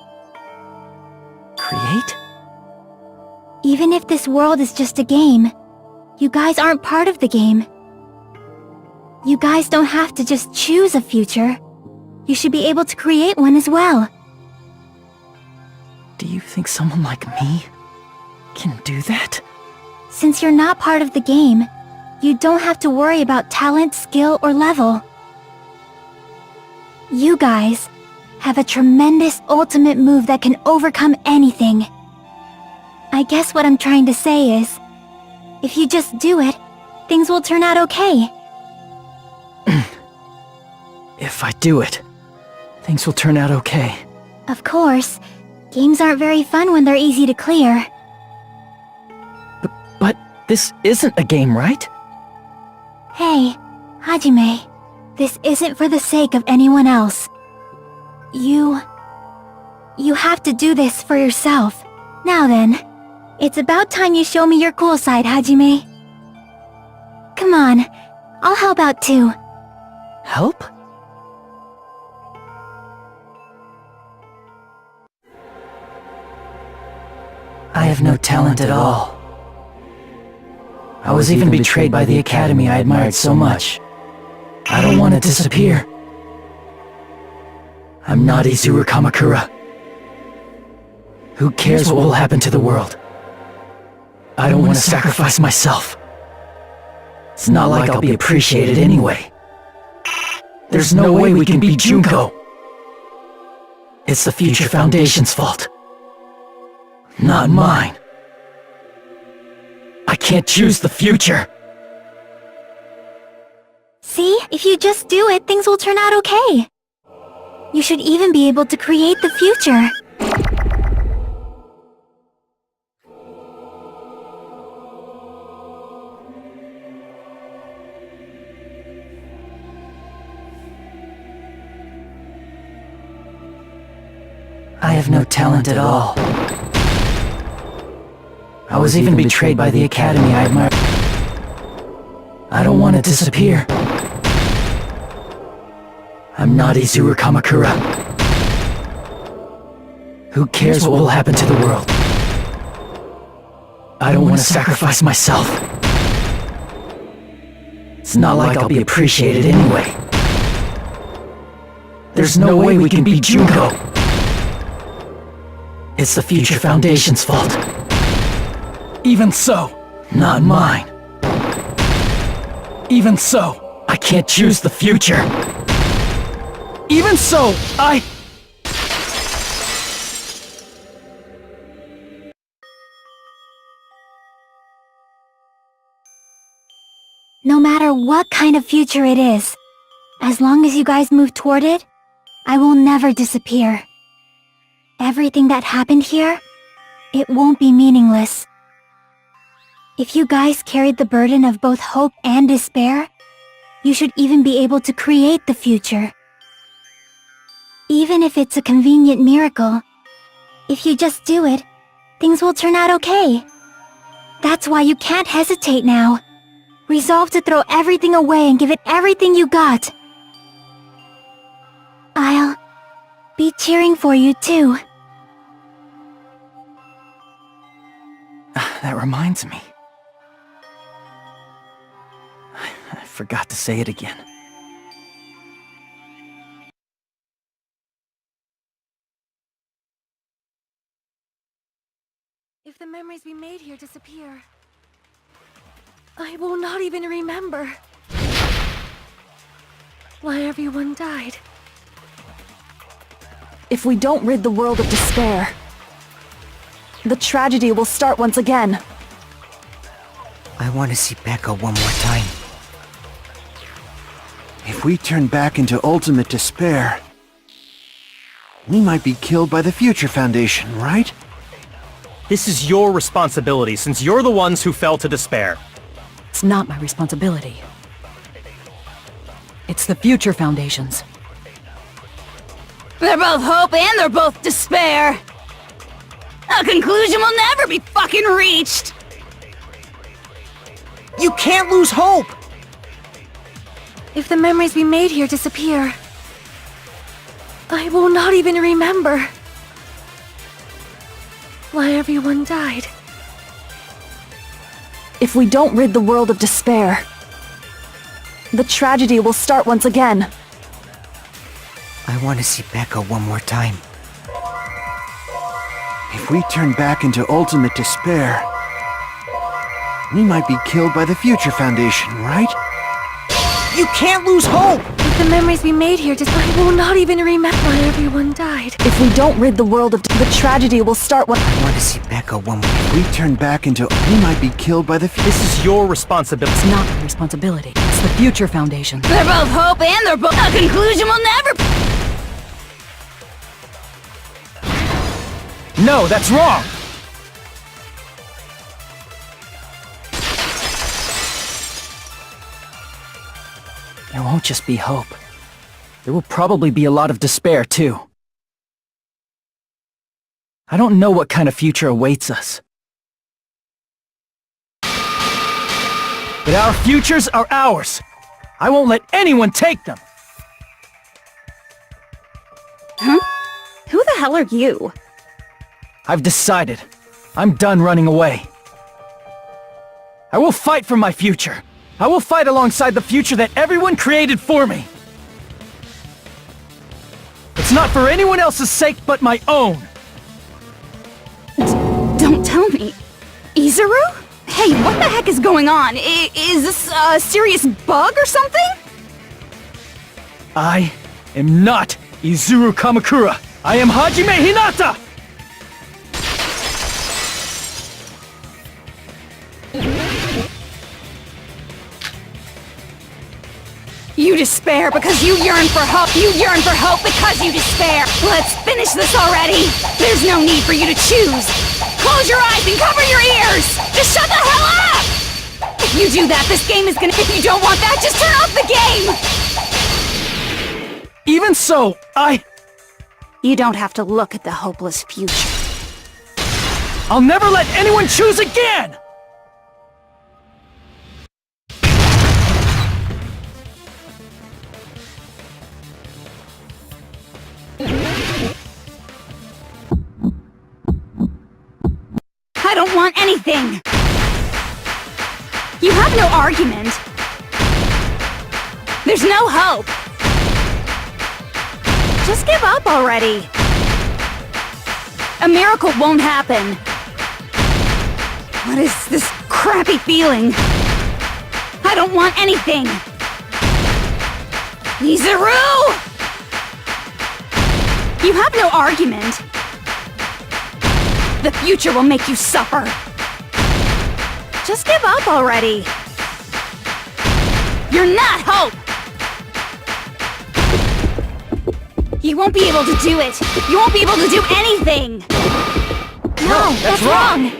Create? Even if this world is just a game, you guys aren't part of the game. You guys don't have to just choose a future. You should be able to create one as well. Do you think someone like me can do that? Since you're not part of the game, you don't have to worry about talent, skill, or level. You guys have a tremendous ultimate move that can overcome anything. I guess what I'm trying to say is, if you just do it, things will turn out okay. If I do it, things will turn out okay. Of course, games aren't very fun when they're easy to clear. But this isn't a game, right? Hey, Hajime, this isn't for the sake of anyone else. You have to do this for yourself. Now then, it's about time you show me your cool side, Hajime. Come on, I'll help out too. Help? I have no talent at all. I was even betrayed by the academy I admired so much. I don't want to disappear. I'm not Izuru Kamakura. Who cares what will happen to the world? I don't want to sacrifice myself. It's not like I'll be appreciated anyway. There's no way we can beat Junko. It's the Future Foundation's fault. Not mine. I can't choose the future. See, if you just do it, things will turn out okay. You should even be able to create the future. I have no talent at all. I was even betrayed by the academy I admired. I don't want to disappear. I'm not Izuru Kamakura. Who cares what will happen to the world? I don't want to sacrifice myself. It's not like I'll be appreciated anyway. There's no way we can beat Junko. It's the Future Foundation's fault. Even so, not mine. Even so, I can't choose the future. Even so, No matter what kind of future it is, as long as you guys move toward it, I will never disappear. Everything that happened here, it won't be meaningless. If you guys carried the burden of both hope and despair, you should even be able to create the future. Even if it's a convenient miracle, if you just do it, things will turn out okay. That's why you can't hesitate now. Resolve to throw everything away and give it everything you got. I'll be cheering for you too. That reminds me. I forgot to say it again. If the memories we made here disappear, I will not even remember why everyone died. If we don't rid the world of despair, the tragedy will start once again. I want to see Becca one more time. If we turn back into ultimate despair, we might be killed by the Future Foundation, right? This is your responsibility, since you're the ones who fell to despair. It's not my responsibility. It's the Future Foundation's. They're both hope and they're both despair. A conclusion will never be fucking reached. You can't lose hope! If the memories we made here disappear, I will not even remember why everyone died. If we don't rid the world of despair, the tragedy will start once again. I want to see Becca one more time. If we turn back into ultimate despair, we might be killed by the Future Foundation, right? You can't lose hope! With the memories we made here, I will not even remember why everyone died. If we don't rid the world of the tragedy will start when— I want to see Becca one more. If we turn back into, we might be killed by the This is your responsibility. It's not my responsibility. It's the Future Foundation. They're both hope and they're both— A conclusion will never— No, that's wrong! There won't just be hope. There will probably be a lot of despair, too. I don't know what kind of future awaits us. But our futures are ours. I won't let anyone take them. Huh? Who the hell are you? I've decided. I'm done running away. I will fight for my future. I will fight alongside the future that everyone created for me. It's not for anyone else's sake but my own. Don't tell me. Izuru? Hey, what the heck is going on? Is this a serious bug or something? I am not Izuru Kamakura. I am Hajime Hinata! You despair because you yearn for hope. You yearn for hope because you despair. Let's finish this already. There's no need for you to choose. Close your eyes and cover your ears. Just shut the hell up! If you do that, this game is gonna— If you don't want that, just turn off the game! Even so, You don't have to look at the hopeless future. I'll never let anyone choose again! I don't want anything! You have no argument. There's no hope. Just give up already. A miracle won't happen. What is this crappy feeling? I don't want anything. Izuru! You have no argument. The future will make you suffer. Just give up already. You're not hope! You won't be able to do it! You won't be able to do anything! No, that's wrong!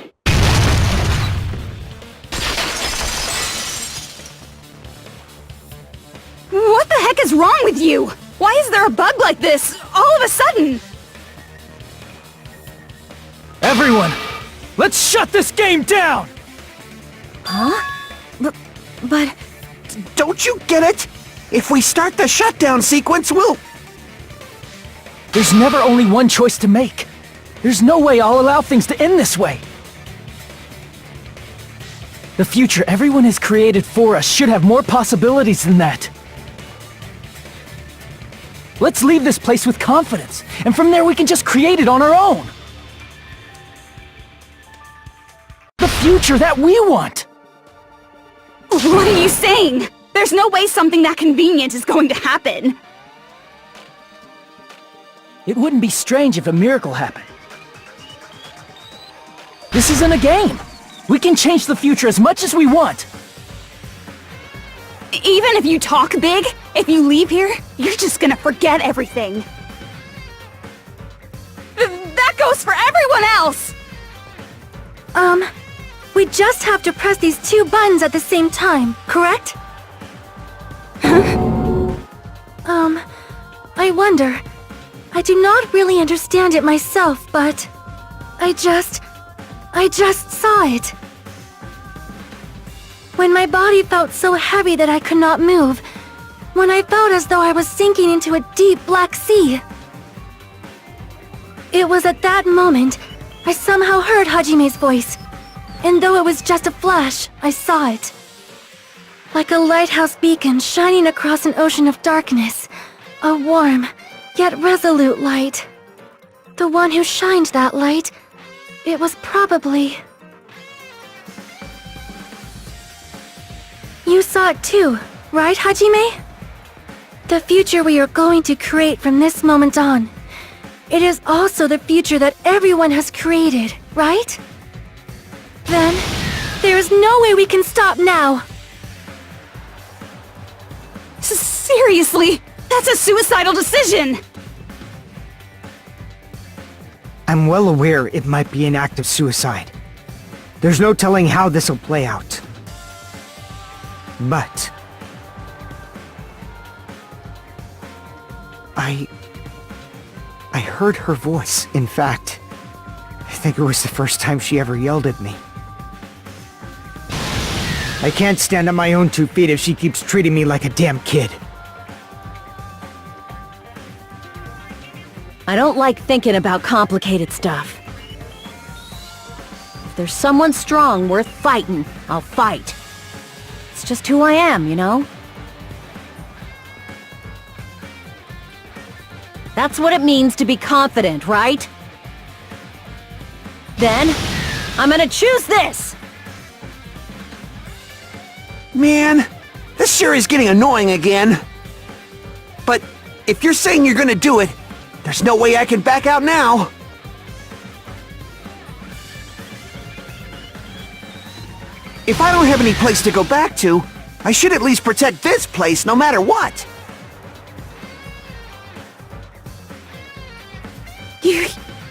What the heck is wrong with you? Why is there a bug like this, all of a sudden? Everyone, let's shut this game down! Huh? But... Don't you get it? If we start the shutdown sequence, we'll... There's never only one choice to make. There's no way I'll allow things to end this way. The future everyone has created for us should have more possibilities than that. Let's leave this place with confidence, and from there we can just create it on our own. The future that we want! What are you saying? There's no way something that convenient is going to happen. It wouldn't be strange if a miracle happened. This isn't a game. We can change the future as much as we want. Even if you talk big, if you leave here, you're just gonna forget everything. That goes for everyone else! We just have to press these two buttons at the same time, correct? I wonder. I do not really understand it myself, but... I just saw it. When my body felt so heavy that I could not move. When I felt as though I was sinking into a deep black sea. It was at that moment, I somehow heard Hajime's voice. And though it was just a flash, I saw it. Like a lighthouse beacon shining across an ocean of darkness. A warm, yet resolute light. The one who shined that light, it was probably... You saw it too, right, Hajime? The future we are going to create from this moment on. It is also the future that everyone has created, right? Then, there is no way we can stop now. Seriously, that's a suicidal decision! I'm well aware it might be an act of suicide. There's no telling how this'll play out. But... I heard her voice. In fact, I think it was the first time she ever yelled at me. I can't stand on my own 2 feet if she keeps treating me like a damn kid. I don't like thinking about complicated stuff. If there's someone strong worth fighting, I'll fight. It's just who I am, you know? That's what it means to be confident, right? Then, I'm gonna choose this! Man, this sure is getting annoying again. But if you're saying you're gonna do it, there's no way I can back out now. If I don't have any place to go back to, I should at least protect this place no matter what.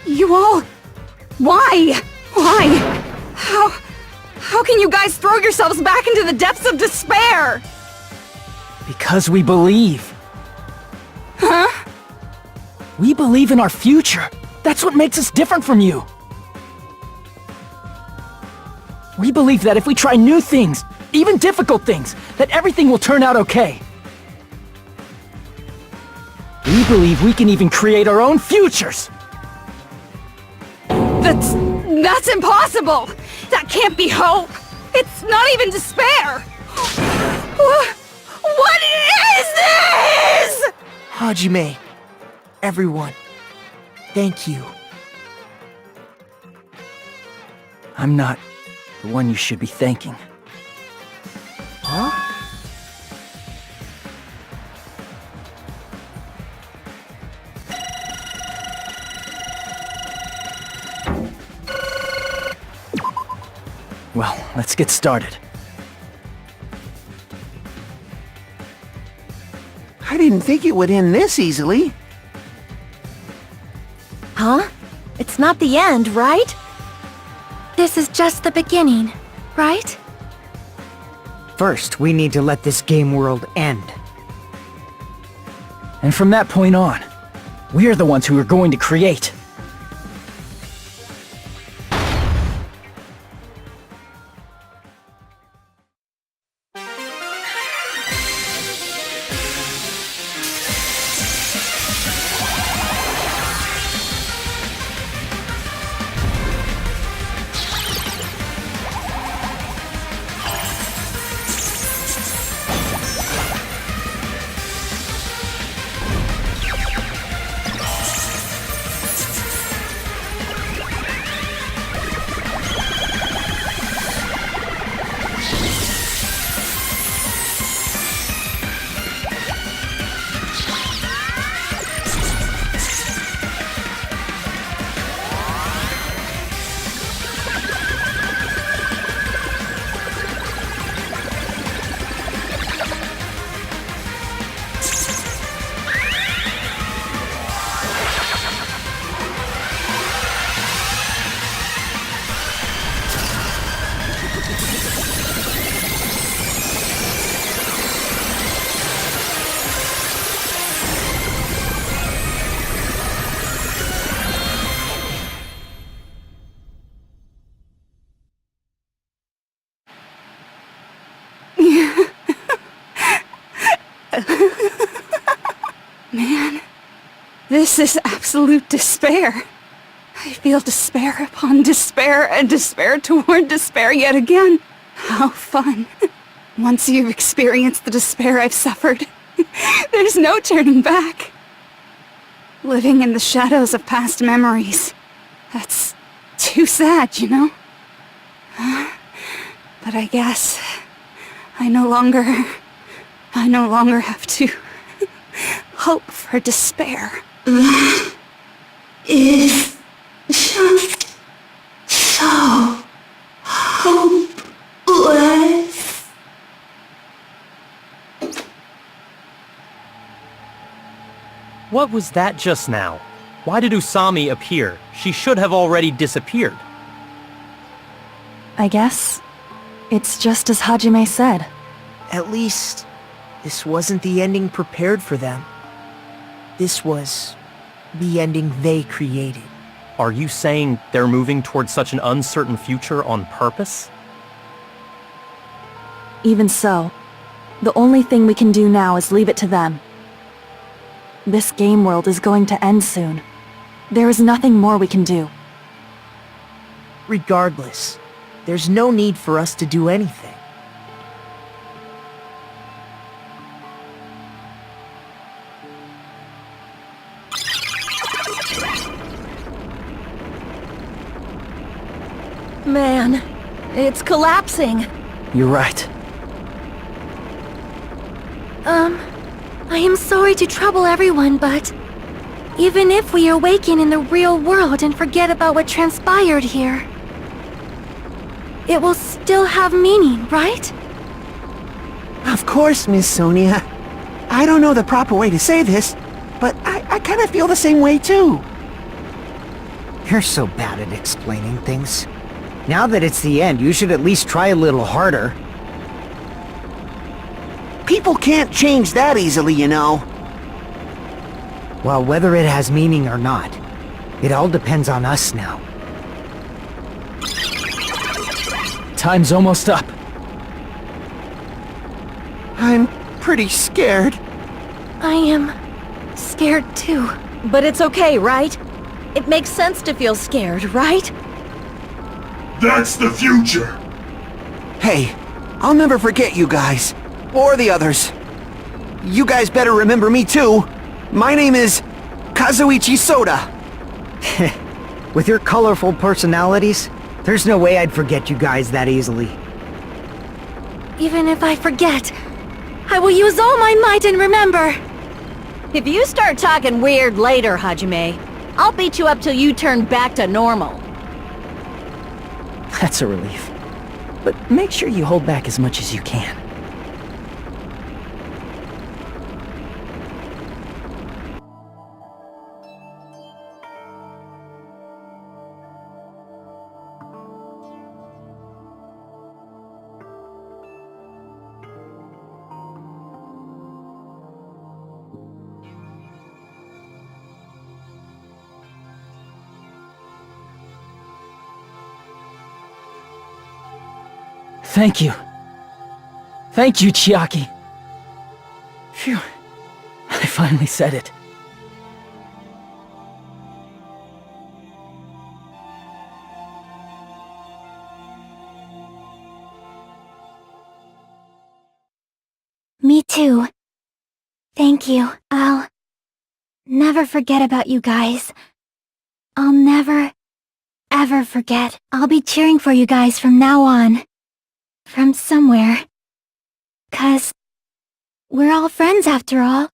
You all... Why? Why? How can you guys throw yourselves back into the depths of despair? Because we believe. Huh? We believe in our future. That's what makes us different from you. We believe that if we try new things, even difficult things, that everything will turn out okay. We believe we can even create our own futures. That's impossible! That can't be hope! It's not even despair! What is this?! Hajime, everyone, thank you. I'm not the one you should be thanking. Huh? Well, let's get started. I didn't think it would end this easily. Huh? It's not the end, right? This is just the beginning, right? First, we need to let this game world end. And from that point on, we're the ones who are going to create. Man, this is absolute despair. I feel despair upon despair and despair toward despair yet again. How fun. Once you've experienced the despair I've suffered, there's no turning back. Living in the shadows of past memories. That's too sad, you know? But I guess I no longer have to hope for despair. That is just so hopeless. What was that just now? Why did Usami appear? She should have already disappeared. I guess it's just as Hajime said. At least, this wasn't the ending prepared for them. This was the ending they created. Are you saying they're moving towards such an uncertain future on purpose? Even so, the only thing we can do now is leave it to them. This game world is going to end soon. There is nothing more we can do. Regardless, there's no need for us to do anything. Man, it's collapsing. You're right. I am sorry to trouble everyone, but even if we awaken in the real world and forget about what transpired here, it will still have meaning, right? Of course, Miss Sonia. I don't know the proper way to say this, but I kind of feel the same way too. You're so bad at explaining things. Now that it's the end, you should at least try a little harder. People can't change that easily, you know. Well, whether it has meaning or not, it all depends on us now. Time's almost up. I'm pretty scared. I am scared too. But it's okay, right? It makes sense to feel scared, right? That's the future! Hey, I'll never forget you guys. Or the others. You guys better remember me too. My name is Kazuichi Soda. With your colorful personalities, there's no way I'd forget you guys that easily. Even if I forget, I will use all my might and remember. If you start talking weird later, Hajime, I'll beat you up till you turn back to normal. That's a relief. But make sure you hold back as much as you can. Thank you. Thank you, Chiaki. Phew. I finally said it. Me too. Thank you. I'll never forget about you guys. I'll never, ever forget. I'll be cheering for you guys from now on. From somewhere. 'Cause we're all friends after all.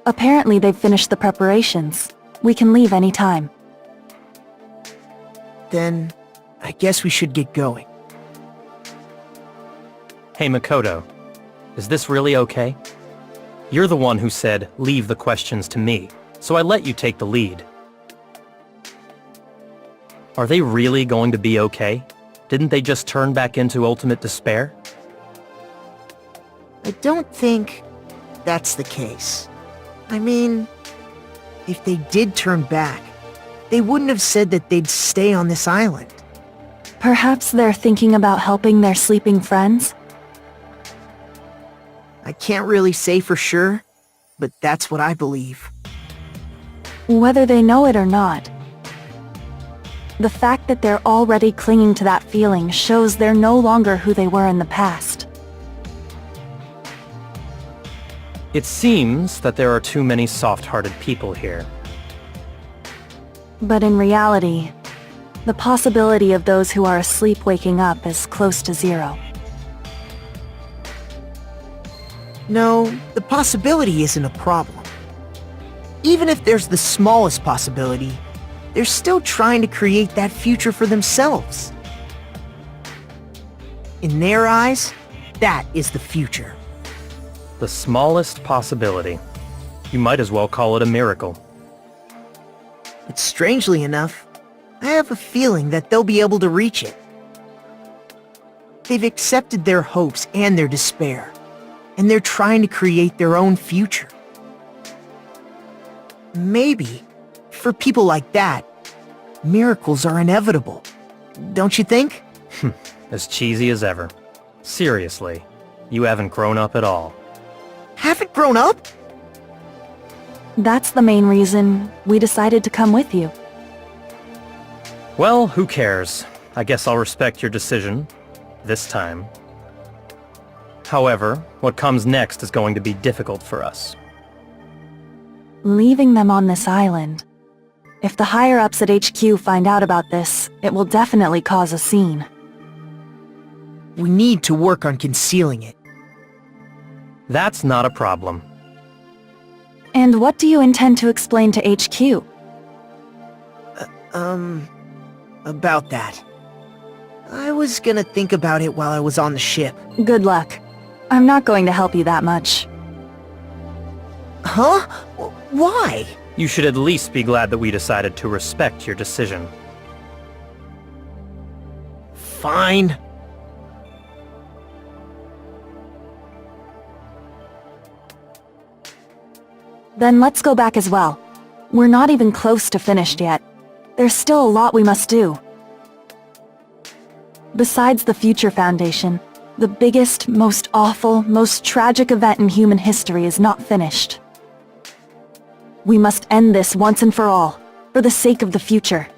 Apparently they've finished the preparations. We can leave any time. Then, I guess we should get going. Hey Makoto, is this really okay? You're the one who said, leave the questions to me, so I let you take the lead. Are they really going to be okay? Didn't they just turn back into ultimate despair? I don't think that's the case. I mean, if they did turn back, they wouldn't have said that they'd stay on this island. Perhaps they're thinking about helping their sleeping friends? I can't really say for sure, but that's what I believe. Whether they know it or not, the fact that they're already clinging to that feeling shows they're no longer who they were in the past. It seems that there are too many soft-hearted people here. But in reality, the possibility of those who are asleep waking up is close to zero. No, the possibility isn't a problem. Even if there's the smallest possibility, they're still trying to create that future for themselves. In their eyes, that is the future. The smallest possibility. You might as well call it a miracle. But strangely enough, I have a feeling that they'll be able to reach it. They've accepted their hopes and their despair, and they're trying to create their own future. Maybe, for people like that, miracles are inevitable. Don't you think? As cheesy as ever. Seriously, you haven't grown up at all. Haven't grown up? That's the main reason we decided to come with you. Well, who cares? I guess I'll respect your decision. This time. However, what comes next is going to be difficult for us. Leaving them on this island. If the higher-ups at HQ find out about this, it will definitely cause a scene. We need to work on concealing it. That's not a problem. And what do you intend to explain to HQ? About that. I was gonna think about it while I was on the ship. Good luck. I'm not going to help you that much. Huh? Why? You should at least be glad that we decided to respect your decision. Fine. Then let's go back as well. We're not even close to finished yet. There's still a lot we must do. Besides the Future Foundation, the biggest, most awful, most tragic event in human history is not finished. We must end this once and for all, for the sake of the future.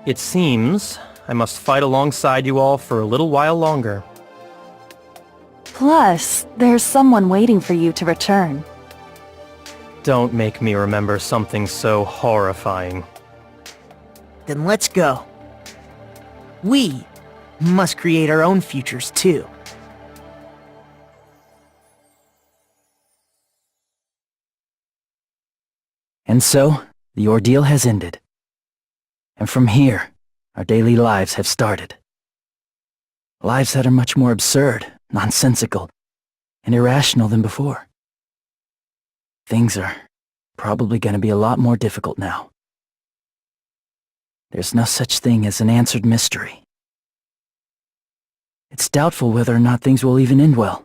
It seems I must fight alongside you all for a little while longer. Plus, there's someone waiting for you to return. Don't make me remember something so horrifying. Then let's go. We must create our own futures too. And so, the ordeal has ended. And from here, our daily lives have started. Lives that are much more absurd, nonsensical, and irrational than before. Things are probably going to be a lot more difficult now. There's no such thing as an answered mystery. It's doubtful whether or not things will even end well.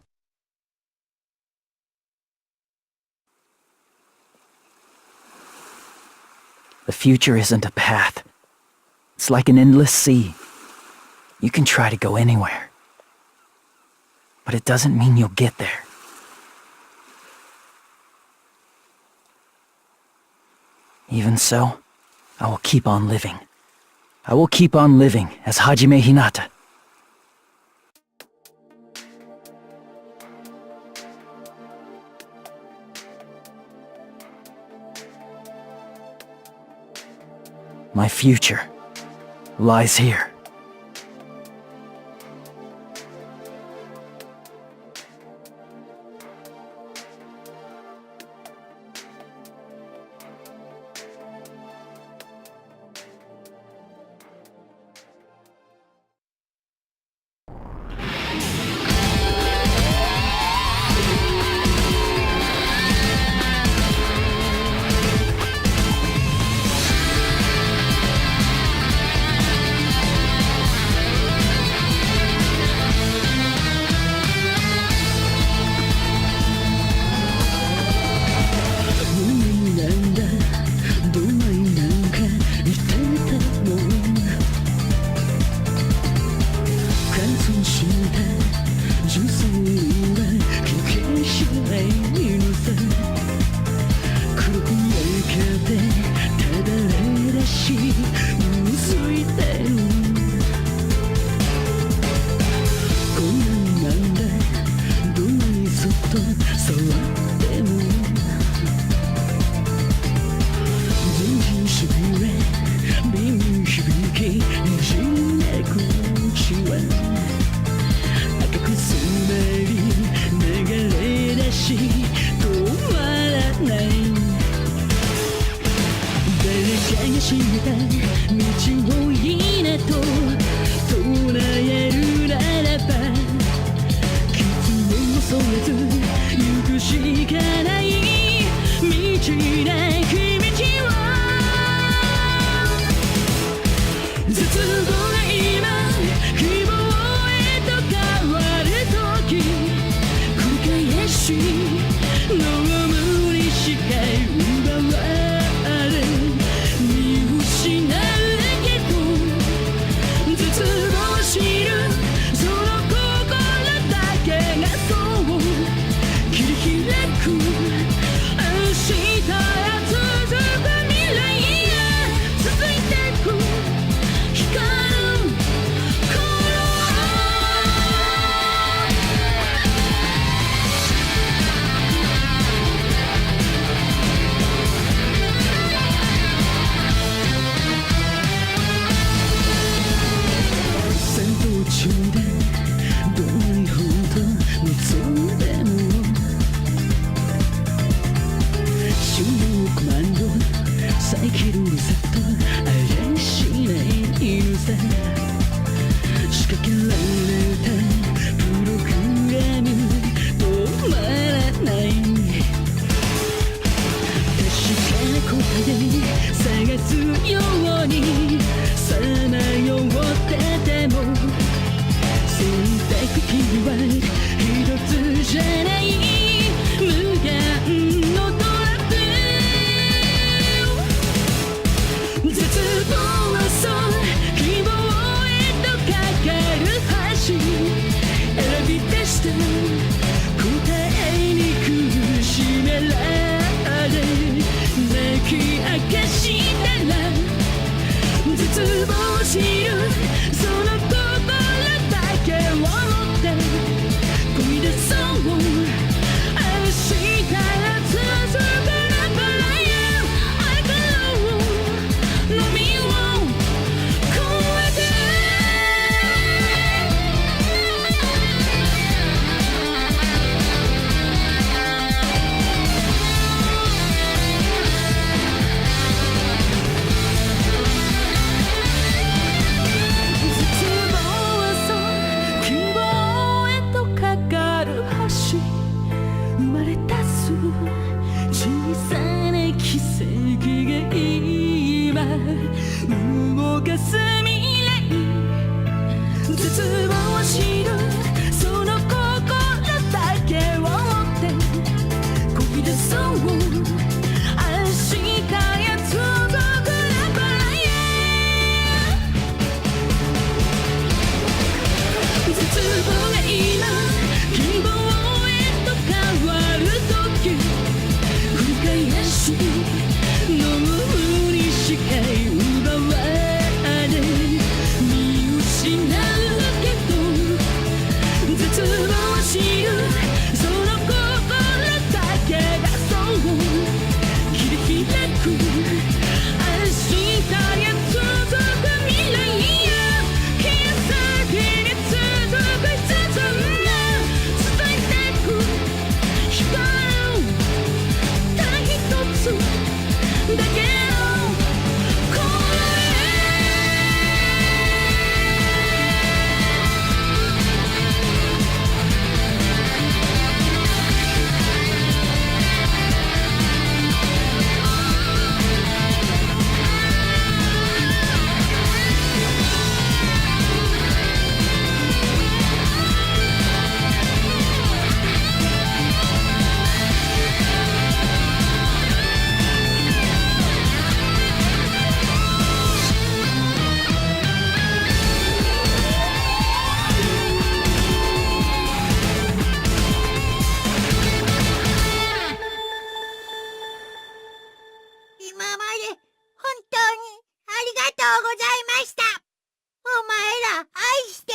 The future isn't a path. It's like an endless sea. You can try to go anywhere. But it doesn't mean you'll get there. Even so, I will keep on living. I will keep on living as Hajime Hinata. My future lies here. 今まで本当にありがとうございました。お前ら愛して